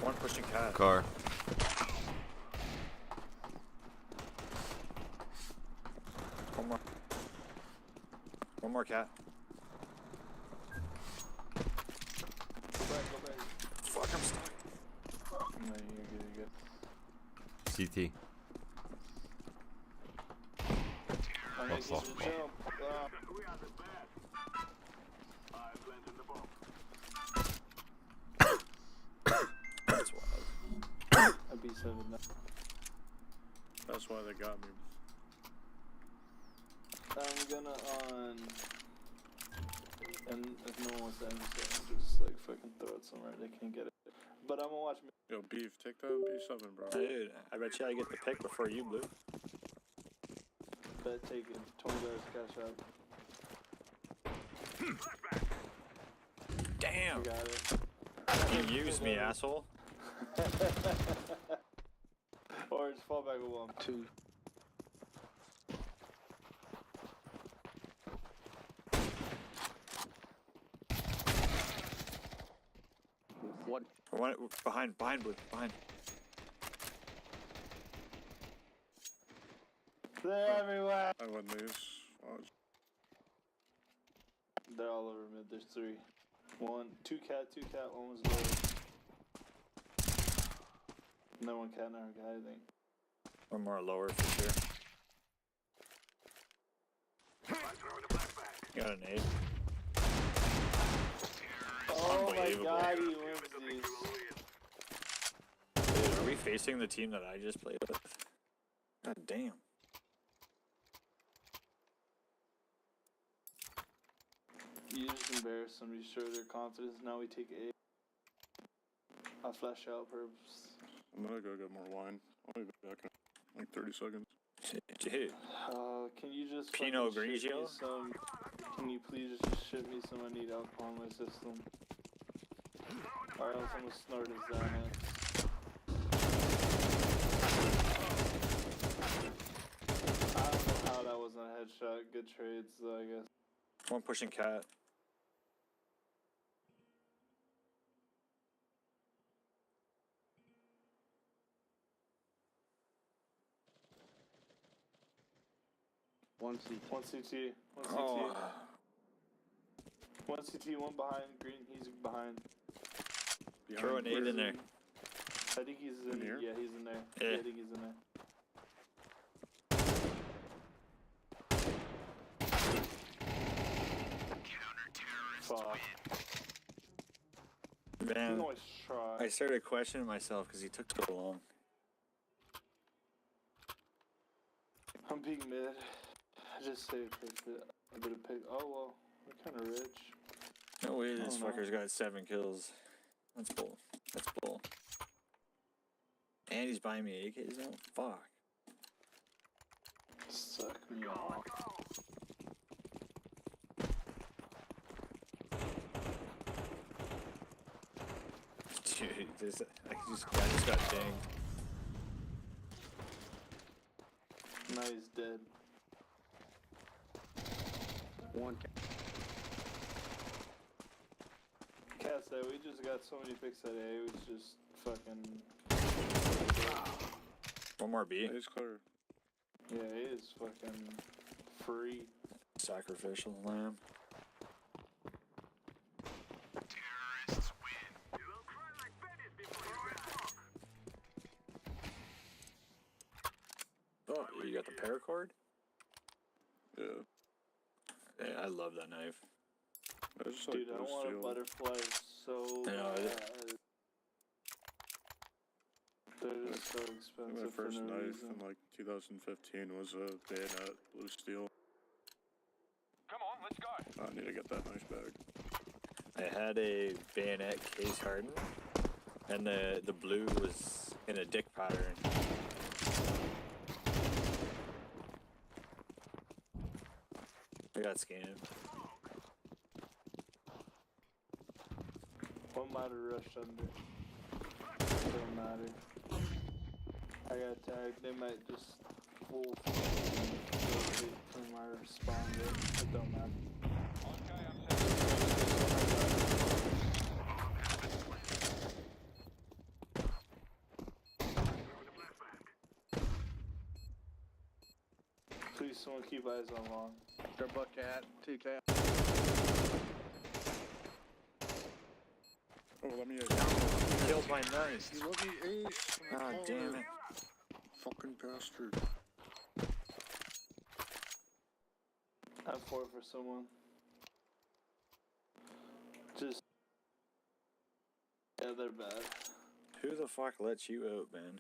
Speaker 2: One pushing cat.
Speaker 10: Car.
Speaker 2: One more. One more cat.
Speaker 3: Go back.
Speaker 2: Fuck, I'm stuck.
Speaker 3: No, you're good.
Speaker 10: CT.
Speaker 3: I'm gonna get you to jump.
Speaker 2: That's wild.
Speaker 3: I'd be 7 now.
Speaker 1: That's why they got me.
Speaker 3: I'm gonna on. And if no one wants to answer, just like fucking throw it somewhere. They can't get it. But I'm gonna watch.
Speaker 1: Yo, Beef, take that B7, bro.
Speaker 2: Dude, I bet you I get the pick before you, Blue.
Speaker 3: Bet taken. $20 cash out.
Speaker 2: Damn.
Speaker 3: You got it.
Speaker 2: You used me, asshole.
Speaker 3: Or just fall back with 1. 2.
Speaker 2: What? Behind, Blue, behind.
Speaker 3: They're everywhere.
Speaker 1: I win these.
Speaker 3: They're all over mid. There's 3. 2 cat, 1 was low. And then 1 cat and our guy, I think.
Speaker 2: One more lower for sure. Got an 8.
Speaker 3: Oh my god, he wins these.
Speaker 2: Dude, are we facing the team that I just played with? God damn.
Speaker 3: You just embarrass them. You show their confidence. Now we take 8. I'll flash out perps.
Speaker 1: I'm gonna go get more wine. I'll be back in like 30 seconds.
Speaker 2: Dude.
Speaker 3: Can you just
Speaker 2: Pinot
Speaker 3: fucking ship me
Speaker 2: Grigio?
Speaker 3: some? Can you please just ship me some? I need alcohol in my system. Or else I'm gonna snort his Xanax. I don't know how that wasn't a headshot. Good trades, though, I guess.
Speaker 2: One pushing cat.
Speaker 3: One CT. 1 CT. 1 CT.
Speaker 2: Oh.
Speaker 3: 1 CT, 1 behind. Green, he's behind.
Speaker 2: Throw an 8 in there.
Speaker 3: I think he's in
Speaker 1: here?
Speaker 3: Yeah, he's in there.
Speaker 2: Yeah.
Speaker 3: I think he's in there. Fuck.
Speaker 2: Man,
Speaker 3: Nice try.
Speaker 2: I started questioning myself because he took so long.
Speaker 3: I'm being mid. I just saved for a bit of pick. Oh well, we're kind of rich.
Speaker 2: No way this
Speaker 3: I don't know.
Speaker 2: fucker's got 7 kills. That's bull. That's bull. And he's buying me AKs now? Fuck.
Speaker 3: Suck me off.
Speaker 2: Dude, I just got dinged.
Speaker 3: Now he's dead.
Speaker 6: 1
Speaker 3: Cat that we just got so many picks that A was just fucking.
Speaker 2: One more B.
Speaker 1: It's clear.
Speaker 3: Yeah, A is fucking free.
Speaker 2: Sacrificial lamb. Oh, you got the paracord?
Speaker 1: Yeah.
Speaker 2: Yeah, I love that knife.
Speaker 1: I just
Speaker 3: Dude,
Speaker 1: like
Speaker 3: I want a
Speaker 1: steel.
Speaker 3: butterfly so
Speaker 2: I know,
Speaker 3: bad. They're just so
Speaker 1: I think
Speaker 3: expensive
Speaker 1: my first
Speaker 3: for no
Speaker 1: knife
Speaker 3: reason.
Speaker 1: in like 2015 was a bayonet blue steel.
Speaker 4: Come on, let's go.
Speaker 1: I need to get that knife back.
Speaker 2: I had a bayonet case hardened, and the blue was in a dick pattern. I got scammed.
Speaker 3: One might have rushed under. Don't matter. I got tagged. They might just full rotate from our responder. It don't matter. Please, someone keep eyes on long.
Speaker 6: Good luck at TK.
Speaker 1: Oh, let me.
Speaker 2: Killed my knife.
Speaker 1: You let me ace.
Speaker 2: Ah, damn it.
Speaker 1: Fucking bastard.
Speaker 3: I'm for someone. Just. Yeah, they're bad.
Speaker 2: Who the fuck lets you out, man?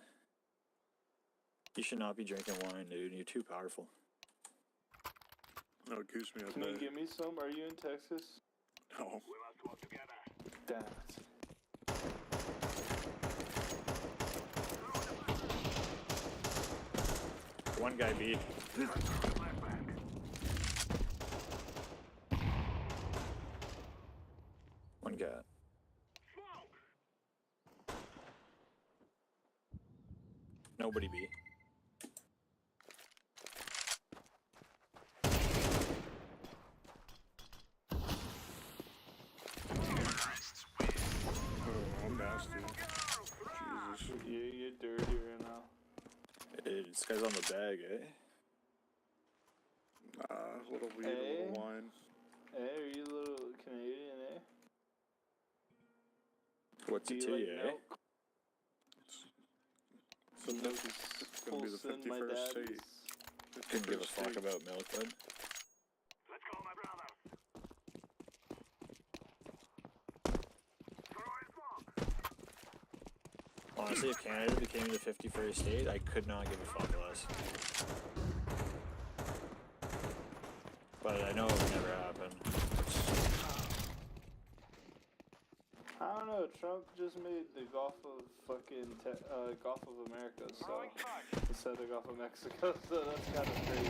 Speaker 2: You should not be drinking wine, dude. You're too powerful.
Speaker 1: No, goose me up
Speaker 3: Can you give me some? Are you in Texas?
Speaker 1: No.
Speaker 3: Damn it.
Speaker 2: One guy B. One guy. Nobody B.
Speaker 1: Oh, I'm nasty. Jesus.
Speaker 3: You're dirty right now.
Speaker 2: Hey, this guy's on the bag, eh?
Speaker 1: A little weed,
Speaker 3: Hey?
Speaker 1: a little wine.
Speaker 3: Hey, are you a little Canadian, eh?
Speaker 2: What's
Speaker 3: Do
Speaker 2: it
Speaker 3: you
Speaker 2: to
Speaker 3: like
Speaker 2: you, eh?
Speaker 3: milk?
Speaker 1: So
Speaker 3: Milk
Speaker 1: this
Speaker 3: is
Speaker 1: is gonna
Speaker 3: full
Speaker 1: be the
Speaker 3: sin, my
Speaker 1: 51st
Speaker 3: dad
Speaker 1: state.
Speaker 3: is-
Speaker 2: Couldn't give a fuck about milk, bud. Honestly, if Canada became the 51st state, I could not give a fuck less. But I know it would never happen.
Speaker 3: I don't know, Trump just made the Gulf of fucking Gulf of America, so instead of Gulf of Mexico, so that's kind of crazy.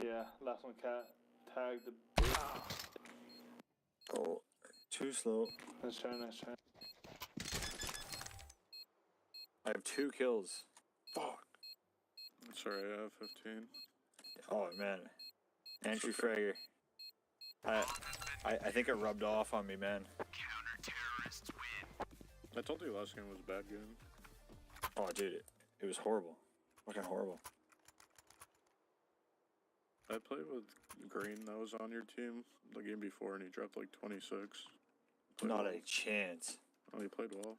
Speaker 3: Yeah, last one cat tagged the bitch.
Speaker 2: Oh, too slow.
Speaker 3: Nice try, nice try.
Speaker 2: I have 2 kills. Fuck.
Speaker 1: Sorry, I have 15.
Speaker 2: Oh man, Andrew Frager. I think it rubbed off on me, man.
Speaker 1: I told you last game was a bad game.
Speaker 2: Oh, dude, it was horrible. Fucking horrible.
Speaker 1: I played with Green that was on your team the game before, and he dropped like 26. Played
Speaker 2: Not
Speaker 1: well.
Speaker 2: a chance.
Speaker 1: Oh, he played well.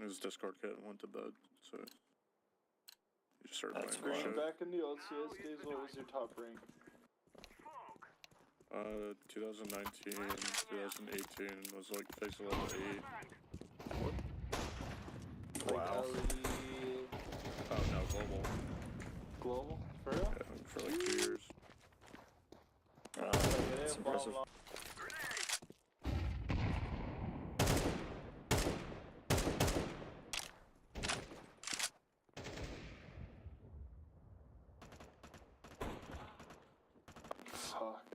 Speaker 1: His Discord kit went to bed, so he just started
Speaker 2: That's
Speaker 1: playing
Speaker 3: Green,
Speaker 1: shit.
Speaker 3: back in the old CS days, what was your top rank?
Speaker 1: 2019, 2018 was like face 11-8.
Speaker 2: Wow.
Speaker 1: Oh no, global.
Speaker 3: Global? For real?
Speaker 1: Yeah, for like 2 years.
Speaker 2: That's impressive.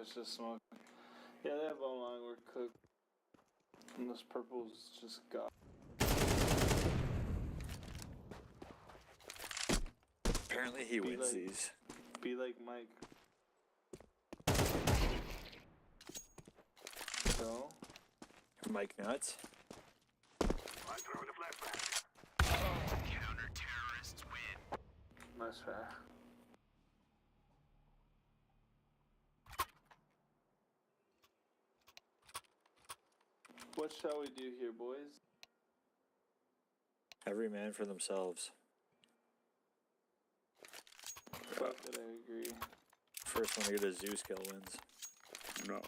Speaker 3: it's just smoke. Yeah, they have bone line. We're cooked. And this purple's just got.
Speaker 2: Apparently he wins
Speaker 3: like,
Speaker 2: these.
Speaker 3: Be like Mike. So?
Speaker 2: Mike Nuts.
Speaker 16: Counter-terrorists win.
Speaker 3: That's fair. What shall we do here, boys?
Speaker 2: Every man for themselves.
Speaker 3: Fuck it, I agree.
Speaker 2: First one to get a Zeus kill wins.
Speaker 1: No.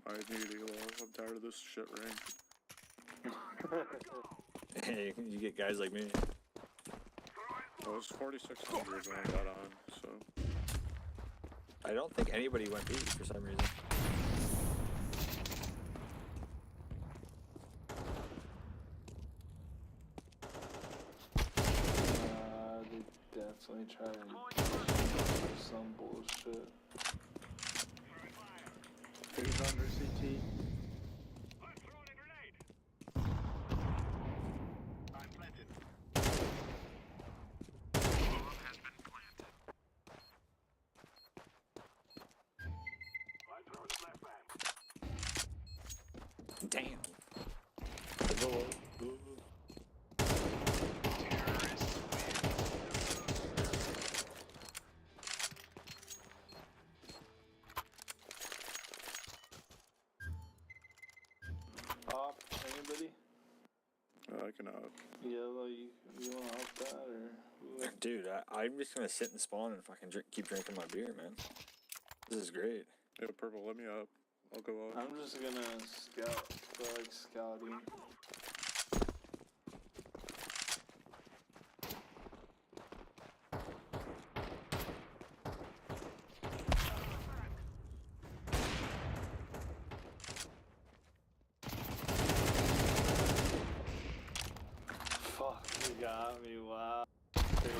Speaker 1: I need Elo. I'm tired of this shit ring.
Speaker 2: Hey, you get guys like me.
Speaker 1: Well, it was 4,600 when I got on, so.
Speaker 2: I don't think anybody went B for some reason.
Speaker 3: They definitely tried some bullshit.
Speaker 6: He's under CT.
Speaker 2: Damn.
Speaker 3: Op, anybody?
Speaker 1: I can up.
Speaker 3: Yellow, you wanna up that or?
Speaker 2: Dude, I'm just gonna sit and spawn and fucking keep drinking my beer, man. This is great.
Speaker 1: Yeah, purple, let me up. I'll go up.
Speaker 3: I'm just gonna scout. I like scouting. Fuck, you got me, wow. Crazy.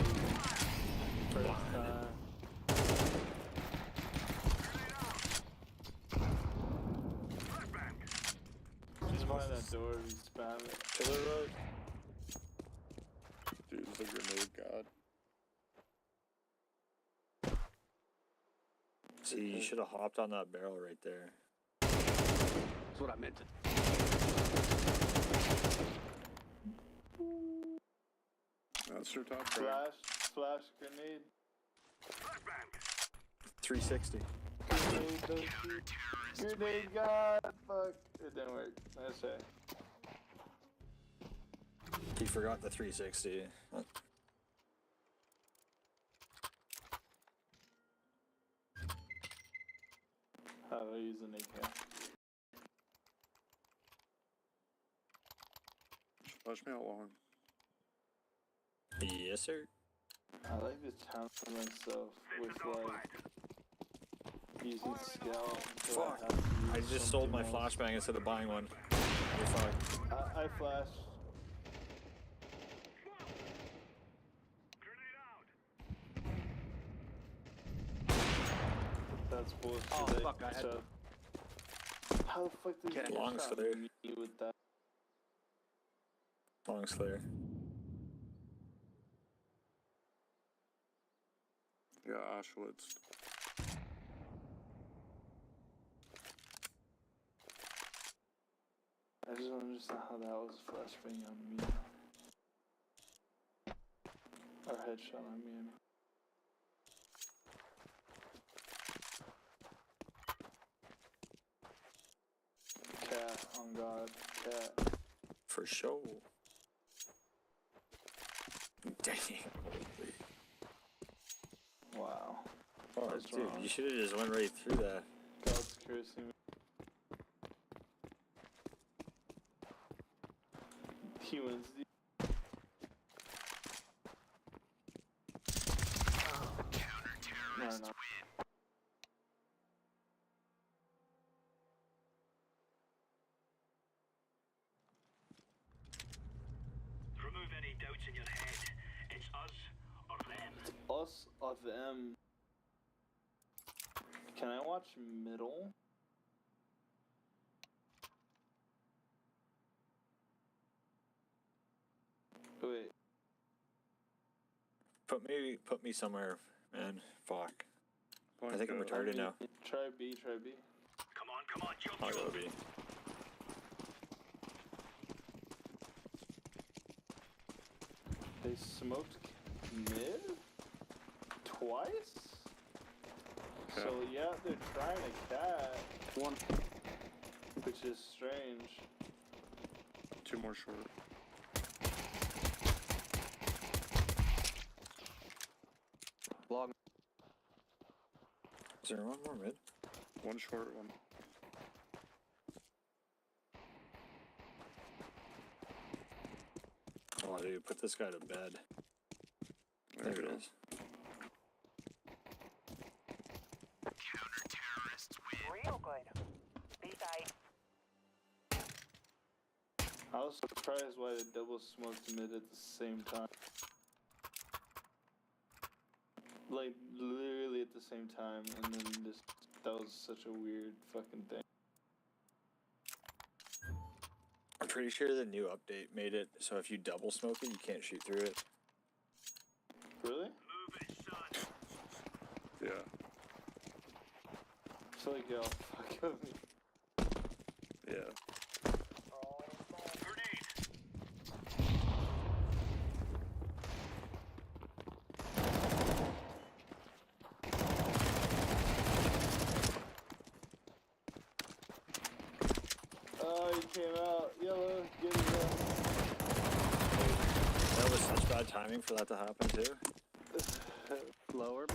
Speaker 3: First time. Just find that door, we spam it.
Speaker 2: Killer Road.
Speaker 1: Dude, it's a grenade god.
Speaker 2: See, you should have hopped on that barrel right there.
Speaker 16: That's what I meant to.
Speaker 1: That's your top
Speaker 3: Flash grenade.
Speaker 2: 360.
Speaker 3: Grenade god, fuck. It didn't work. Nice try.
Speaker 2: He forgot the 360.
Speaker 3: How do I use an AK?
Speaker 1: Flash me out long.
Speaker 2: Yes, sir.
Speaker 3: I like to challenge myself with like using scout.
Speaker 2: Fuck. I just sold my flashbang instead of buying one. You're fucked.
Speaker 3: I flashed. That's bullshit.
Speaker 16: Oh, fuck, I had
Speaker 3: so, how the fuck did you
Speaker 2: Long's
Speaker 3: shot
Speaker 2: clear.
Speaker 3: me with that?
Speaker 2: Long's clear.
Speaker 1: Yeah, Auschwitz.
Speaker 3: I just don't understand how that was a flashbang on me. Or headshot on me. Cat, on God, cat.
Speaker 2: For sure. Dang.
Speaker 3: Wow.
Speaker 2: Oh,
Speaker 3: That's
Speaker 2: dude,
Speaker 3: wrong.
Speaker 2: you should have just went right through that.
Speaker 3: God's cursing me. He wins the. No, no.
Speaker 16: Remove any doubts in your head. It's us or them.
Speaker 3: Us or them. Can I watch middle? Wait.
Speaker 2: Put me somewhere, man. Fuck. I think I'm retarded now.
Speaker 3: Try B, try B.
Speaker 16: Come on, jump,
Speaker 2: I'll go B.
Speaker 3: They smoked mid? Twice?
Speaker 1: Okay.
Speaker 3: So yeah, they're trying to cat. One. Which is strange.
Speaker 1: 2 more short.
Speaker 2: Long. Is there one more mid?
Speaker 1: 1 short, 1.
Speaker 2: Oh, dude, put this guy to bed. There it is.
Speaker 8: Real good. Be tight.
Speaker 3: I was surprised why they double smoked mid at the same time. Like, literally at the same time, and then just, that was such a weird fucking thing.
Speaker 2: I'm pretty sure the new update made it so if you double smoke it, you can't shoot through it.
Speaker 3: Really?
Speaker 1: Yeah.
Speaker 3: So like, yo, fuck with me.
Speaker 1: Yeah.
Speaker 3: Oh, he came out. Yellow, get it out.
Speaker 2: That was such bad timing for that to happen too.
Speaker 3: Lower.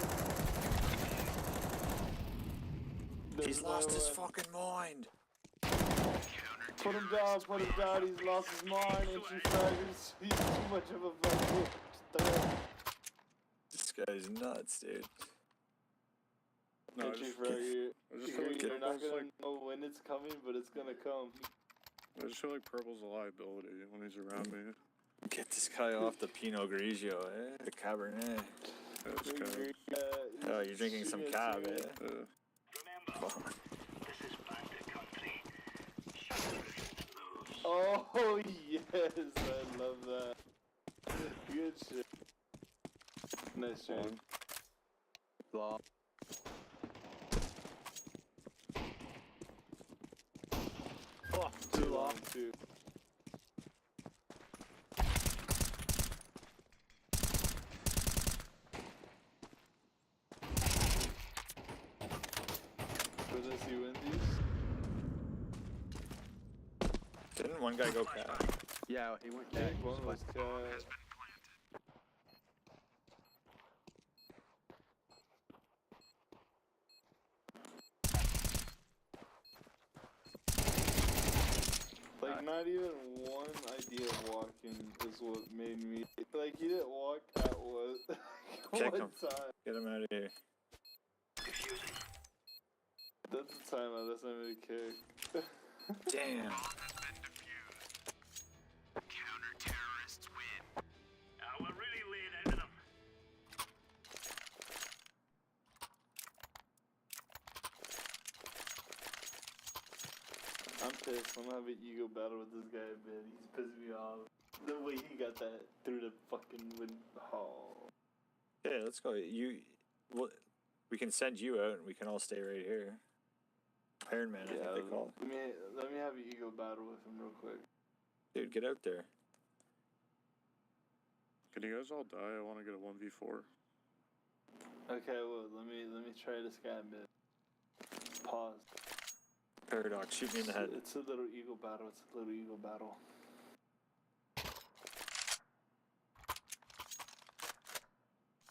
Speaker 2: He's lost his fucking mind.
Speaker 3: Put him down, he's lost his mind, and she fraggers. He's too much of a fucking.
Speaker 2: This guy's nuts, dude.
Speaker 1: No, I
Speaker 3: Entry
Speaker 1: just,
Speaker 3: fragger.
Speaker 1: I just feel like
Speaker 3: You're not
Speaker 1: Purple's
Speaker 3: gonna
Speaker 1: like,
Speaker 3: know when it's coming, but it's gonna come.
Speaker 1: I just feel like Purple's a liability when he's around me.
Speaker 2: Get this guy off the Pinot Grigio, eh? The Cabernet.
Speaker 1: That's kind of,
Speaker 2: Oh, you're drinking some cab, eh? Fuck.
Speaker 3: Oh yes, I love that. Good shit. Nice shot.
Speaker 2: Long.
Speaker 3: Oh, too long too. For this, you win these?
Speaker 2: Didn't one guy go cat?
Speaker 6: Yeah, he went
Speaker 3: I
Speaker 6: cat.
Speaker 3: think one was cat. Like, not even one idea of walking is what made me. Like, he didn't walk at what?
Speaker 2: Kick
Speaker 3: one
Speaker 2: him.
Speaker 3: time.
Speaker 2: Get him out of here.
Speaker 3: That's the time that's not even a kick.
Speaker 2: Damn.
Speaker 16: Counter-terrorists win. We're really laying into them.
Speaker 3: I'm pissed. I'm gonna have an ego battle with this guy, man. He's pissing me off. The way he got that through the fucking wind. Oh.
Speaker 2: Yeah, let's go. Well, we can send you out and we can all stay right here. Iron Man, I think they call it.
Speaker 3: Let me have an ego battle with him real quick.
Speaker 2: Dude, get out there.
Speaker 1: can you guys all die? I want to get a 1v4.
Speaker 3: Okay, well, let me try this guy a bit. Pause.
Speaker 2: Paradox, shoot me in the head.
Speaker 3: It's a little ego battle. It's a little ego battle.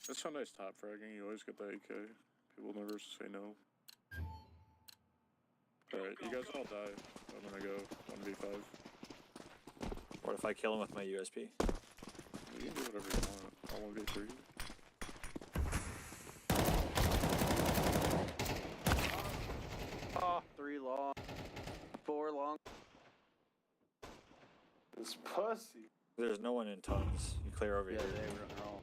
Speaker 1: That's so nice top fragging. You always get the AK. People never say no. Alright, you guys all die. I'm gonna go 1v5.
Speaker 2: What if I kill him with my USP?
Speaker 1: You can do whatever you want. I'll 1v3.
Speaker 6: Oh, 3 long. 4 long.
Speaker 3: This pussy.
Speaker 2: There's no one in tons. You clear over
Speaker 6: Yeah,
Speaker 2: here.
Speaker 6: they were all.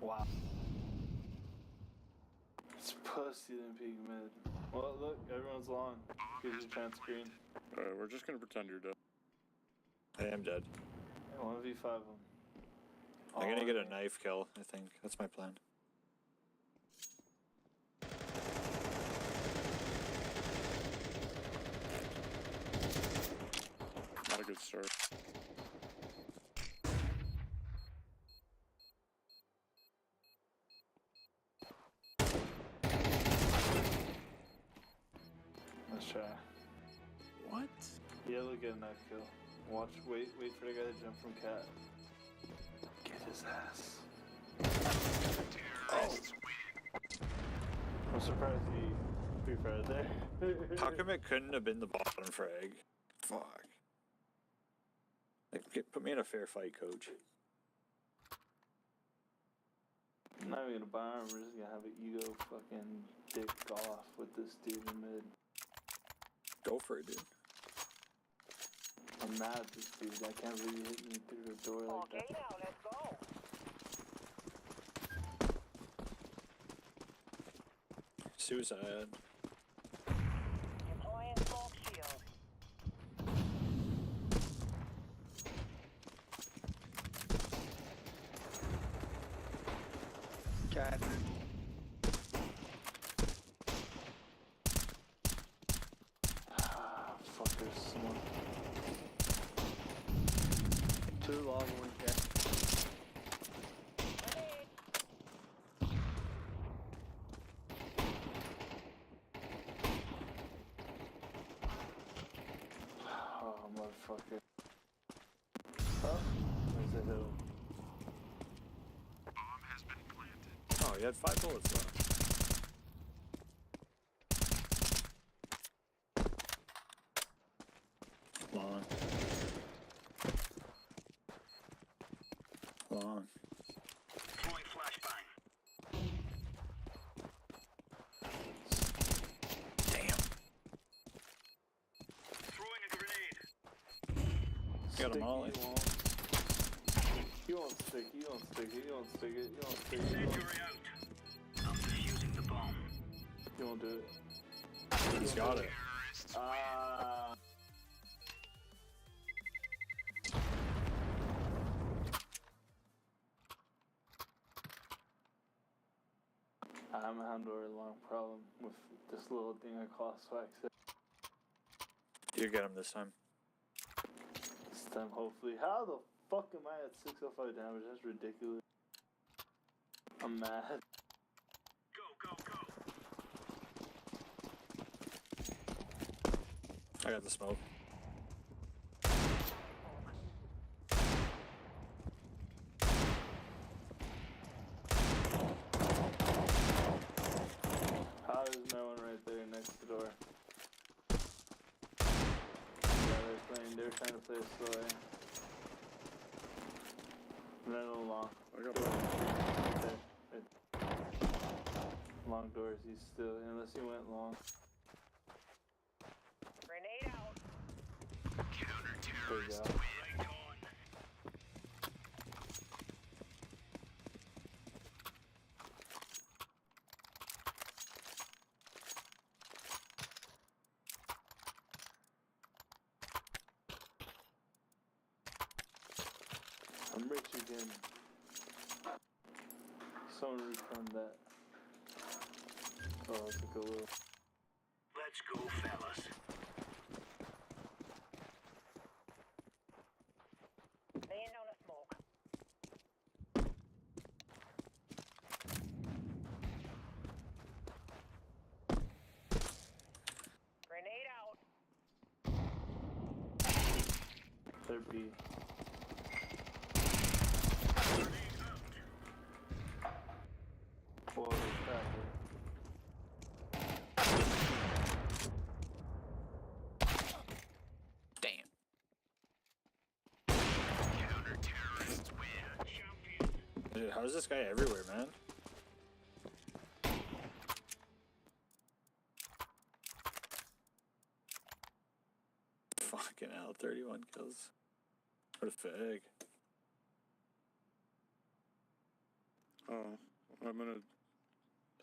Speaker 3: Wow. This pussy didn't peek mid. Well, look, everyone's long. Gives you a chance screen.
Speaker 1: Alright, we're just gonna pretend you're dead.
Speaker 2: I am dead.
Speaker 3: 1v5 them.
Speaker 2: I'm gonna get a knife kill, I think. That's my plan.
Speaker 1: Not a good start.
Speaker 3: Let's try.
Speaker 1: What?
Speaker 3: Yellow get a knife kill. Watch, wait for the guy to jump from cat. Get his ass.
Speaker 2: Oh!
Speaker 3: I'm surprised he pre-fired there.
Speaker 2: How come it couldn't have been the bottom frag? Fuck. Like, put me in a fair fight, coach.
Speaker 3: I'm not even gonna buy armor, we're just gonna have an ego fucking dick off with this dude in mid.
Speaker 2: Go for it, dude.
Speaker 3: I'm mad at this dude, I can't believe he hit me through the door like that.
Speaker 8: Okay, now let's go.
Speaker 2: Suicide.
Speaker 8: Deploying smoke shield.
Speaker 6: Cat.
Speaker 3: Ah, fuck, there's someone.
Speaker 6: 2 long, 1 cat.
Speaker 3: Oh, motherfucker. Oh, there's a hill.
Speaker 2: Oh, you had 5 bullets left. Long. Long.
Speaker 16: Throwing flashbang.
Speaker 2: Damn.
Speaker 16: Throwing a grenade.
Speaker 2: Got him all.
Speaker 3: You won't stick it, you won't stick it, you won't stick it, you won't stick it.
Speaker 16: Incendiary out. I'm defusing the bomb.
Speaker 3: You won't do it.
Speaker 2: He's got it.
Speaker 3: Ah. I'm having a long problem with this little thing I call swag.
Speaker 2: You get him this time.
Speaker 3: This time, hopefully. How the fuck am I at 605 damage? That's ridiculous. I'm mad.
Speaker 2: I got the smoke.
Speaker 3: How is no one right there next to the door? Yeah, they're trying to play a slow air. Run a little long.
Speaker 1: I got
Speaker 3: Right there. Long doors, he's still, unless he went long.
Speaker 8: Grenade out.
Speaker 3: There you go. I'm rich again. Someone refund that. Oh, it took a little.
Speaker 16: Let's go, fellas.
Speaker 8: Laying down a smoke. Grenade out.
Speaker 3: They're B. Whoa, there's cracker.
Speaker 2: Damn.
Speaker 16: Counter-terrorists win. Champion.
Speaker 2: Dude, how's this guy everywhere, man? Fucking hell, 31 kills. What a fag.
Speaker 1: Oh, I'm in a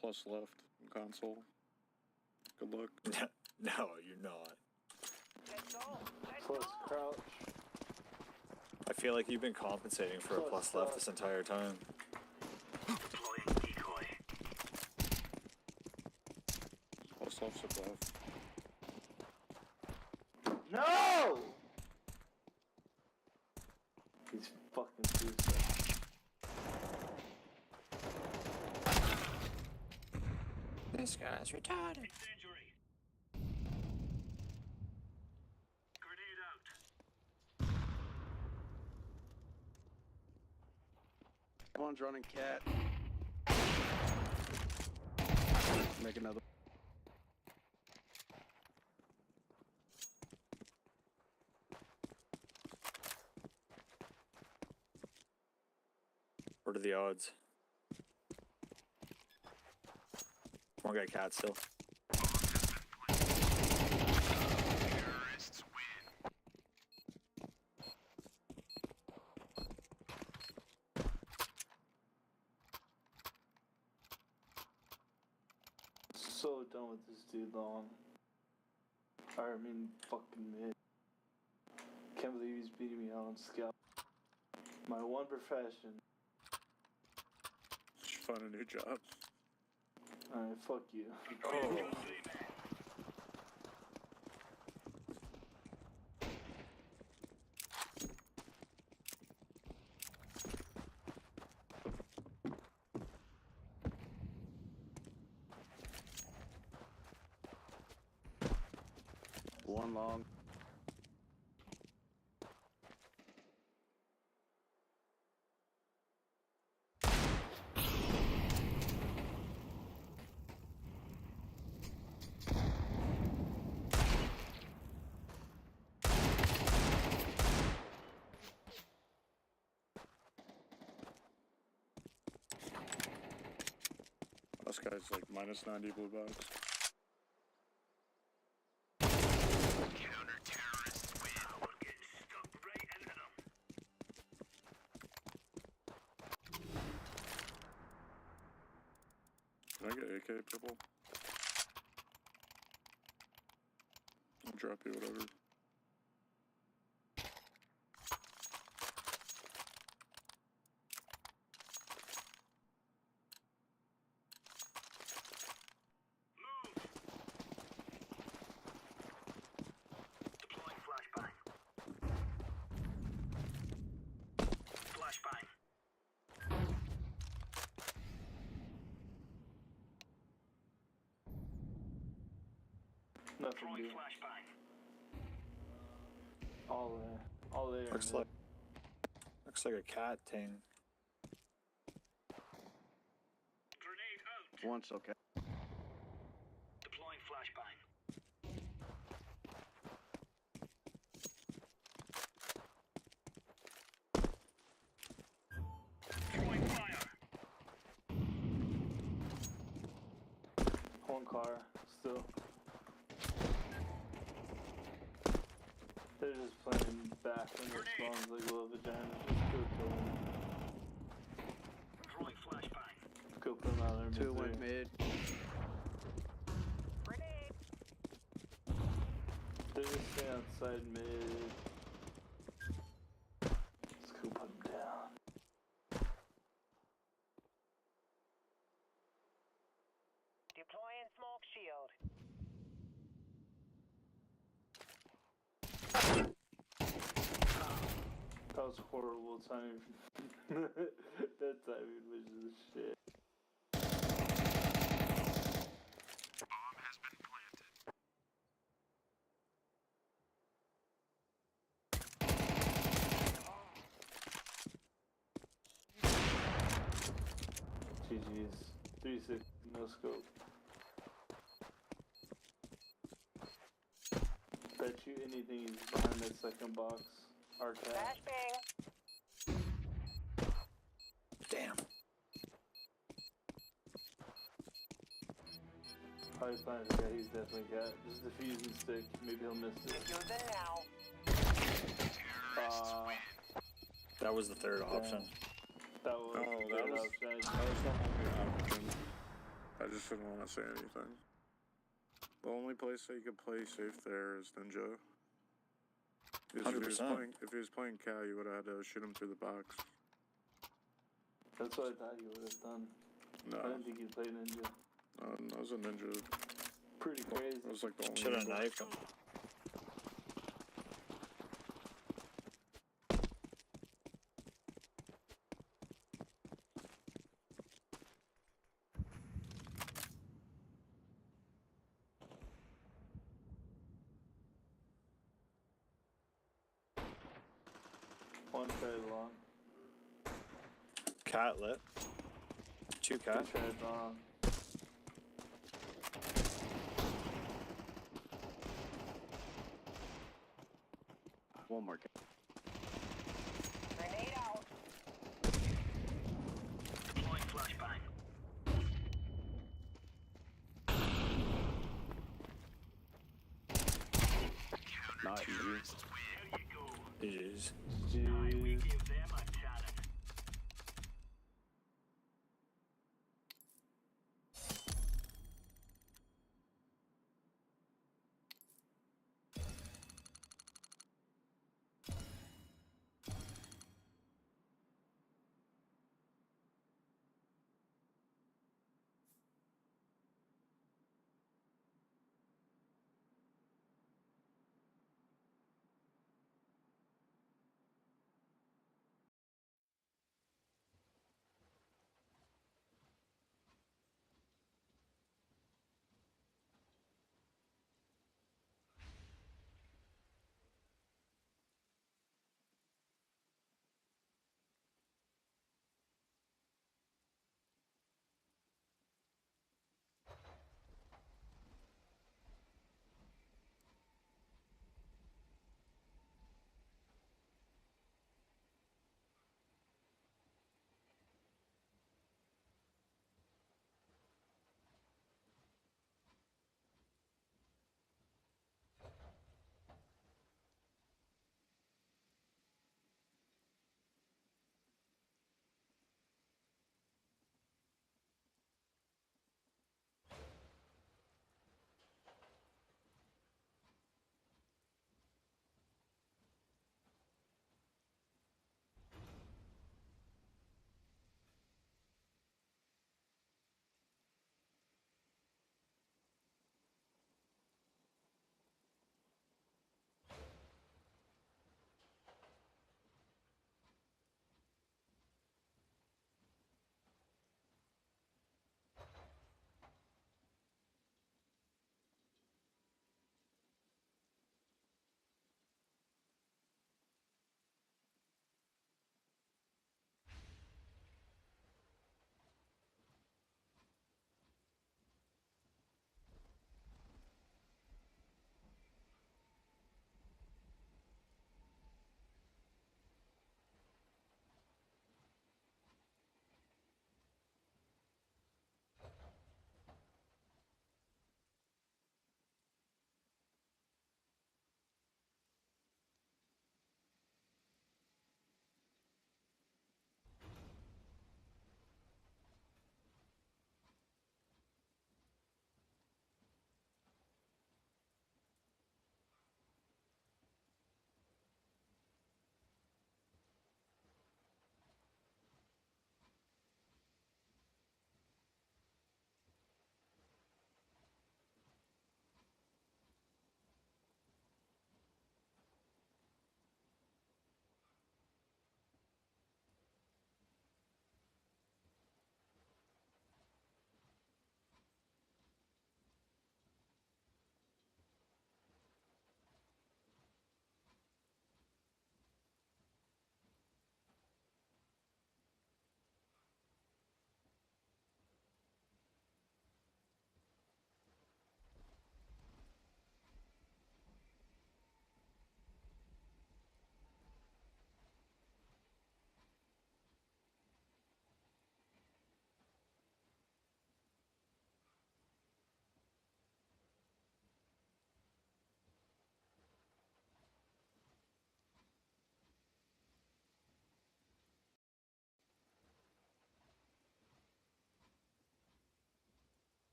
Speaker 1: plus left in console. Good luck.
Speaker 2: No, you're not.
Speaker 8: Let's go. Let's
Speaker 3: Plus
Speaker 8: go.
Speaker 3: crouch.
Speaker 2: feel like you've been compensating for a plus left this entire time.
Speaker 16: Deploying decoy.
Speaker 1: Plus left's above.
Speaker 3: No! He's fucking suicide.
Speaker 2: This guy's retarded.
Speaker 16: Incendiary. Grenade out.
Speaker 6: One's running cat. Make another.
Speaker 2: What are the odds? One guy cat still.
Speaker 3: So done with this dude long. I mean, fucking mid. Can't believe he's beating me out on scout. My one profession.
Speaker 1: Did you find a new job?
Speaker 3: Alright, fuck you.
Speaker 6: One long.
Speaker 1: This guy's like minus 90 blue box.
Speaker 16: Counter-terrorists win. We're getting stuck right into them.
Speaker 1: Can I get AK purple? I'll drop you whatever.
Speaker 16: Deploying flashbang. Flashbang.
Speaker 3: Nothing
Speaker 16: Deploying
Speaker 3: dude.
Speaker 16: flashbang.
Speaker 3: All there. All there.
Speaker 2: Looks like a cat thing.
Speaker 16: Grenade out.
Speaker 6: One's okay.
Speaker 16: Deploying flashbang. Throwing fire.
Speaker 3: One car, still. They're just playing back in their spawns like little vaginas. Just go kill them.
Speaker 16: Throwing flashbang.
Speaker 3: Go put them out there.
Speaker 6: Two went mid.
Speaker 8: Grenade.
Speaker 3: They're just staying outside mid. Let's go put them down.
Speaker 8: Deploying smoke shield.
Speaker 3: That was horrible timing. That timing was just shit.
Speaker 16: Bomb has been planted.
Speaker 3: GG's. 360, no scope. Bet you anything he's behind that second box. Arcade.
Speaker 8: Flashbang.
Speaker 2: Damn.
Speaker 3: Probably planted the guy he's definitely got. Just the fusion stick. Maybe he'll miss it.
Speaker 8: Using now.
Speaker 2: That was the third option.
Speaker 3: That was
Speaker 1: Oh,
Speaker 3: the
Speaker 1: that
Speaker 3: third
Speaker 1: was
Speaker 3: option.
Speaker 1: not my option. I just didn't want to say anything. The only place that you could play safe there is Ninja. Because if he was
Speaker 2: 100%.
Speaker 1: playing Cat, you would have had to shoot him through the box.
Speaker 3: That's what I thought you would have done.
Speaker 1: No.
Speaker 3: I didn't think you played Ninja.
Speaker 1: I was a ninja.
Speaker 3: Pretty crazy.
Speaker 1: I was like the only
Speaker 2: Should have
Speaker 1: one.
Speaker 2: knifed him.
Speaker 3: One trade long.
Speaker 2: Cat lit. Two cat.
Speaker 3: Two trade long.
Speaker 6: One more.
Speaker 8: Grenade out.
Speaker 16: Deploying flashbang.
Speaker 6: Not easy.
Speaker 16: There you go.
Speaker 2: It is.
Speaker 3: Jeez.
Speaker 16: We give them a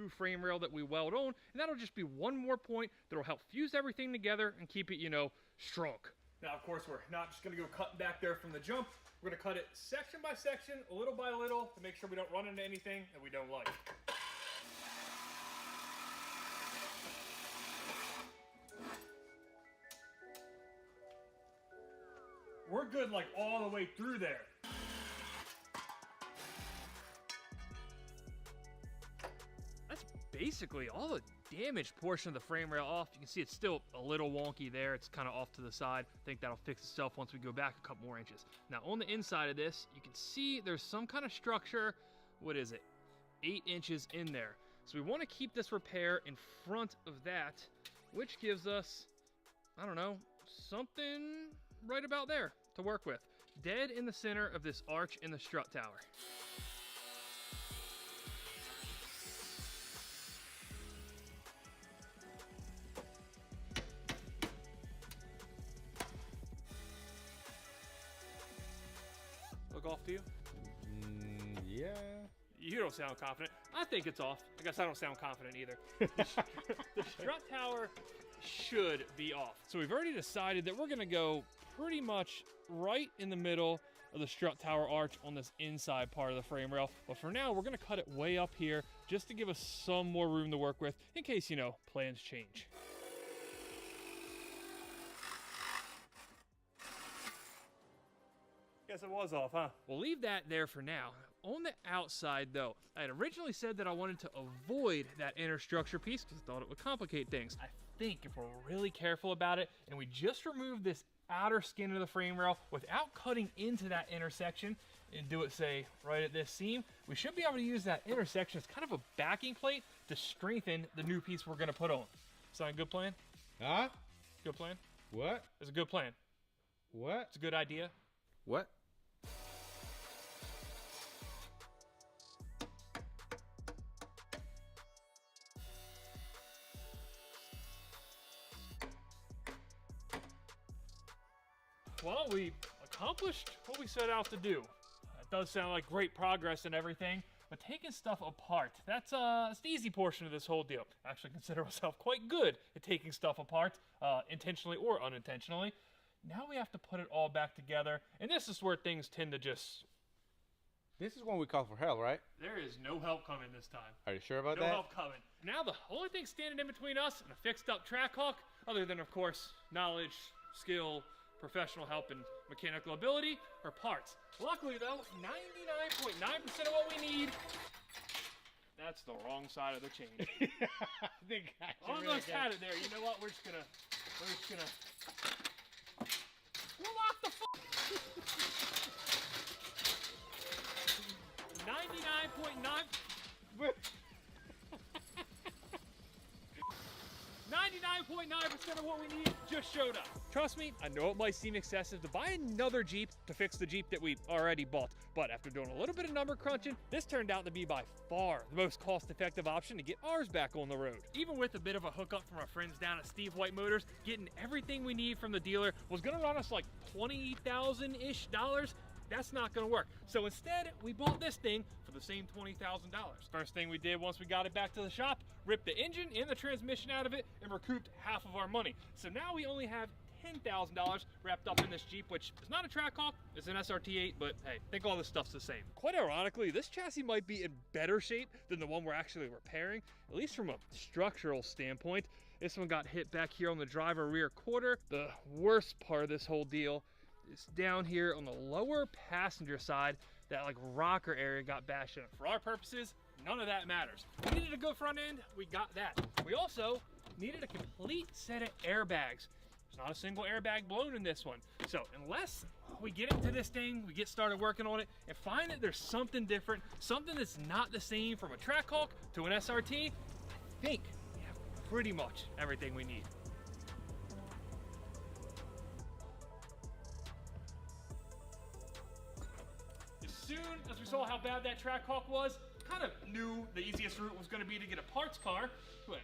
Speaker 7: new frame rail that we weld on, and that'll just be one more point that'll help fuse everything together and keep it, you know, strong. Now, of course, we're not just gonna go cutting back there from the jump. We're gonna cut it section by section, little by little, to make sure we don't run into anything that we don't like. We're good like all the way through there. That's basically all the damaged portion of the frame rail off. You can see it's still a little wonky there. It's kind of off to the side. I think that'll fix itself once we go back a couple more inches. Now on the inside of this, you can see there's some kind of structure. What is it? 8 inches in there. So we want to keep this repair in front of that, which gives us, I don't know, something right about there to work with. Dead in the center of this arch in the strut tower. Look off to you?
Speaker 20: Yeah.
Speaker 7: You don't sound confident. I think it's off. I guess I don't sound confident either. The strut tower should be off. So we've already decided that we're gonna go pretty much right in the middle of the strut tower arch on this inside part of the frame rail. But for now, we're gonna cut it way up here just to give us some more room to work with in case, you know, plans change. Guess it was off, huh? We'll leave that there for now. On the outside, though, I had originally said that I wanted to avoid that inner structure piece because I thought it would complicate things. I think if we're really careful about it and we just remove this outer skin of the frame rail without cutting into that intersection and do it, say, right at this seam, we should be able to use that intersection as kind of a backing plate to strengthen the new piece we're going to put on. Sound a good plan?
Speaker 20: Huh?
Speaker 7: Good plan?
Speaker 20: What?
Speaker 7: It's a good plan.
Speaker 20: What?
Speaker 7: It's a good idea.
Speaker 20: What?
Speaker 7: Well, we accomplished what we set out to do. It does sound like great progress and everything, but taking stuff apart, that's the easy portion of this whole deal. I actually consider myself quite good at taking stuff apart, intentionally or unintentionally. Now we have to put it all back together, and this is where things tend to just...
Speaker 20: This is when we call for help, right?
Speaker 7: There is no help coming this time.
Speaker 20: Are you sure about
Speaker 7: No
Speaker 20: that?
Speaker 7: help coming. Now the only thing standing in between us and a fixed up Trackhawk, other than, of course, knowledge, skill, professional help, and mechanical ability, are parts. Luckily, though, 99.9% of what we need, that's the wrong side of the chain.
Speaker 20: I think I
Speaker 7: Almost had it there. You know what? We're just gonna... We'll lock the 99.9... 99.9% of what we need just showed up. Trust me, I know it might seem excessive to buy another Jeep to fix the Jeep that we already bought, but after doing a little bit of number crunching, this turned out to be by far the most cost-effective option to get ours back on the road. Even with a bit of a hookup from our friends down at Steve White Motors, getting everything we need from the dealer was gonna run us like $20,000-ish. That's not gonna work. So instead, we bought this thing for the same $20,000. First thing we did once we got it back to the shop, ripped the engine and the transmission out of it and recouped half of our money. So now we only have $10,000 wrapped up in this Jeep, which is not a Trackhawk, it's an SRT8, but hey, I think all this stuff's the same. Quite ironically, this chassis might be in better shape than the one we're actually repairing, at least from a structural standpoint. This one got hit back here on the driver rear quarter. The worst part of this whole deal is down here on the lower passenger side. That like rocker area got bashed in. For our purposes, none of that matters. We needed a good front end, we got that. We also needed a complete set of airbags. There's not a single airbag blown in this one. So unless we get into this thing, we get started working on it, and find that there's something different, something that's not the same from a Trackhawk to an SRT, I think we have pretty much everything we need. As soon as we saw how bad that Trackhawk was, kind of knew the easiest route was going to be to get a parts car. But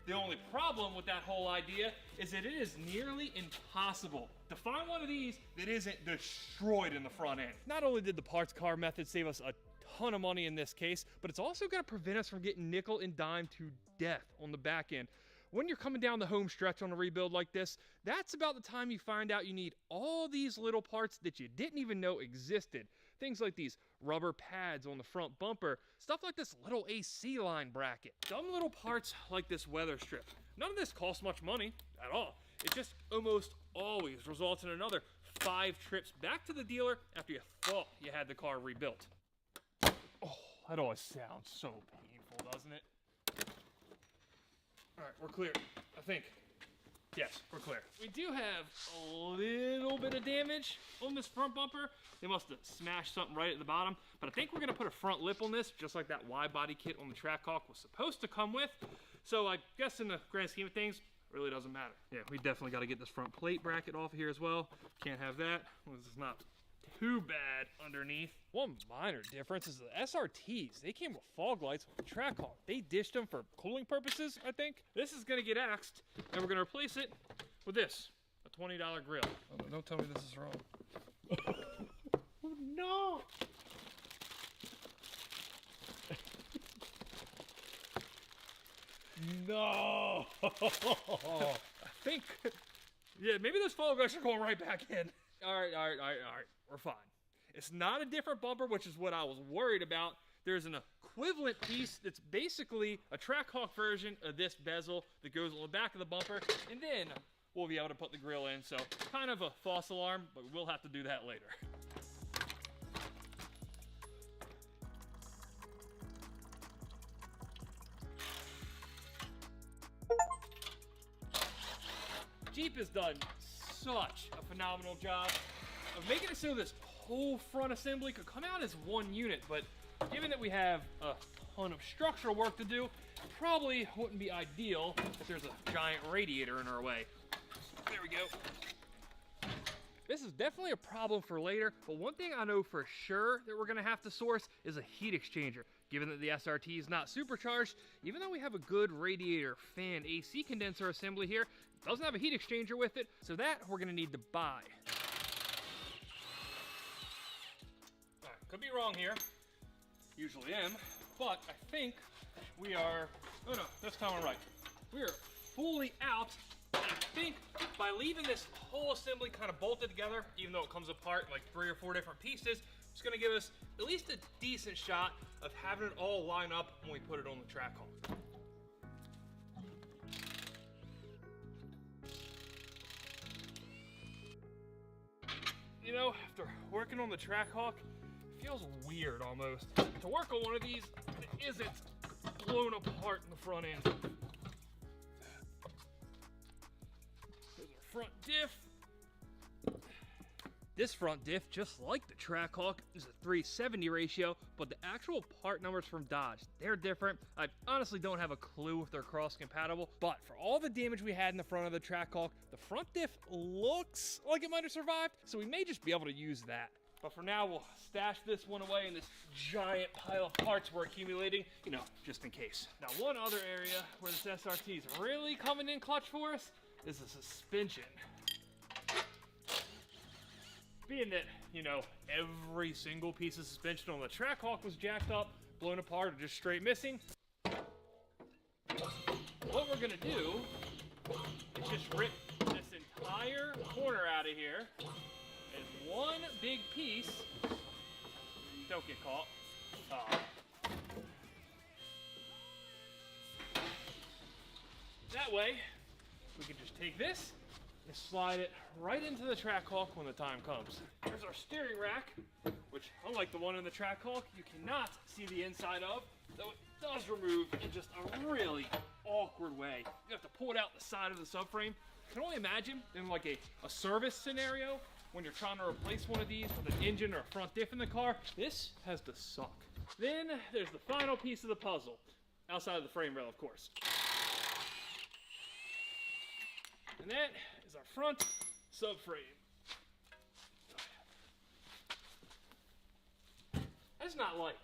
Speaker 7: the only problem with that whole idea is that it is nearly impossible to find one of these that isn't destroyed in the front end. Not only did the parts car method save us a ton of money in this case, but it's also going to prevent us from getting nickel and dime to death on the back end. When you're coming down the home stretch on a rebuild like this, that's about the time you find out you need all these little parts that you didn't even know existed. Things like these rubber pads on the front bumper, stuff like this little AC line bracket, dumb little parts like this weather strip. None of this costs much money at all. It just almost always results in another 5 trips back to the dealer after you thought you had the car rebuilt. Oh, that always sounds so painful, doesn't it? All right, we're clear, I think. Yes, we're clear. We do have a little bit of damage on this front bumper. They must have smashed something right at the bottom, but I think we're gonna put a front lip on this, just like that wide body kit on the Trackhawk was supposed to come with. So I guess in the grand scheme of things, it really doesn't matter. Yeah, we definitely gotta get this front plate bracket off of here as well. Can't have that. Well, this is not too bad underneath. One minor difference is the SRTs. They came with fog lights with the Trackhawk. They dished them for cooling purposes, I think. This is gonna get axed, and we're gonna replace it with this, a $20 grill. Oh, don't tell me this is wrong. Oh, no! No! I think, yeah, maybe those fog lights are going right back in. All right, we're fine. It's not a different bumper, which is what I was worried about. There's an equivalent piece that's basically a Trackhawk version of this bezel that goes on the back of the bumper, and then we'll be able to put the grill in. So kind of a false alarm, but we'll have to do that later. Jeep has done such a phenomenal job of making it so this whole front assembly could come out as one unit, but given that we have a ton of structural work to do, probably wouldn't be ideal if there's a giant radiator in our way. There we go. This is definitely a problem for later, but one thing I know for sure that we're gonna have to source is a heat exchanger. Given that the SRT is not supercharged, even though we have a good radiator, fan, AC condenser assembly here, it doesn't have a heat exchanger with it, so that we're gonna need to buy. All right, could be wrong here, usually am, but I think we are, oh no, this time I'm right. We are fully out. And I think by leaving this whole assembly kind of bolted together, even though it comes apart in like 3 or 4 different pieces, it's gonna give us at least a decent shot of having it all line up when we put it on the Trackhawk. You know, after working on the Trackhawk, it feels weird almost to work on one of these that isn't blown apart in the front end. There's our front diff. This front diff, just like the Trackhawk, is a 370 ratio, but the actual part numbers from Dodge, they're different. I honestly don't have a clue if they're cross compatible, but for all the damage we had in the front of the Trackhawk, the front diff looks like it might have survived, so we may just be able to use that. But for now, we'll stash this one away in this giant pile of parts we're accumulating, you know, just in case. Now, one other area where this SRT is really coming in clutch for us is the suspension. Being that, you know, every single piece of suspension on the Trackhawk was jacked up, blown apart, or just straight missing, what we're gonna do is just rip this entire corner out of here as one big piece. Don't get caught. That way, we can just take this and slide it right into the Trackhawk when the time comes. Here's our steering rack, which unlike the one in the Trackhawk, you cannot see the inside of, though it does remove in just a really awkward way. You have to pull it out the side of the subframe. I can only imagine in like a service scenario when you're trying to replace one of these with an engine or a front diff in the car, this has to suck. Then there's the final piece of the puzzle, outside of the frame rail, of course. And that is our front subframe. That's not life.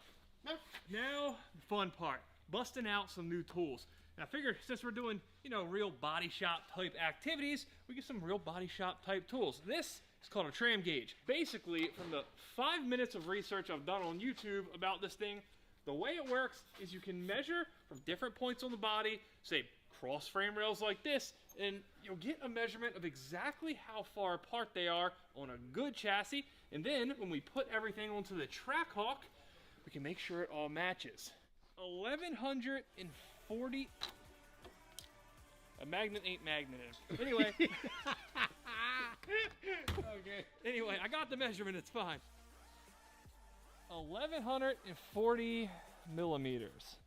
Speaker 7: Now, the fun part, busting out some new tools. And I figured since we're doing, you know, real body shop type activities, we get some real body shop type tools. This It's called a tram gauge. Basically, from the 5 minutes of research I've done on YouTube about this thing, the way it works is you can measure from different points on the body, say cross frame rails like this, and you'll get a measurement of exactly how far apart they are on a good chassis. And then when we put everything onto the Trackhawk, we can make sure it all matches. 1,140. A magnet ain't magneted. Anyway. Okay. Anyway, I got the measurement, it's fine. 1,140 millimeters.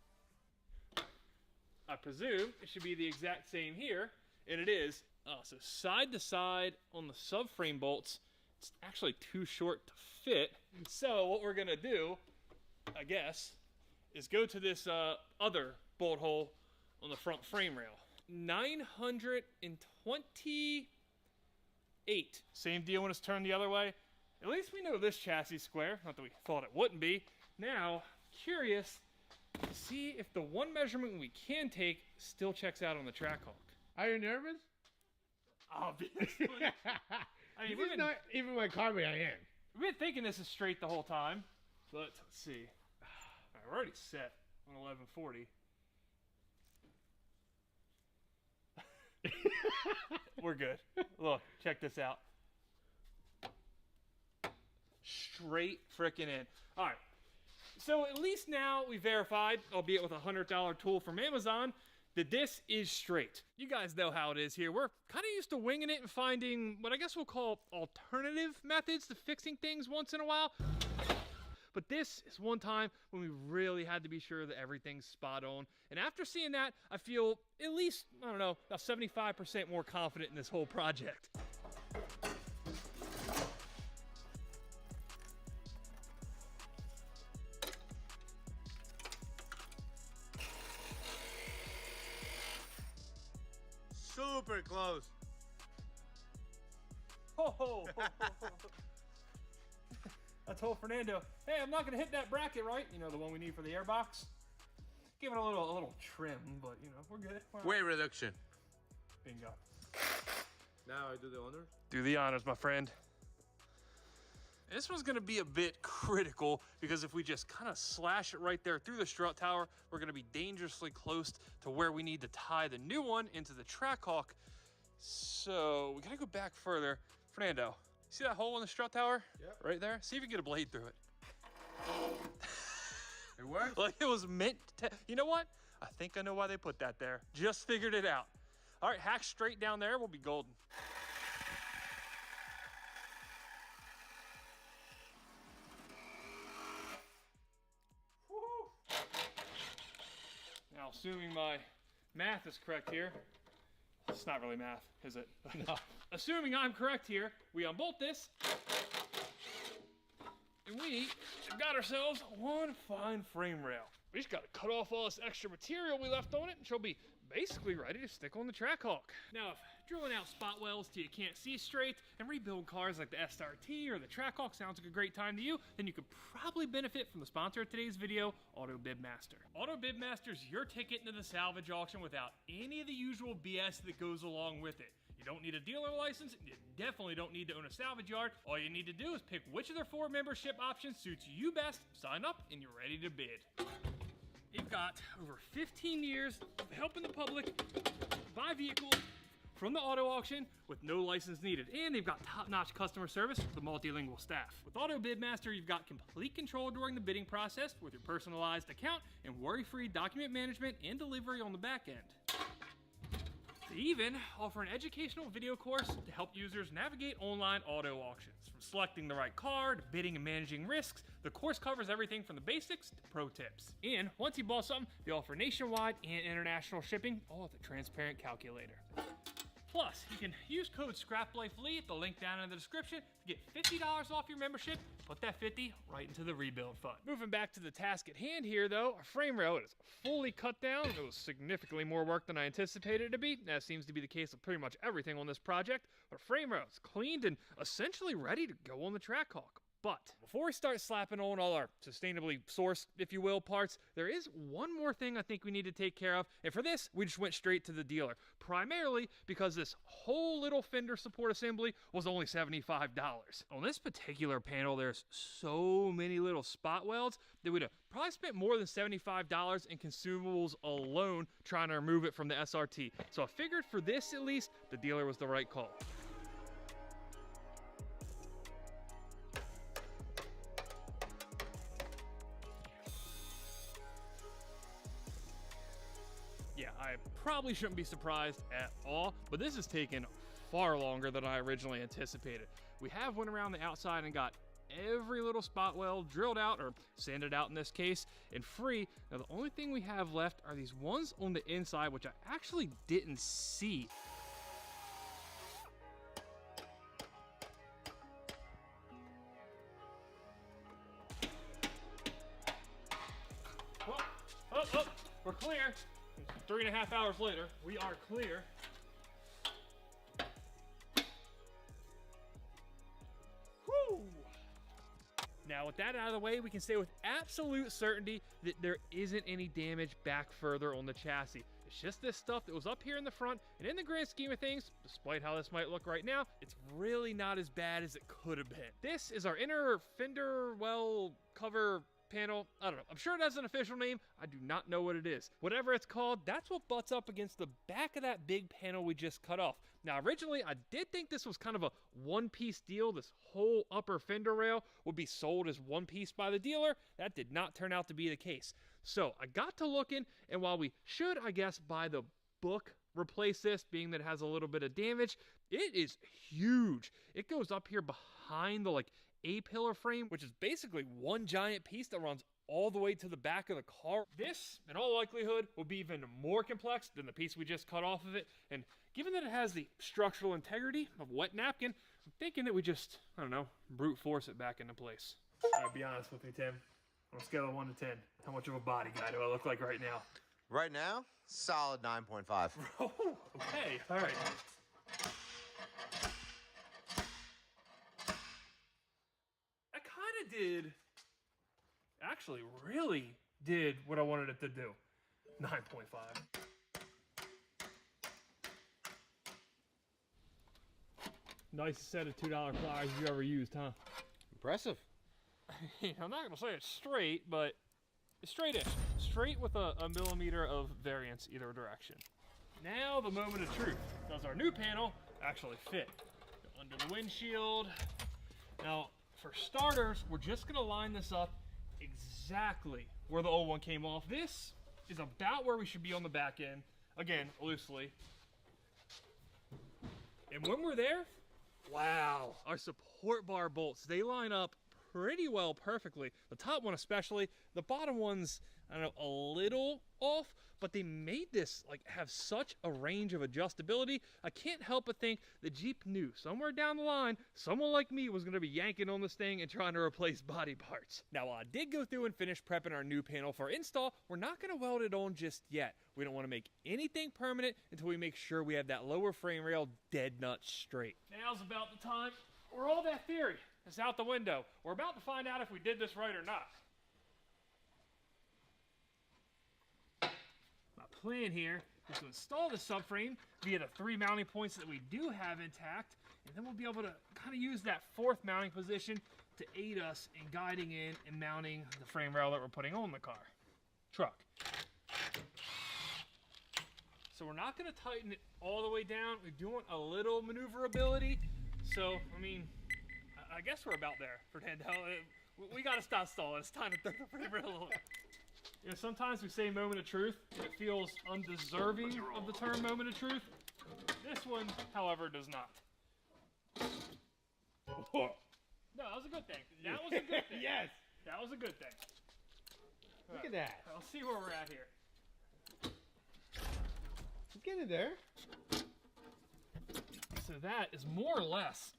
Speaker 7: I presume it should be the exact same here, and it is. So side to side on the subframe bolts, it's actually too short to fit. So what we're gonna do, I guess, is go to this other bolt hole on the front frame rail. 928. Same deal when it's turned the other way. At least we know this chassis is square, not that we thought it wouldn't be. Now, curious to see if the one measurement we can take still checks out on the Trackhawk.
Speaker 9: Are you nervous?
Speaker 7: Obviously. I mean,
Speaker 9: this is not even my carbon I am.
Speaker 7: We've been thinking this is straight the whole time, but let's see. All right, we're already set on 1140. We're good. Look, check this out. Straight frickin' in. All right. So at least now we verified, albeit with a $100 tool from Amazon, that this is straight. You guys know how it is here. We're kind of used to winging it and finding what I guess we'll call alternative methods to fixing things once in a while. But this is one time when we really had to be sure that everything's spot on. And after seeing that, I feel at least, I don't know, about 75% more confident in this whole project.
Speaker 9: Super close.
Speaker 7: I told Fernando, hey, I'm not gonna hit that bracket, right? You know, the one we need for the airbox. Give it a little trim, but you know, we're good.
Speaker 9: Weight reduction.
Speaker 7: Bingo.
Speaker 9: Now I do the honors.
Speaker 7: Do the honors, my friend. This one's gonna be a bit critical because if we just kind of slash it right there through the strut tower, we're gonna be dangerously close to where we need to tie the new one into the Trackhawk. So we gotta go back further. Fernando, see that hole in the strut tower?
Speaker 9: Yep.
Speaker 7: Right there? See if you can get a blade through it.
Speaker 9: It worked?
Speaker 7: Like it was meant to. You know what? I think I know why they put that there. Just figured it out. All right, hack straight down there. We'll be golden. Now, assuming my math is correct here, it's not really math, is it? No. Assuming I'm correct here, we unbolt this, and we have got ourselves one fine frame rail. We just got to cut off all this extra material we left on it, and she'll be basically ready to stick on the Trackhawk. Now, if drilling out spot wells till you can't see straight and rebuild cars like the SRT or the Trackhawk sounds like a great time to you, then you could probably benefit from the sponsor of today's video, AutoBidMaster. AutoBidMaster is your ticket into the salvage auction without any of the usual BS that goes along with it. You don't need a dealer license, you definitely don't need to own a salvage yard. All you need to do is pick which of their 4 membership options suits you best, sign up, and you're ready to bid. They've got over 15 years of helping the public buy vehicles from the auto auction with no license needed. And they've got top-notch customer service with a multilingual staff. With AutoBidMaster, you've got complete control during the bidding process with your personalized account and worry-free document management and delivery on the back end. They even offer an educational video course to help users navigate online auto auctions. From selecting the right car to bidding and managing risks, the course covers everything from the basics to pro tips. And once you bought something, they offer nationwide and international shipping, all with a transparent calculator. Plus, you can use code SCRAPLIFELEE at the link down in the description to get $50 off your membership. Put that 50 right into the rebuild fund. Moving back to the task at hand here though, our frame rail is fully cut down. It was significantly more work than I anticipated it to be. That seems to be the case with pretty much everything on this project. Our frame rail is cleaned and essentially ready to go on the Trackhawk. But before we start slapping on all our sustainably sourced, if you will, parts, there is one more thing I think we need to take care of. And for this, we just went straight to the dealer. Primarily because this whole little fender support assembly was only $75. On this particular panel, there's so many little spot welds that we'd have probably spent more than $75 in consumables alone trying to remove it from the SRT. So I figured for this at least, the dealer was the right call. Yeah, I probably shouldn't be surprised at all, but this has taken far longer than I originally anticipated. We have went around the outside and got every little spot weld drilled out, or sanded out in this case, and free. Now the only thing we have left are these ones on the inside, which I actually didn't see. Oh, we're clear. 3.5 hours later, we are clear. Whew. Now with that out of the way, we can say with absolute certainty that there isn't any damage back further on the chassis. It's just this stuff that was up here in the front, and in the grand scheme of things, despite how this might look right now, it's really not as bad as it could have been. This is our inner fender well cover panel. I don't know. I'm sure it has an official name. I do not know what it is. Whatever it's called, that's what butts up against the back of that big panel we just cut off. Now, originally, I did think this was kind of a one-piece deal. This whole upper fender rail would be sold as one piece by the dealer. That did not turn out to be the case. So I got to looking, and while we should, I guess, by the book replace this, being that it has a little bit of damage, it is huge. It goes up here behind the A-pillar frame, which is basically one giant piece that runs all the way to the back of the car. This, in all likelihood, will be even more complex than the piece we just cut off of it. And given that it has the structural integrity of a wet napkin, I'm thinking that we just, I don't know, brute force it back into place. I'll be honest with you, Tim. On a scale of 1 to 10, how much of a body guy do I look like right now?
Speaker 11: Right now, solid 9.5.
Speaker 7: Oh, okay, all right. Did actually really did what I wanted it to do. 9.5. Nice set of $2 pliers you ever used, huh?
Speaker 20: Impressive.
Speaker 7: I'm not gonna say it's straight, but it's straight-ish. Straight with a millimeter of variance either direction. Now the moment of truth. Does our new panel actually fit? Go under the windshield. Now, for starters, we're just gonna line this up exactly where the old one came off. This is about where we should be on the back end. Again, loosely. And when we're there, wow, our support bar bolts, they line up pretty well perfectly. The top one especially. The bottom one's, I don't know, a little off, but they made this have such a range of adjustability. I can't help but think the Jeep knew somewhere down the line someone like me was going to be yanking on this thing and trying to replace body parts. Now, while I did go through and finish prepping our new panel for install, we're not going to weld it on just yet. We don't want to make anything permanent until we make sure we have that lower frame rail dead nut straight. Now's about the time where all that theory is out the window. We're about to find out if we did this right or not. Plan here is to install the subframe via the 3 mounting points that we do have intact, and then we'll be able to kind of use that 4th mounting position to aid us in guiding in and mounting the frame rail that we're putting on the truck. So we're not going to tighten it all the way down. We do want a little maneuverability. So, I mean, I guess we're about there, Fernando. We got to stop stalling. It's time to throw the frame rail on. You know, sometimes we say moment of truth, and it feels undeserving of the term moment of truth. This one, however, does not. No, that was a good thing. That was a good thing.
Speaker 20: Yes.
Speaker 7: That was a good thing.
Speaker 20: Look at that.
Speaker 7: I'll see where we're at here.
Speaker 20: It's getting there.
Speaker 7: So that is more or less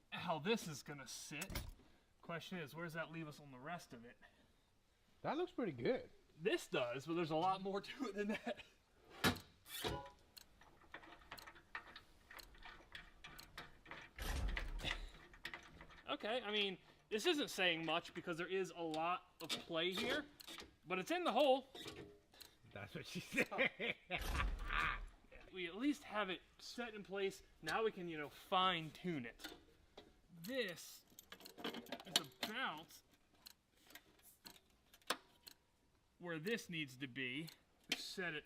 Speaker 7: how this is going to sit. Question is, where does that leave us on the rest of it?
Speaker 20: That looks pretty good.
Speaker 7: This does, but there's a lot more to it than that. Okay, I mean, This isn't saying much because there is a lot of play here, but it's in the hole.
Speaker 9: That's what she said.
Speaker 7: We at least have it set in place. Now we can, you know, fine tune it. This is about where this needs to be. We set it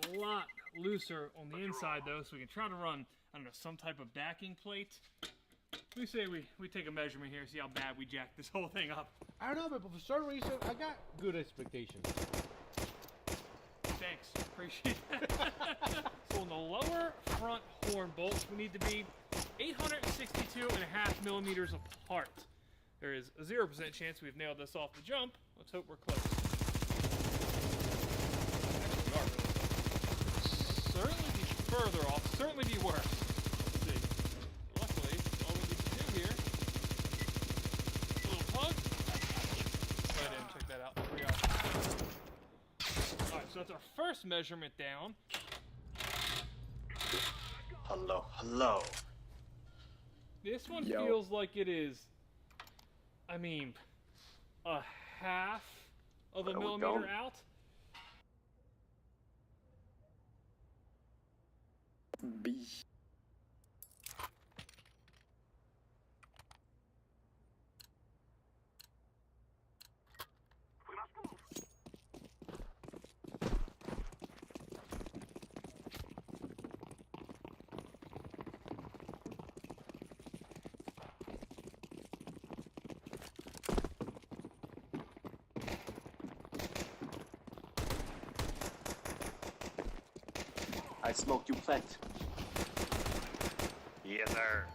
Speaker 7: a lot looser on the inside though, so we can try to run, I don't know, some type of backing plate. We say we take a measurement here, see how bad we jack this whole thing up.
Speaker 9: I don't know, but for some reason, I got good expectations.
Speaker 7: Thanks, appreciate that. So on the lower front horn bolts, we need to be 862.5 millimeters apart. There is a 0% chance we've nailed this off the jump. Let's hope we're close. Certainly be further off, certainly be worse. Let's see. Luckily, all we need to do here, a little tug. Go ahead and check that out. There we go. Alright, so that's our first measurement down.
Speaker 17: Hello, hello.
Speaker 7: This one feels like it is, I mean, a half of a millimeter out.
Speaker 6: B. I smoked you plant.
Speaker 17: Yes, sir.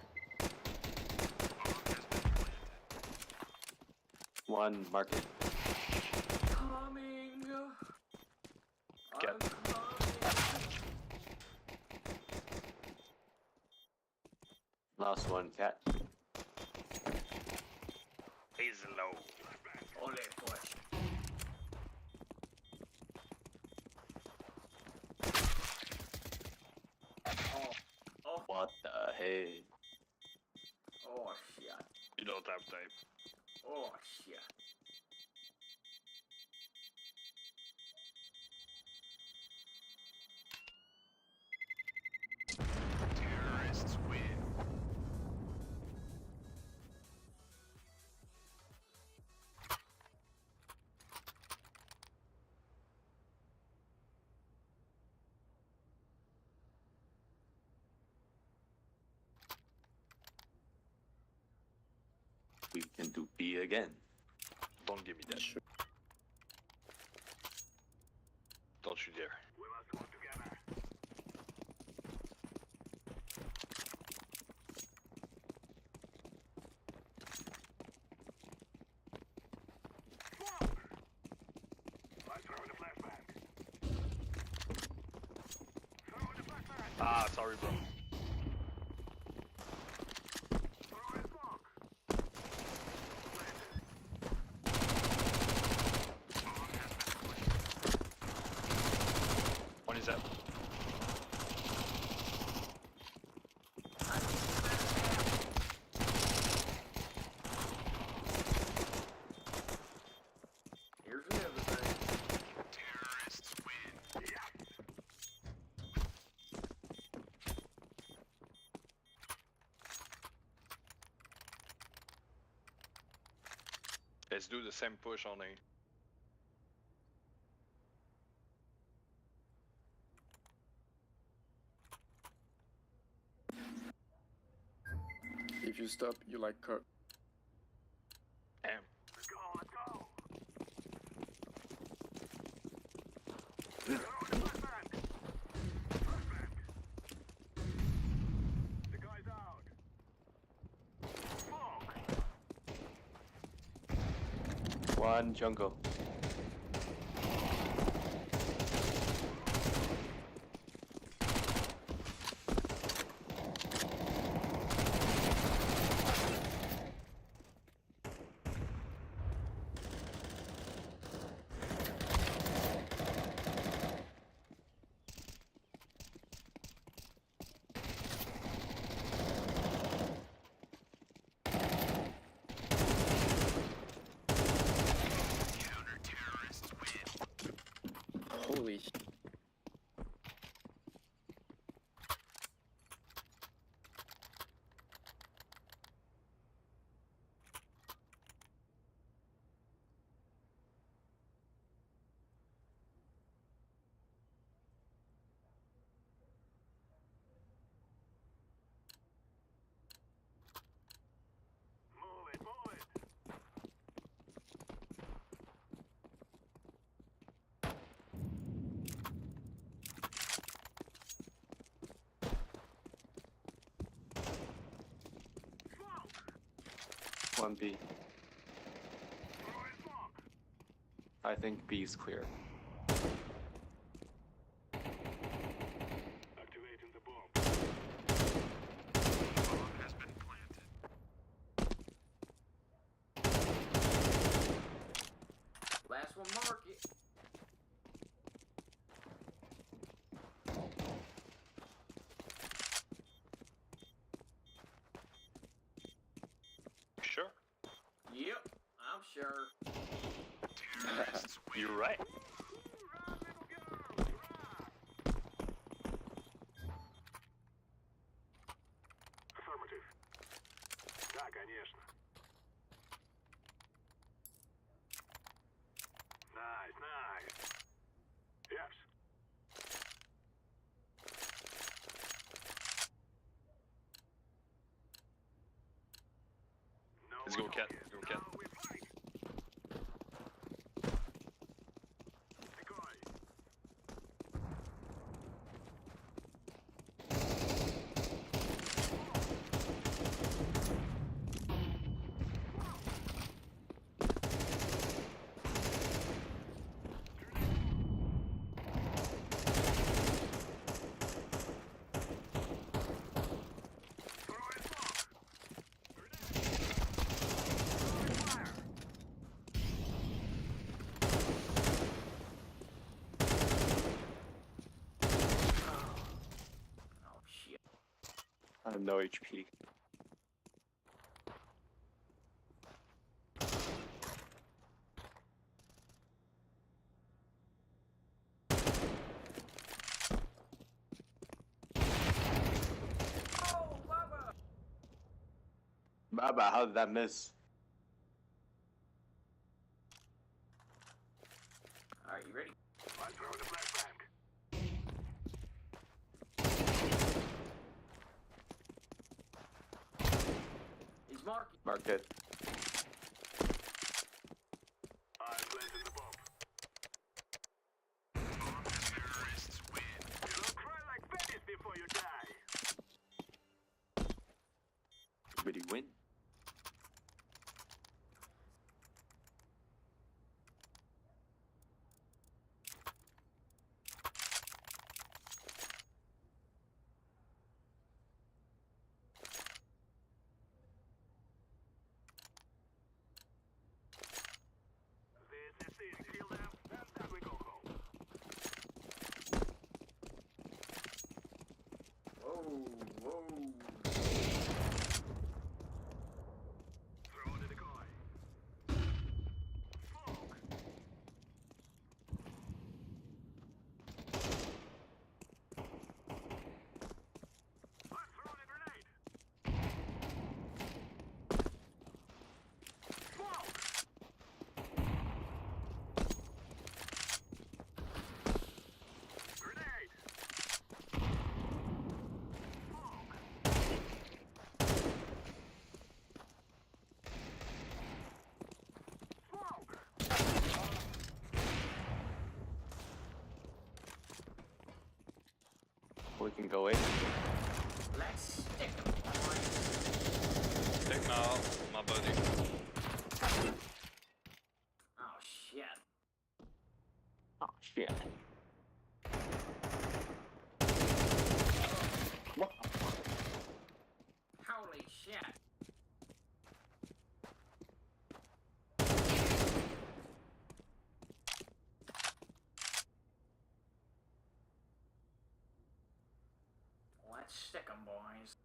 Speaker 6: One market.
Speaker 9: Coming.
Speaker 17: Get.
Speaker 6: Last one, cat.
Speaker 17: He's low.
Speaker 9: Ole, boy.
Speaker 6: What the hey?
Speaker 9: Oh, shit.
Speaker 17: You don't have tape.
Speaker 9: Oh, shit.
Speaker 17: Terrorists win.
Speaker 6: We can do B again.
Speaker 17: Don't give me that.
Speaker 6: Sure.
Speaker 17: Don't you dare.
Speaker 16: We must work together. Smoke! I'm throwing a flashbang. Throwing a flashbang.
Speaker 17: Ah, sorry, bro.
Speaker 16: Throwing smoke.
Speaker 17: One is up.
Speaker 9: Here's the other thing.
Speaker 17: Terrorists win. Let's do the same push on A.
Speaker 1: If you stop, you like cut.
Speaker 17: Damn.
Speaker 16: Let's go, let's go. The guy's out. Smoke.
Speaker 6: One jungle. One B. I think B is clear.
Speaker 16: Activating the bomb. Bomb has been planted.
Speaker 9: Last one, mark it.
Speaker 16: Sure.
Speaker 9: Yep, I'm sure.
Speaker 16: You're right. Affirmative. Да, конечно. Nice, nice. Yes. Let's go, Cat. Let's go, Cat.
Speaker 6: I have no HP. Baba, how did that miss?
Speaker 9: Alright, you ready?
Speaker 16: I'm throwing the flashbang.
Speaker 9: He's marking.
Speaker 6: Mark it.
Speaker 16: I'm planting the bomb. Terrorists win. You don't cry like babies before you die.
Speaker 6: Did he win?
Speaker 16: This is it. Kill them, and then we go home.
Speaker 9: Whoa, whoa.
Speaker 16: Throw in the decoy. Smoke. I'm throwing a grenade. Smoke. Grenade. Smoke.
Speaker 6: We can go in.
Speaker 9: Let's stick 'em, boys.
Speaker 16: Take me out, my buddy.
Speaker 9: Oh, shit.
Speaker 6: Oh shit.
Speaker 9: Holy shit. Let's stick 'em, boys.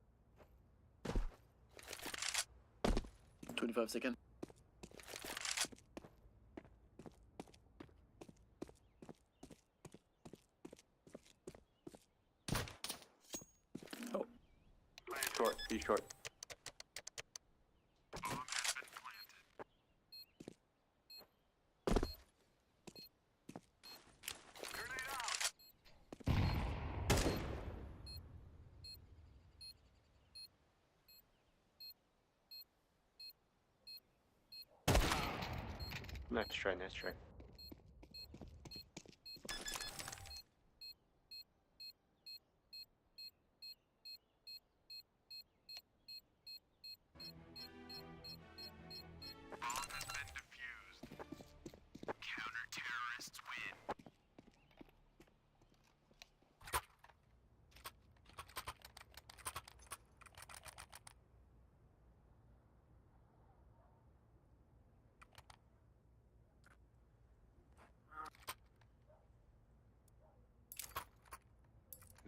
Speaker 13: 25 seconds.
Speaker 6: Short, be short. Nice try, nice try.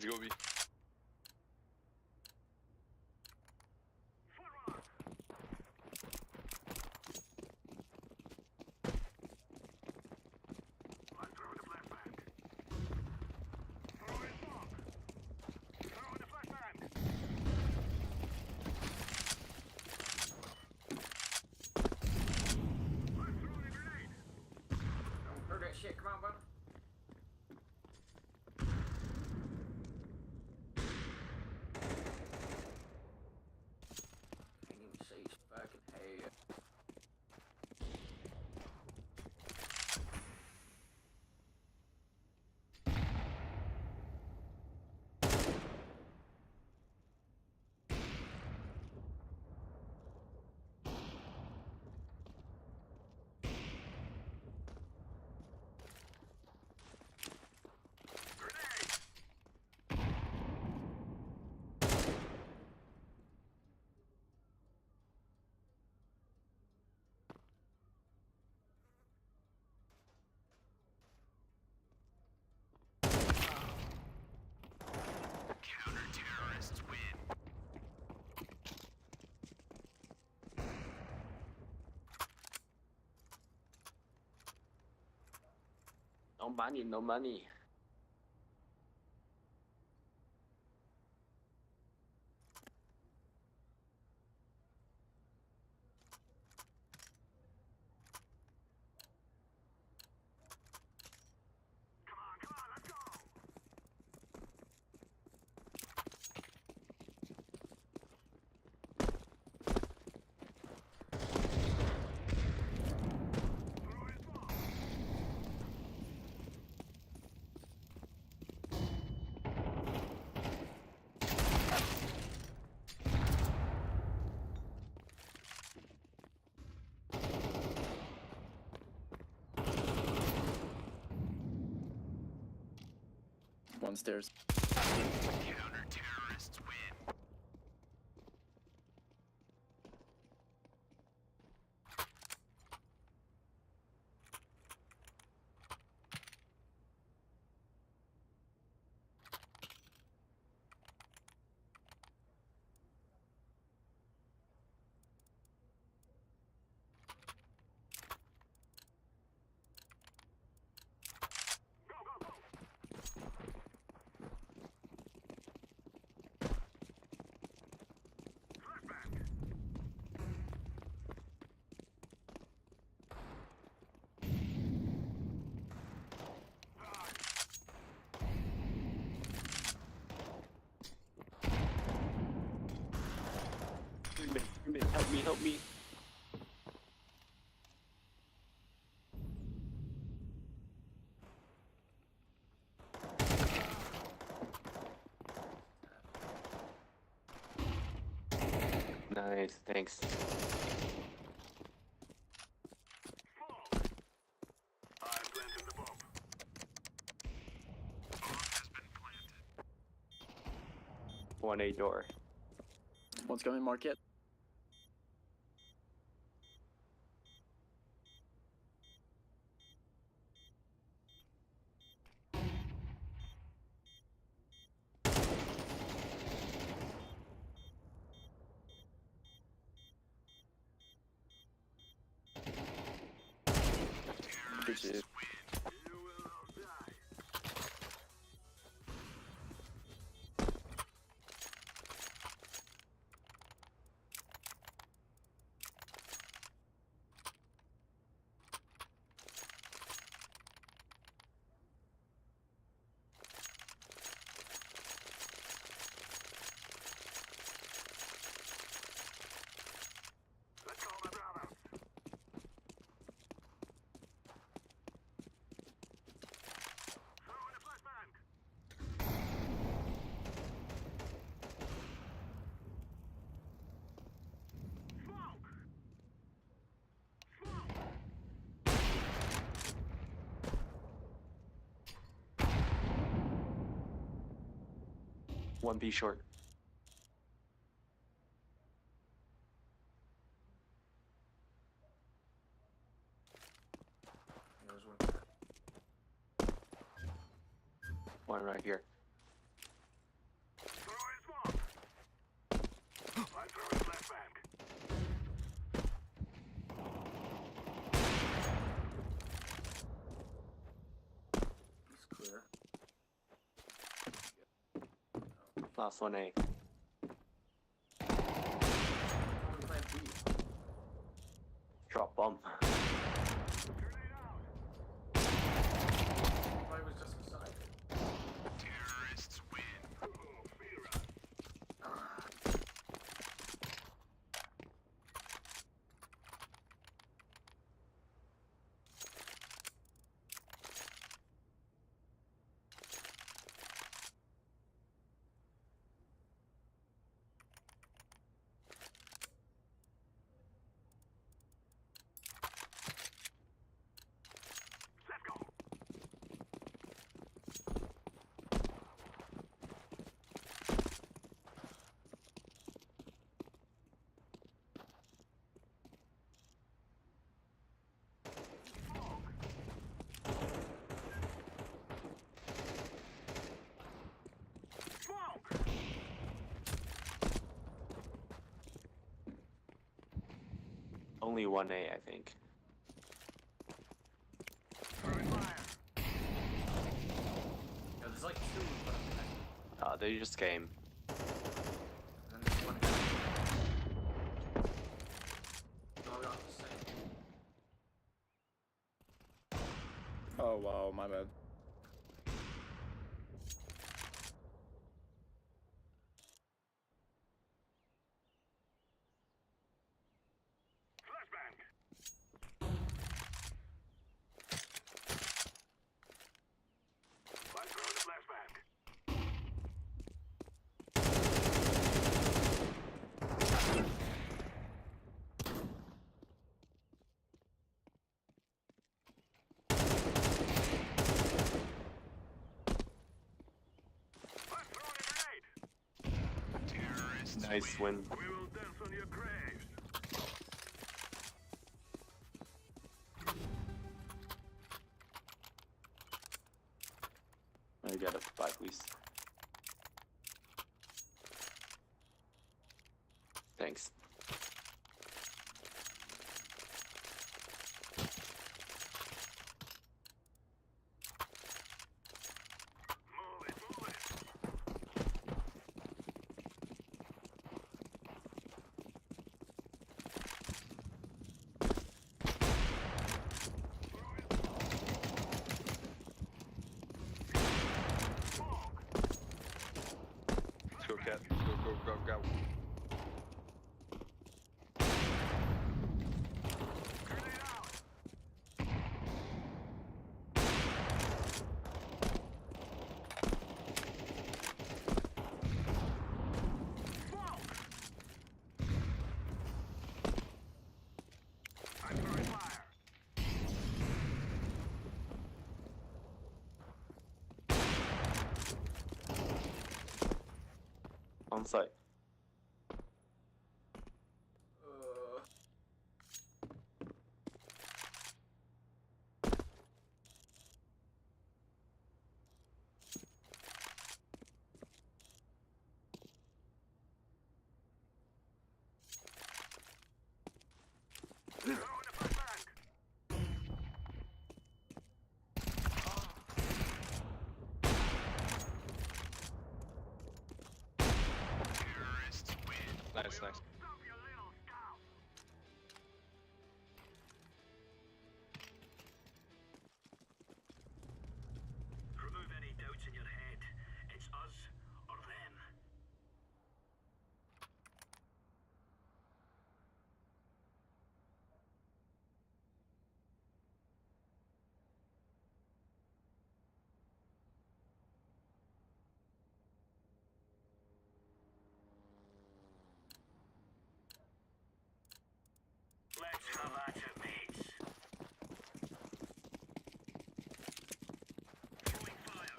Speaker 6: Let's go, B.
Speaker 9: Heard that shit? Come on, brother. Can't even see his fucking head.
Speaker 16: Counter-terrorists win.
Speaker 6: No money, no money.
Speaker 13: One stairs.
Speaker 16: Counter-terrorists win.
Speaker 6: Help me, help me. Nice, thanks.
Speaker 16: I've planted the bomb. Bomb has been planted.
Speaker 6: 1A door.
Speaker 13: One's coming, market. Good shit.
Speaker 6: One B short. One right here. Last one A. Drop bomb.
Speaker 16: Terrorists win.
Speaker 6: Only 1A, I think.
Speaker 9: There's like two, but
Speaker 6: They just came.
Speaker 9: and then there's one guy. No, we got the same.
Speaker 3: Oh wow, my bad.
Speaker 6: Nice win. I got a buy, please. Thanks.
Speaker 17: Let's go, Cat. Go.
Speaker 6: On site.
Speaker 17: Nice.
Speaker 16: Remove any doubts in your head. It's us or them. Let's have at it, mates. Throwing fire.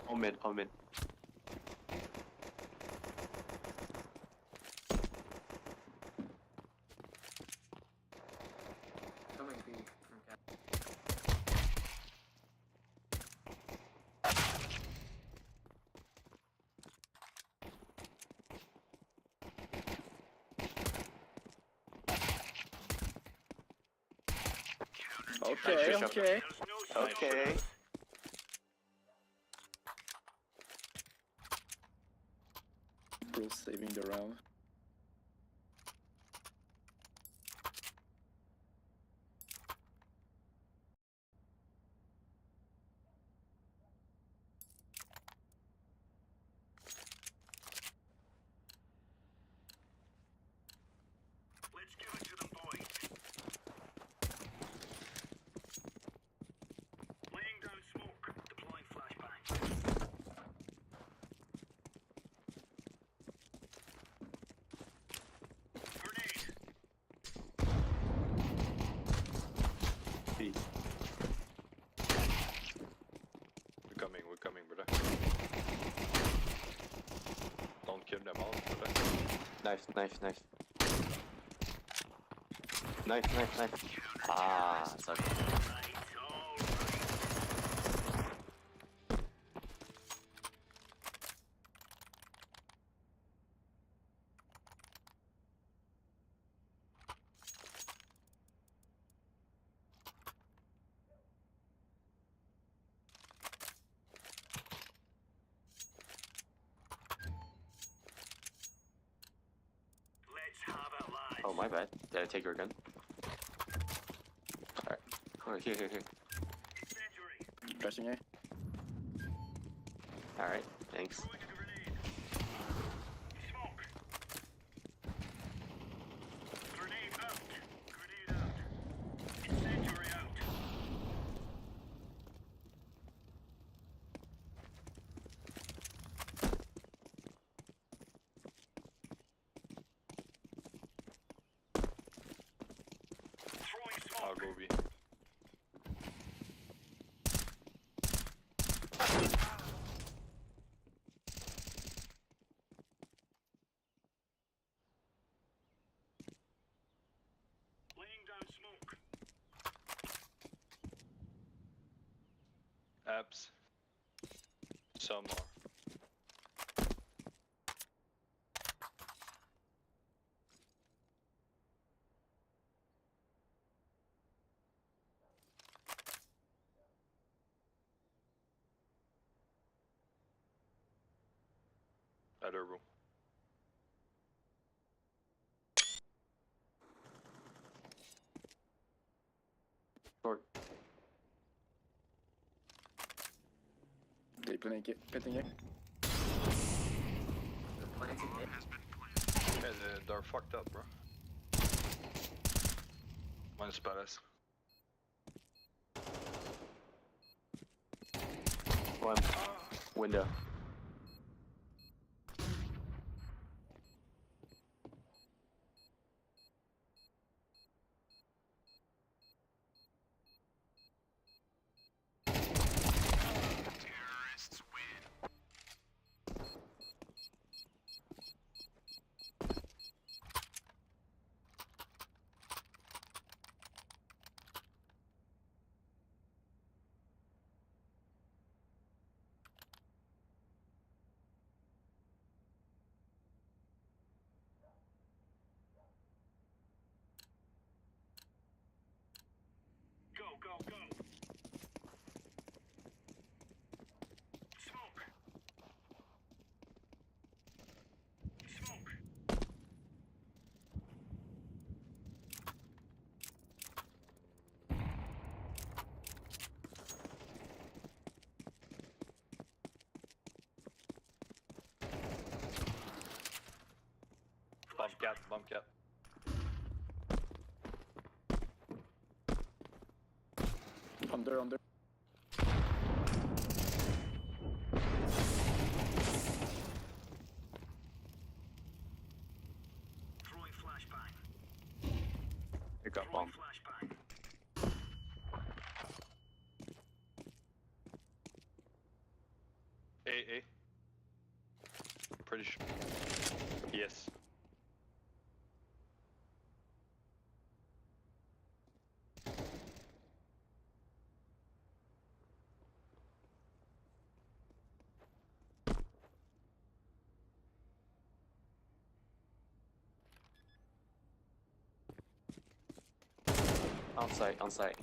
Speaker 6: All mid.
Speaker 9: Coming B from Cat.
Speaker 13: Okay, okay.
Speaker 6: Okay.
Speaker 13: Bro saving the round.
Speaker 16: Let's give it to them, boys. Laying down smoke. Deploying flashbang.
Speaker 17: We're coming, brother. Don't kill them all, brother.
Speaker 6: Knife, knife, knife. Knife, knife, knife. Ah, sorry. Oh, my bad. Did I take your gun? Alright. Oh, here.
Speaker 13: Flashing A.
Speaker 6: Alright, thanks.
Speaker 17: I'll go B.
Speaker 16: Laying down smoke.
Speaker 17: Abs. Some more. Other room.
Speaker 6: Short.
Speaker 13: They planting it.
Speaker 17: Yeah, they're fucked up, bro. Minus palace.
Speaker 6: One. Window.
Speaker 16: Go. Smoke.
Speaker 17: Bump cat.
Speaker 13: Under.
Speaker 16: Throwing flashbang.
Speaker 6: It got bomb.
Speaker 16: Flashbang.
Speaker 17: A. Pretty sure. Yes.
Speaker 6: On site.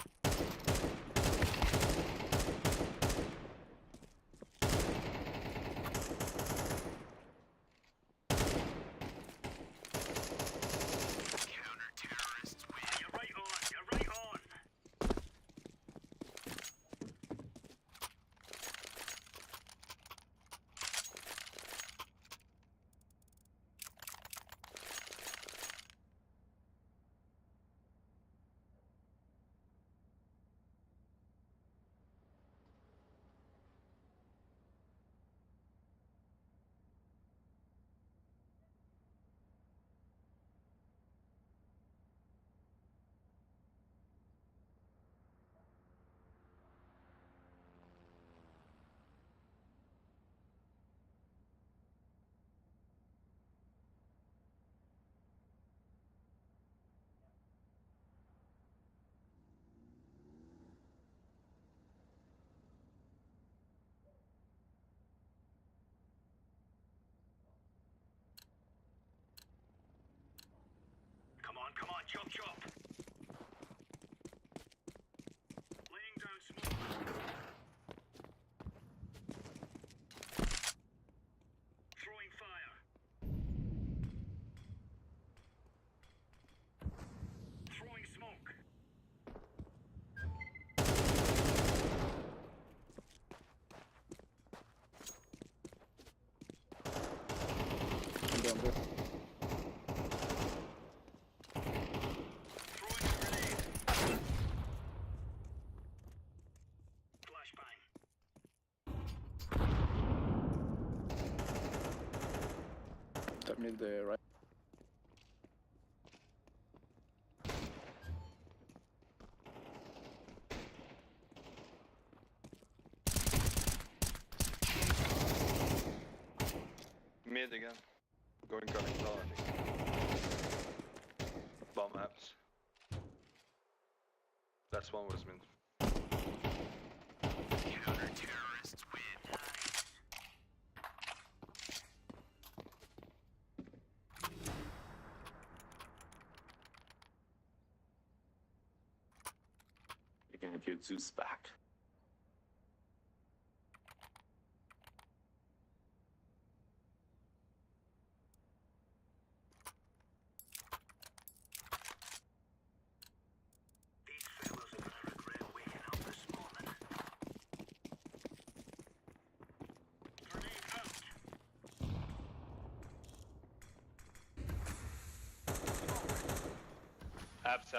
Speaker 16: come on, chop chop. Laying down smoke. Throwing fire. Throwing smoke.
Speaker 13: Under, under. Top mid the right.
Speaker 14: Mid again. Going coming tall, I think. Bomb maps. That's one was mid.
Speaker 16: Counter-terrorists win.
Speaker 6: You're gonna have your Zeus back.
Speaker 16: These fellows are gonna regret waking up this morning. Grenade out.
Speaker 14: Abs.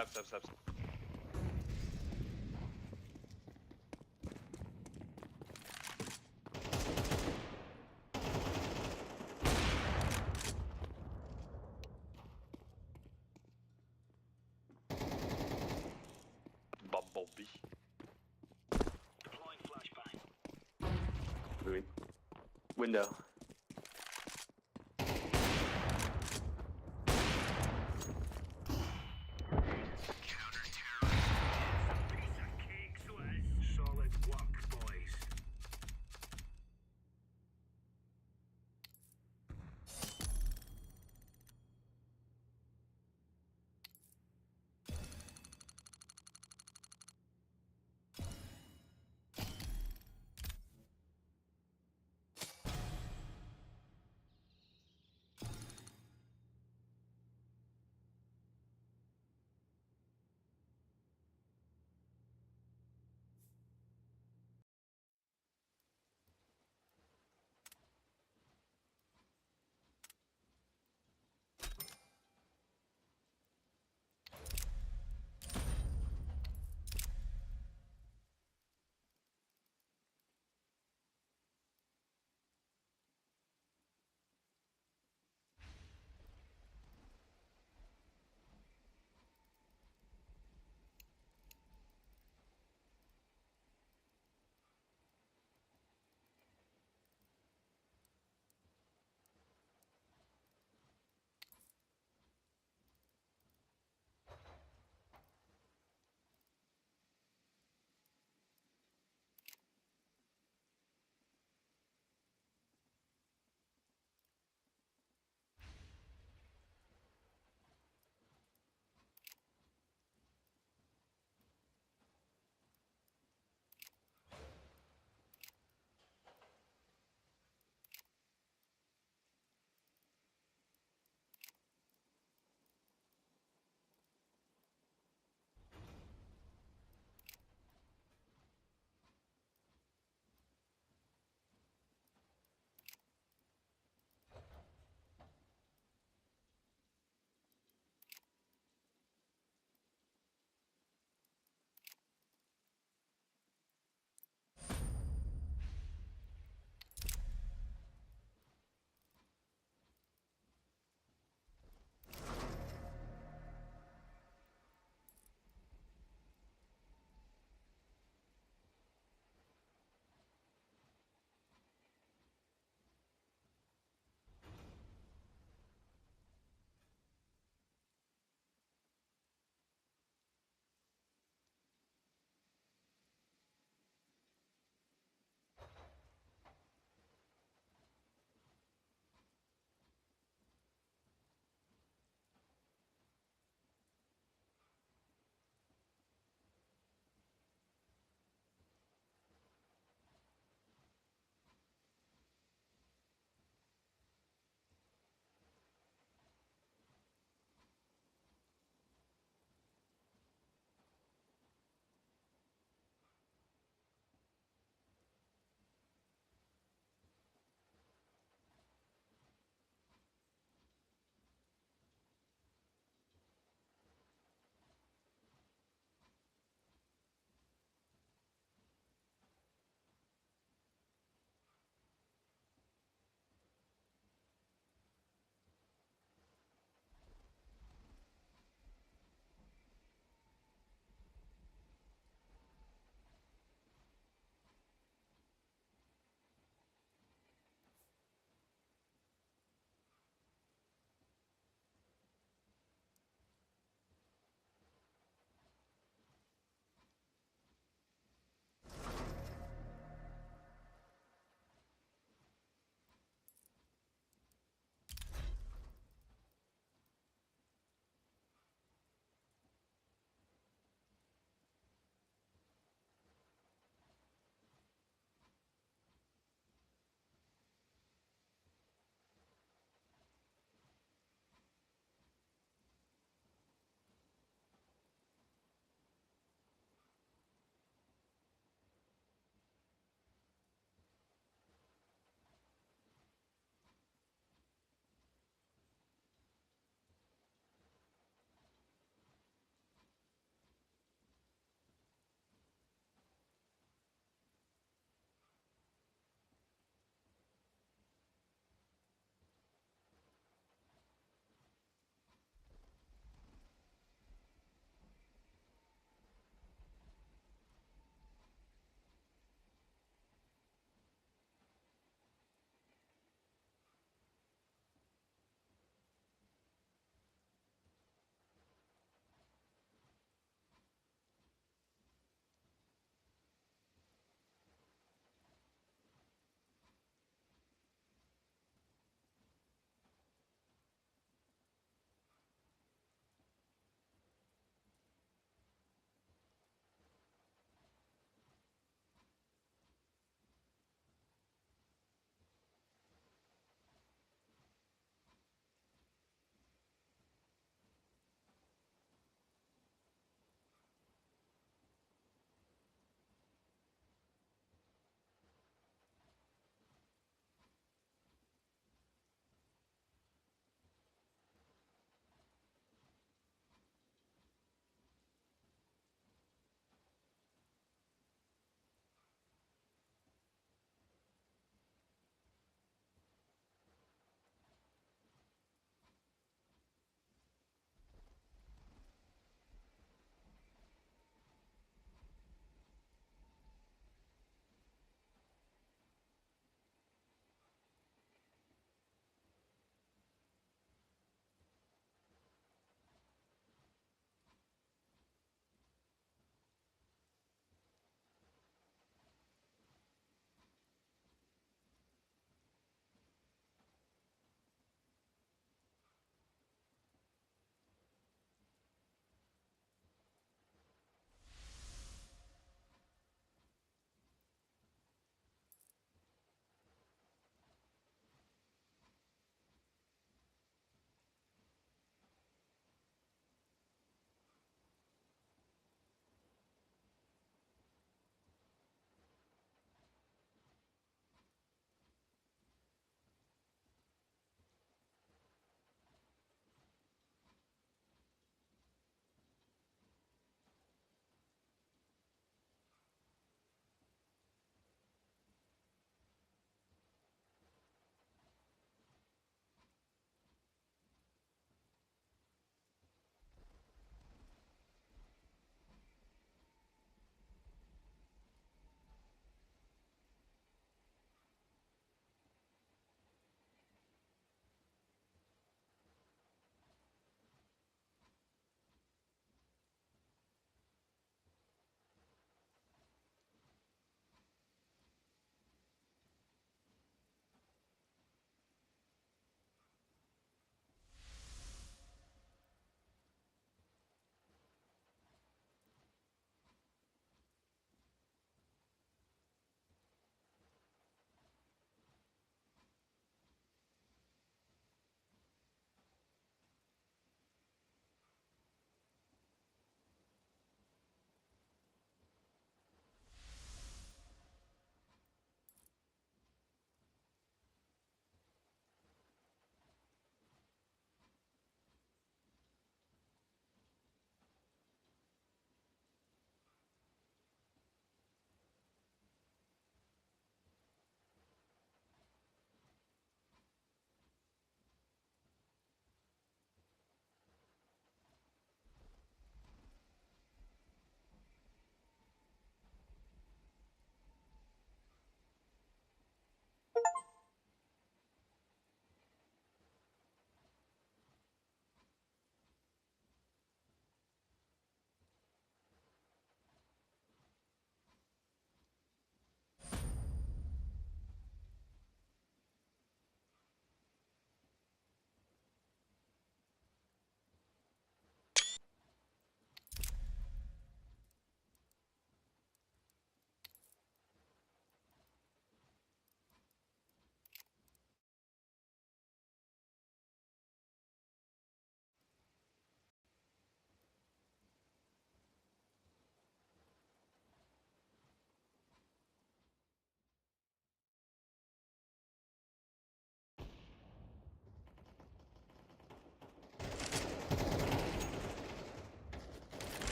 Speaker 14: Bumblebee.
Speaker 16: Deploying flashbang.
Speaker 6: Window.